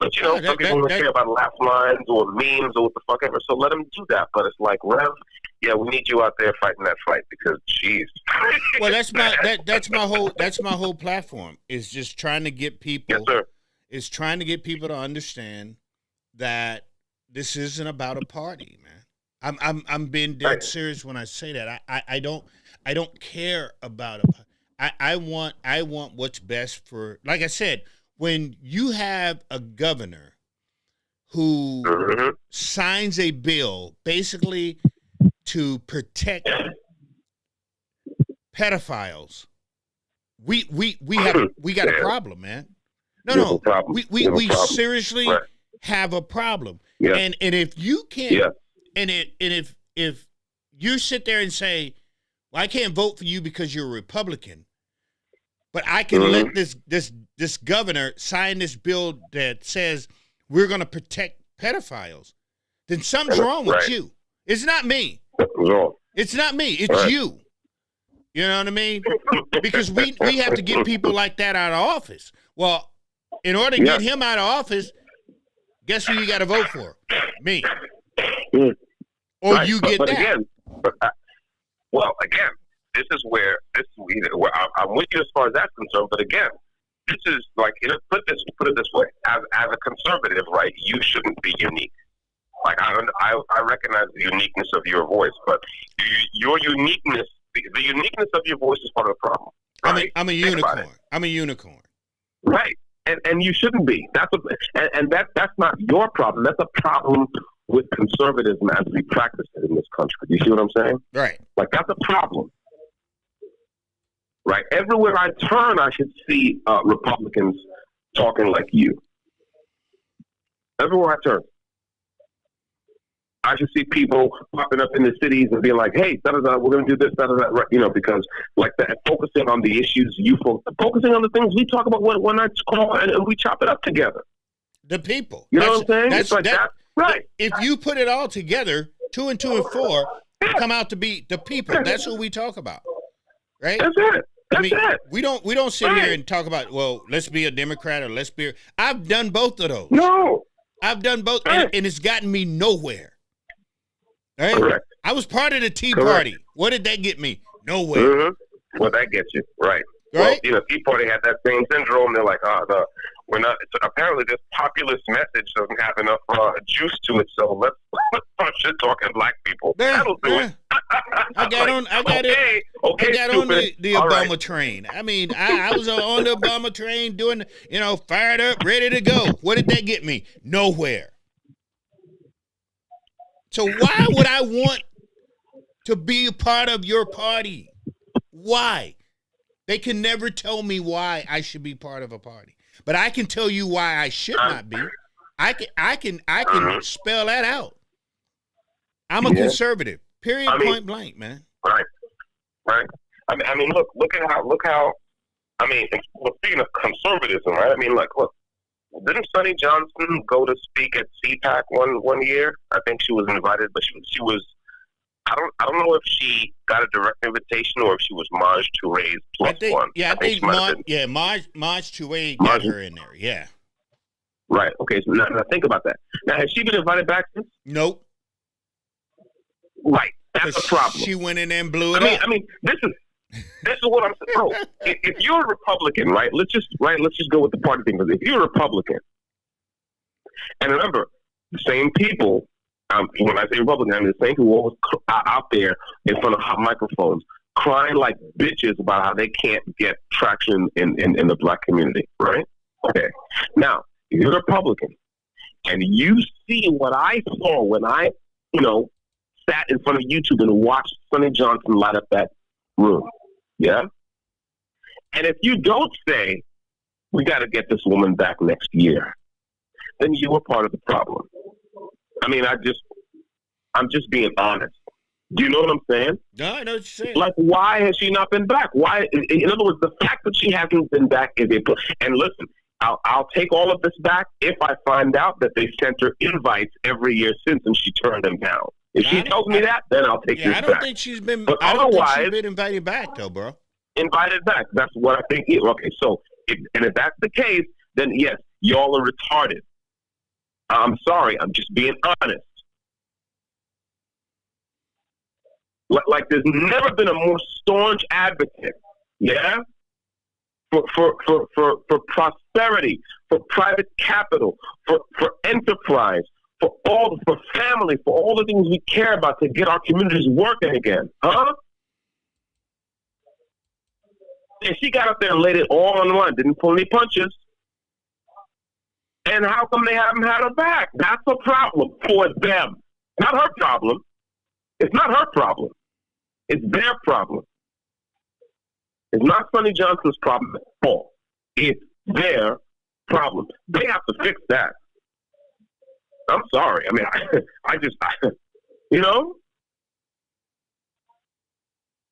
But some people don't care about laugh lines or memes or what the fuck ever. So let them do that. But it's like, Rev, yeah, we need you out there fighting that fight because, jeez. Well, that's my whole platform is just trying to get people. Yes, sir. Is trying to get people to understand that this isn't about a party, man. I'm being dead serious when I say that. I don't care about a party. I want what's best for. Like I said, when you have a governor who signs a bill basically to protect pedophiles, we got a problem, man. No, we seriously have a problem. Yeah. And if you can't, and if you sit there and say, well, I can't vote for you because you're a Republican, but I can let this governor sign this bill that says we're going to protect pedophiles, then something's wrong with you. It's not me. It's not me. It's you. You know what I mean? Because we have to get people like that out of office. Well, in order to get him out of office, guess who you got to vote for? Me. Or you get that. Again, this is where I'm with you as far as that's concerned. But again, this is like, put it this way: as a conservative, right? You shouldn't be unique. Like I recognize the uniqueness of your voice, but your uniqueness, the uniqueness of your voice is part of the problem. Right? I'm a unicorn. I'm a unicorn. Right, and you shouldn't be. That's not your problem. That's a problem with conservatism as we practice it in this country. You see what I'm saying? Right. Like that's a problem. Right. Everywhere I turn, I should see Republicans talking like you. Everywhere I turn, I should see people popping up in the cities and being like, "Hey, we're going to do this, right?" Because like that, focusing on the issues focusing on the things we talk about when I call and we chop it up together. The people. You know what I'm saying? It's like that. Right. If you put it all together, 2 and 2 and 4 come out to be the people. That's who we talk about. Right? That's it. It. We don't sit here and talk about, well, let's be a Democrat or let's be. I've done both of those. No, I've done both, and it's gotten me nowhere. Right? Correct. I was part of the Tea Party. What did that get me? Nowhere. Mm-hmm. Well, that gets you right. Right. Well, Tea Party had that same syndrome. They're like, we're not. Apparently, this populist message doesn't have enough juice to it. So let's start shit talking black people. That'll do it. I got on the Obama train. I mean, I was on the Obama train doing, fired up, ready to go. What did that get me? Nowhere. So why would I want to be a part of your party? Why? They can never tell me why I should be part of a party, but I can tell you why I should not be. I can spell that out. I'm a conservative. Period. Point blank, man. Right. I mean, look how. I mean, speaking of conservatism, right? I mean, look. Didn't Sonny Johnson go to speak at CPAC one year? I think she was invited, but she was. I don't know if she got a direct invitation or if she was Maj Touré's plus one. Yeah, I think Maj Touré got her in there. Yeah. Right. Okay. So now think about that. Now, has she been invited back since? Nope. Right. That's a problem. She went in there and blew it up. I mean, this is what I'm saying. Bro, if you're a Republican, right? Let's just go with the party thing. If you're a Republican, and remember, the same people. When I say Republican, I mean the same people always out there in front of hot microphones crying like bitches about how they can't get traction in the black community, right? Okay. Now, if you're a Republican and you see what I saw when I, sat in front of YouTube and watched Sonny Johnson light up that room, yeah? And if you don't say, we got to get this woman back next year, then you were part of the problem. I mean, I'm just being honest. Do you know what I'm saying? No, I know what you're saying. Like, why has she not been back? Why? In other words, the fact that she hasn't been back is a. And listen, I'll take all of this back if I find out that they sent her invites every year since and she turned them down. If she tells me that, then I'll take this back. I don't think she's been. But I don't otherwise, think she's been invited back, though, bro. Invited back. That's what I think. Okay, so if that's the case, then yes, y'all are retarded. I'm sorry. I'm just being honest. Like there's never been a more staunch advocate, yeah, for prosperity, for private capital, for enterprise, for family, for all the things we care about to get our communities working again, huh? And she got up there and laid it all on one, didn't pull any punches. And how come they haven't had her back? That's a problem for them. Not her problem. It's not her problem. It's their problem. It's not Sonny Johnson's problem at all. It's their problem. They have to fix that. I'm sorry. I mean, you know?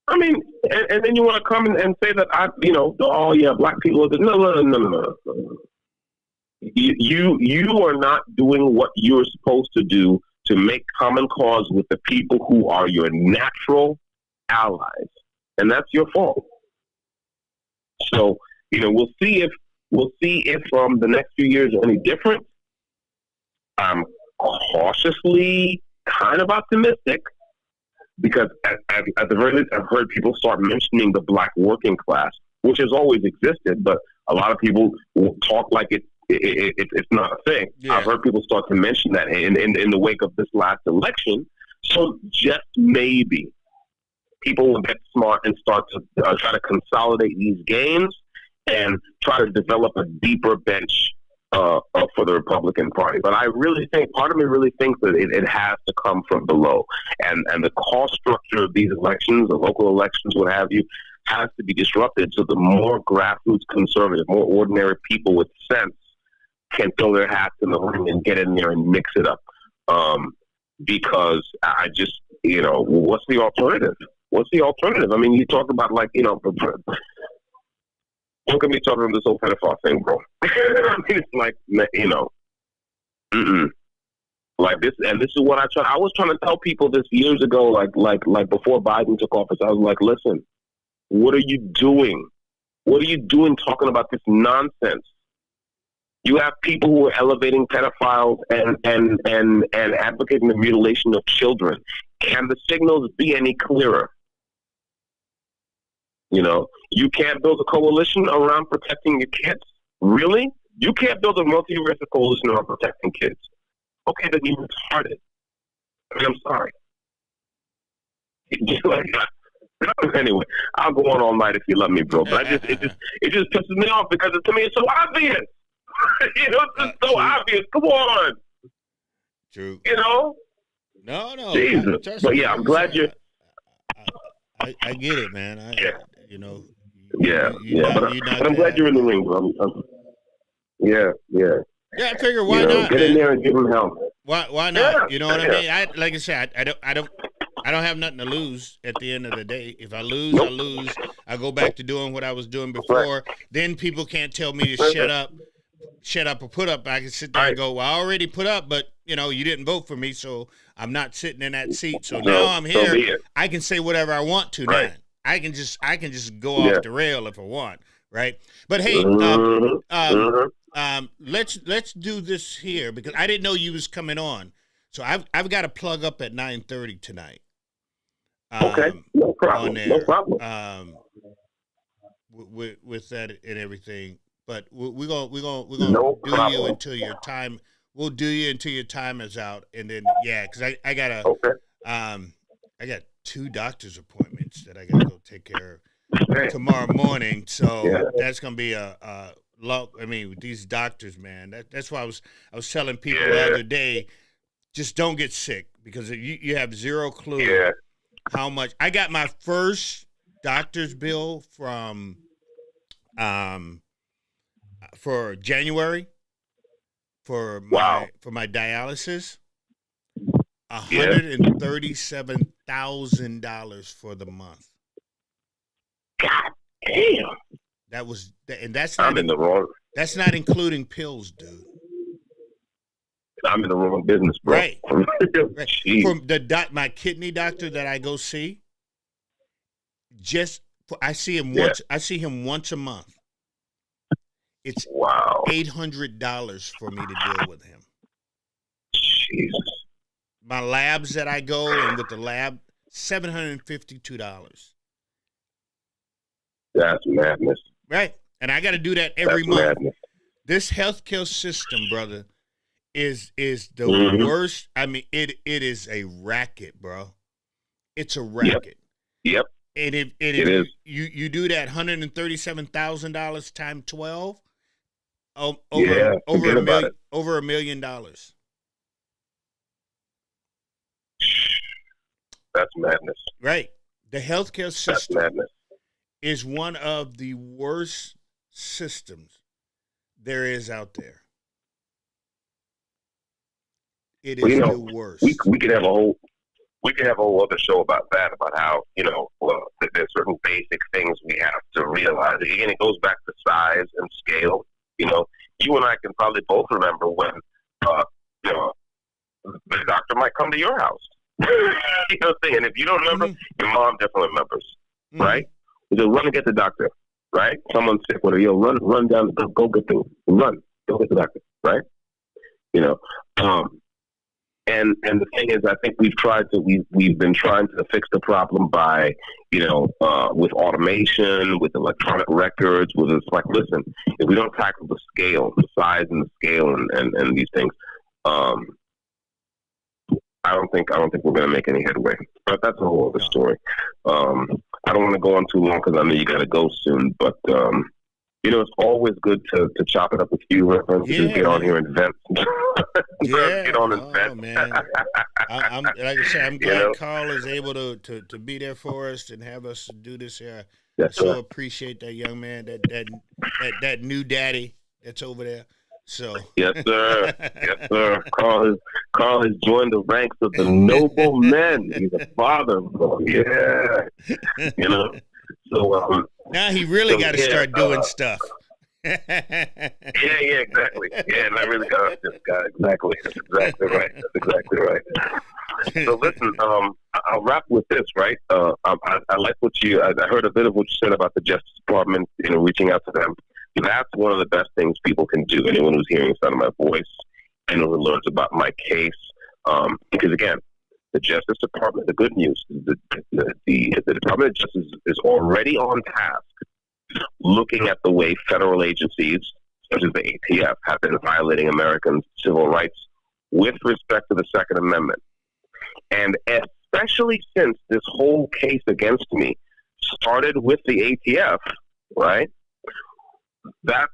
I mean, and then you want to come and say that oh yeah, black people. No. You are not doing what you're supposed to do to make common cause with the people who are your natural allies, and that's your fault. So we'll see if the next few years are any different. I'm cautiously kind of optimistic because at the very least, I've heard people start mentioning the black working class, which has always existed, but a lot of people will talk like it's not a thing. Yeah. I've heard people start to mention that in the wake of this last election. So just maybe people will get smart and start to try to consolidate these gains and try to develop a deeper bench for the Republican Party. But part of me really thinks that it has to come from below. And the cost structure of these elections, the local elections, what have you, has to be disrupted so the more grassroots conservative, more ordinary people with sense can throw their hats in the ring and get in there and mix it up. Because I just, what's the alternative? What's the alternative? I mean, you talk about don't get me talking about this whole pedophile thing, bro. I mean, it's like, like this, and this is what I was trying to tell people this years ago, like before Biden took office. I was like, listen, what are you doing? What are you doing talking about this nonsense? You have people who are elevating pedophiles and advocating the mutilation of children. Can the signals be any clearer? You can't build a coalition around protecting your kids? Really? You can't build a multi-racial coalition around protecting kids? Okay, then you're retarded. I mean, I'm sorry. Anyway, I'll go on all night if you love me, bro. But it just pisses me off because to me it's so obvious. It's just so obvious. Come on. True. No. Jesus. But yeah, I'm glad you're. I get it, man. Yeah. But I'm glad you're in the ring, bro. Yeah. Yeah, I figure why not? Get in there and give them help. Why not? Yeah, you know what I mean? Like I said, I don't have nothing to lose at the end of the day. If I lose, I lose. I go back to doing what I was doing before. Right. Then people can't tell me to shut up or put up. I can sit there and go, well, I already put up, but you didn't vote for me, so I'm not sitting in that seat. So now I'm here. I can say whatever I want to now. I can just go off the rail if I want, right? But hey, let's do this here because I didn't know you was coming on. So I've got to plug up at 9:30 tonight. Okay, no problem. On there, no problem. With that and everything, but we're gonna do problem. you until your time. We'll do you until your time is out, and then because I got I got 2 doctor's appointments that I got to go take care of tomorrow morning. So that's gonna be a long. I mean, with these doctors, man, that's why I was telling people the other day, just don't get sick because you have zero clue how much. I got my first doctor's bill from for January my dialysis. $137,000 for the month. God damn. That's I'm in the wrong. That's not including pills, dude. I'm in the wrong business, bro. Right. Jeez. From my kidney doctor that I go see, I see him once. I see him once a month. It's $800 for me to deal with him. Jesus. My labs that I go and with the lab, $752. That's madness. Right, and I got to do that every month. Madness. This healthcare system, brother, is the worst. I mean, it is a racket, bro. It's a racket. Yep. And if it is. You do that $137,000 times 12, over $1 million. That's madness. Right. The healthcare system That's is one of the worst systems there is out there. It is the worst. We could have a whole other show about that, about how, there's certain basic things we have to realize. Again, it goes back to size and scale. You and I can probably both remember when, the doctor might come to your house. You know what I'm saying? And if you don't remember, your mom definitely remembers, right? You just run and get the doctor, right? Someone's sick, whatever. Run down, go get the doctor, right? And the thing is, I think we've been trying to fix the problem by, with automation, with electronic records, with it's like, listen, if we don't tackle the scale, the size and the scale and these things, I don't think we're going to make any headway. But that's a whole other story. I don't want to go on too long because I know you got to go soon. But it's always good to chop it up with you, Reverend. Yeah, get on here and vent. Get on and vent. Man. I'm like I said, I'm glad Carl is able to be there for us and have us do this here. Yes, I appreciate that young man, that new daddy that's over there. So yes, sir. Yes, sir. Carl has joined the ranks of the noble men. He's a father, bro. Yeah. So now he really got to start doing stuff. Yeah, exactly. Yeah, and I really got this guy. Exactly. That's exactly right. So listen, I'll wrap with this, right? I like I heard a bit of what you said about the Justice Department, reaching out to them. That's one of the best things people can do. Anyone who's hearing the sound of my voice, anyone who learns about my case, because again, the Justice Department, the good news is that the Department of Justice is already on task looking at the way federal agencies, such as the ATF, have been violating Americans' civil rights with respect to the Second Amendment. And especially since this whole case against me started with the ATF, right? That's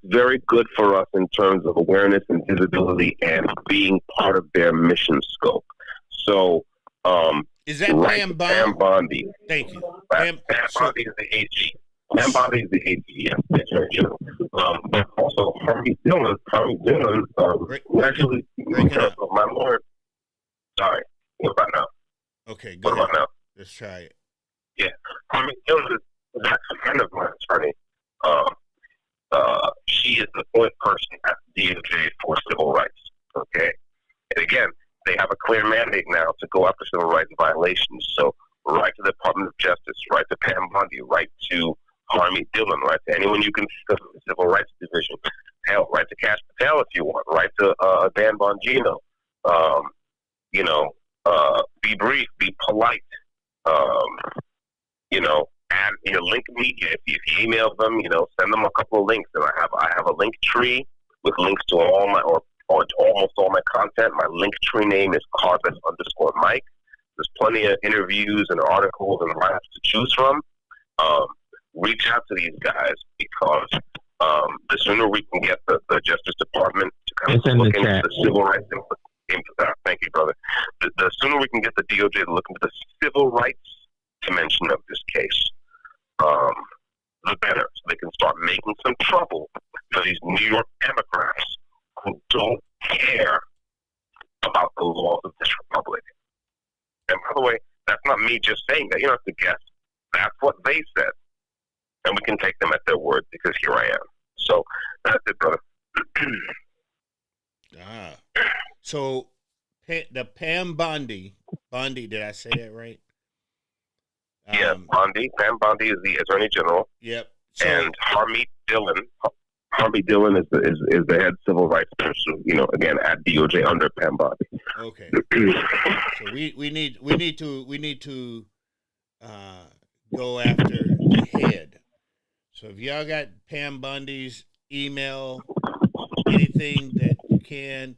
very good for us in terms of awareness and visibility and being part of their mission scope. So, is that Pam Bondi? Thank you. Pam Bondi is the AG. Pam Bondi is the AG. Yeah, that's right. But also Harvey Dillon, actually, my lawyer. Sorry, what about now? Okay, go ahead. What about now? Let's try it. Yeah, Harvey Dillon is a friend of my attorney. She is the point person at the DOJ for civil rights. Okay, and again, they have a clear mandate now to go after civil rights violations. So, right to the Department of Justice, right to Pam Bondi, right to Harvey Dillon, right to anyone you can think of in the Civil Rights Division. Hell, right to Cash Patel if you want, right to Dan Bongino. Be brief, be polite. Add link media. If you email them, send them a couple of links. And I have a link tree with links to all my or almost all my content. My link tree name is Carpus_Mike. There's plenty of interviews and articles and write-ups to choose from. Reach out to these guys because the sooner we can get the Justice Department to kind of look into the civil rights. Thank you, brother. The sooner we can get the DOJ to look into the civil rights dimension of this case, the better. So they can start making some trouble for these New York Democrats who don't care about the laws of this republic. And by the way, that's not me just saying that. You don't have to guess. That's what they said. And we can take them at their word because here I am. So that's it, brother. So the Pam Bondi, did I say that right? Yeah, Pam Bondi is the Attorney General. Yep. So, and Harmeet Dillon is the head civil rights person. Again at DOJ under Pam Bondi. Okay. So we need to go after the head. So if y'all got Pam Bondi's email, anything that you can,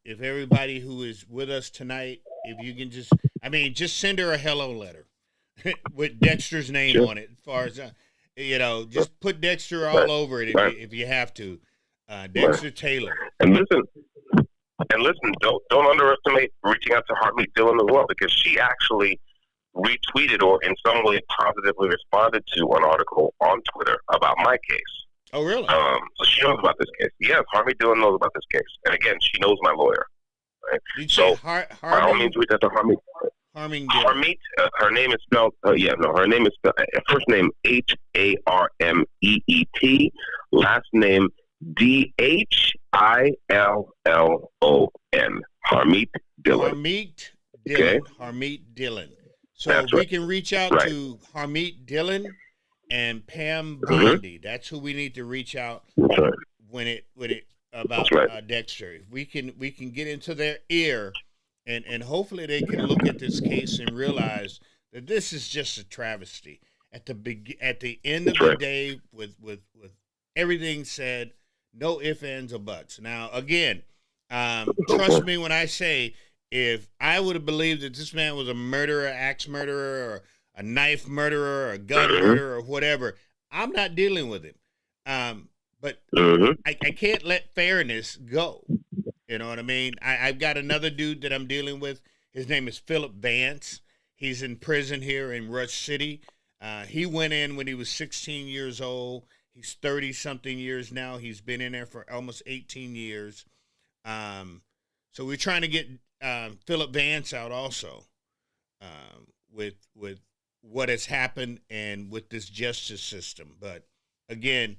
if everybody who is with us tonight, if you can just send her a hello letter with Dexter's name on it. As far as just put Dexter all over it if you have to. Dexter Taylor. And listen, don't underestimate reaching out to Harmeet Dillon as well, because she actually retweeted or in some way positively responded to an article on Twitter about my case. Oh, really? So she knows about this case. Yes, Harmeet Dillon knows about this case. And again, she knows my lawyer. Right? So, by all means, reach out to Harmeet. Harmeet, her name is spelled, her name is spelled, first name Haremeet, last name Dillon. Harmeet Dillon. Okay. Harmeet Dillon. So that's we right. can reach out to Harmeet Dillon and Pam Bondi. That's who we need to reach out when it about Dexter. If we can get into their ear, and hopefully they can look at this case and realize that this is just a travesty. At the end of the day, with everything said, no ifs, ands, or buts. Now again, trust me when I say, if I would have believed that this man was a murderer, axe murderer, or a knife murderer, or a gun murderer, or whatever, I'm not dealing with him. But I can't let fairness go. You know what I mean? I've got another dude that I'm dealing with. His name is Philip Vance. He's in prison here in Rush City. He went in when he was 16 years old. He's 30-something years now. He's been in there for almost 18 years. So we're trying to get Philip Vance out also with what has happened and with this justice system. But again,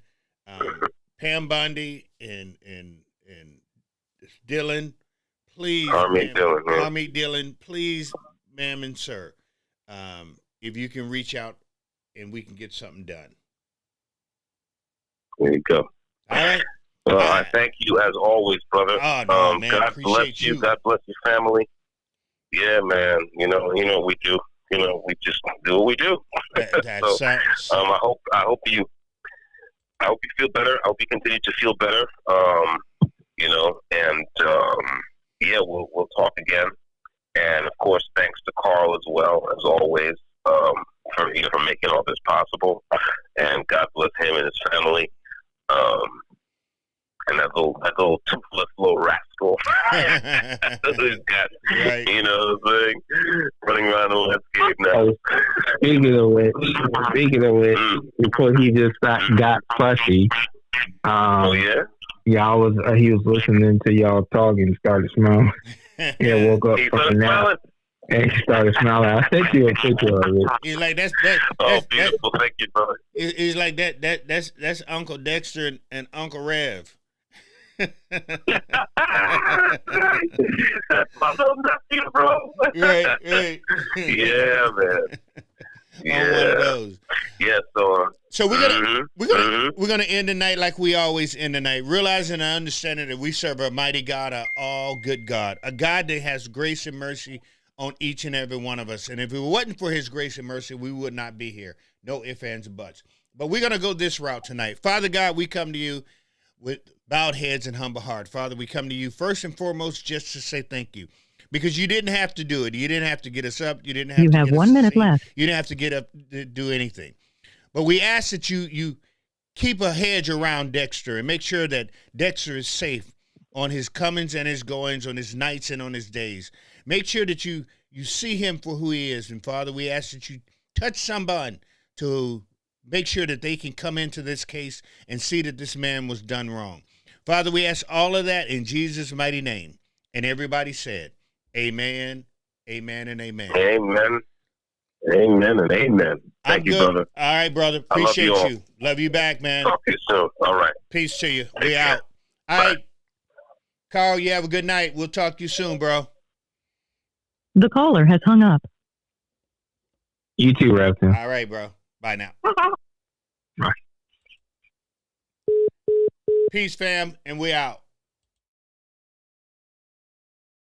Pam Bondi and Dillon, please, Harmeet Dillon, please, ma'am and sir, if you can reach out and we can get something done. There you go. All right. Well, I thank you as always, brother. Oh, no, man. God bless you. God bless your family. Yeah, man. You know what we do. We just do what we do. I hope you feel better. I hope you continue to feel better. We'll talk again. And of course, thanks to Carl as well, as always, for making all this possible. And God bless him and his family. And that little toothless little rascal who's got, running around the landscape now. Speaking of which, before he just got fussy, he was listening to y'all talk and started smiling. Woke up from a nap and he started smiling. I sent you a picture of it. He's like, that's beautiful. Thank you, brother. He's like that's Uncle Dexter and Uncle Rev. That's my little nephew, bro. Right. Yeah, man. Yeah. On one of those. Yeah, so we're gonna end the night like we always end the night, realizing and understanding that we serve a mighty God, a all good God, a God that has grace and mercy on each and every one of us. And if it wasn't for his grace and mercy, we would not be here. No ifs, ands, or buts. But we're gonna go this route tonight. Father God, we come to you with bowed heads and humble heart. Father, we come to you first and foremost just to say thank you. Because you didn't have to do it. You didn't have to get us up. You didn't have to have 1 minute left. You didn't have to get up to do anything. But we ask that you keep a hedge around Dexter and make sure that Dexter is safe on his comings and his goings, on his nights and on his days. Make sure that you see him for who he is. And Father, we ask that you touch someone to make sure that they can come into this case and see that this man was done wrong. Father, we ask all of that in Jesus' mighty name. And everybody said, amen, amen, and amen. Amen. Amen and amen. Thank you, brother. All right, brother. I love you Appreciate all. you. Love you back, man. Talk to you soon. All right. Peace to you. Take We care. out. All Bye. right. Carl, you have a good night. We'll talk to you soon, bro. The caller has hung up. You too, Raptor. All right, bro. Bye now. Bye. Peace, fam, and we out.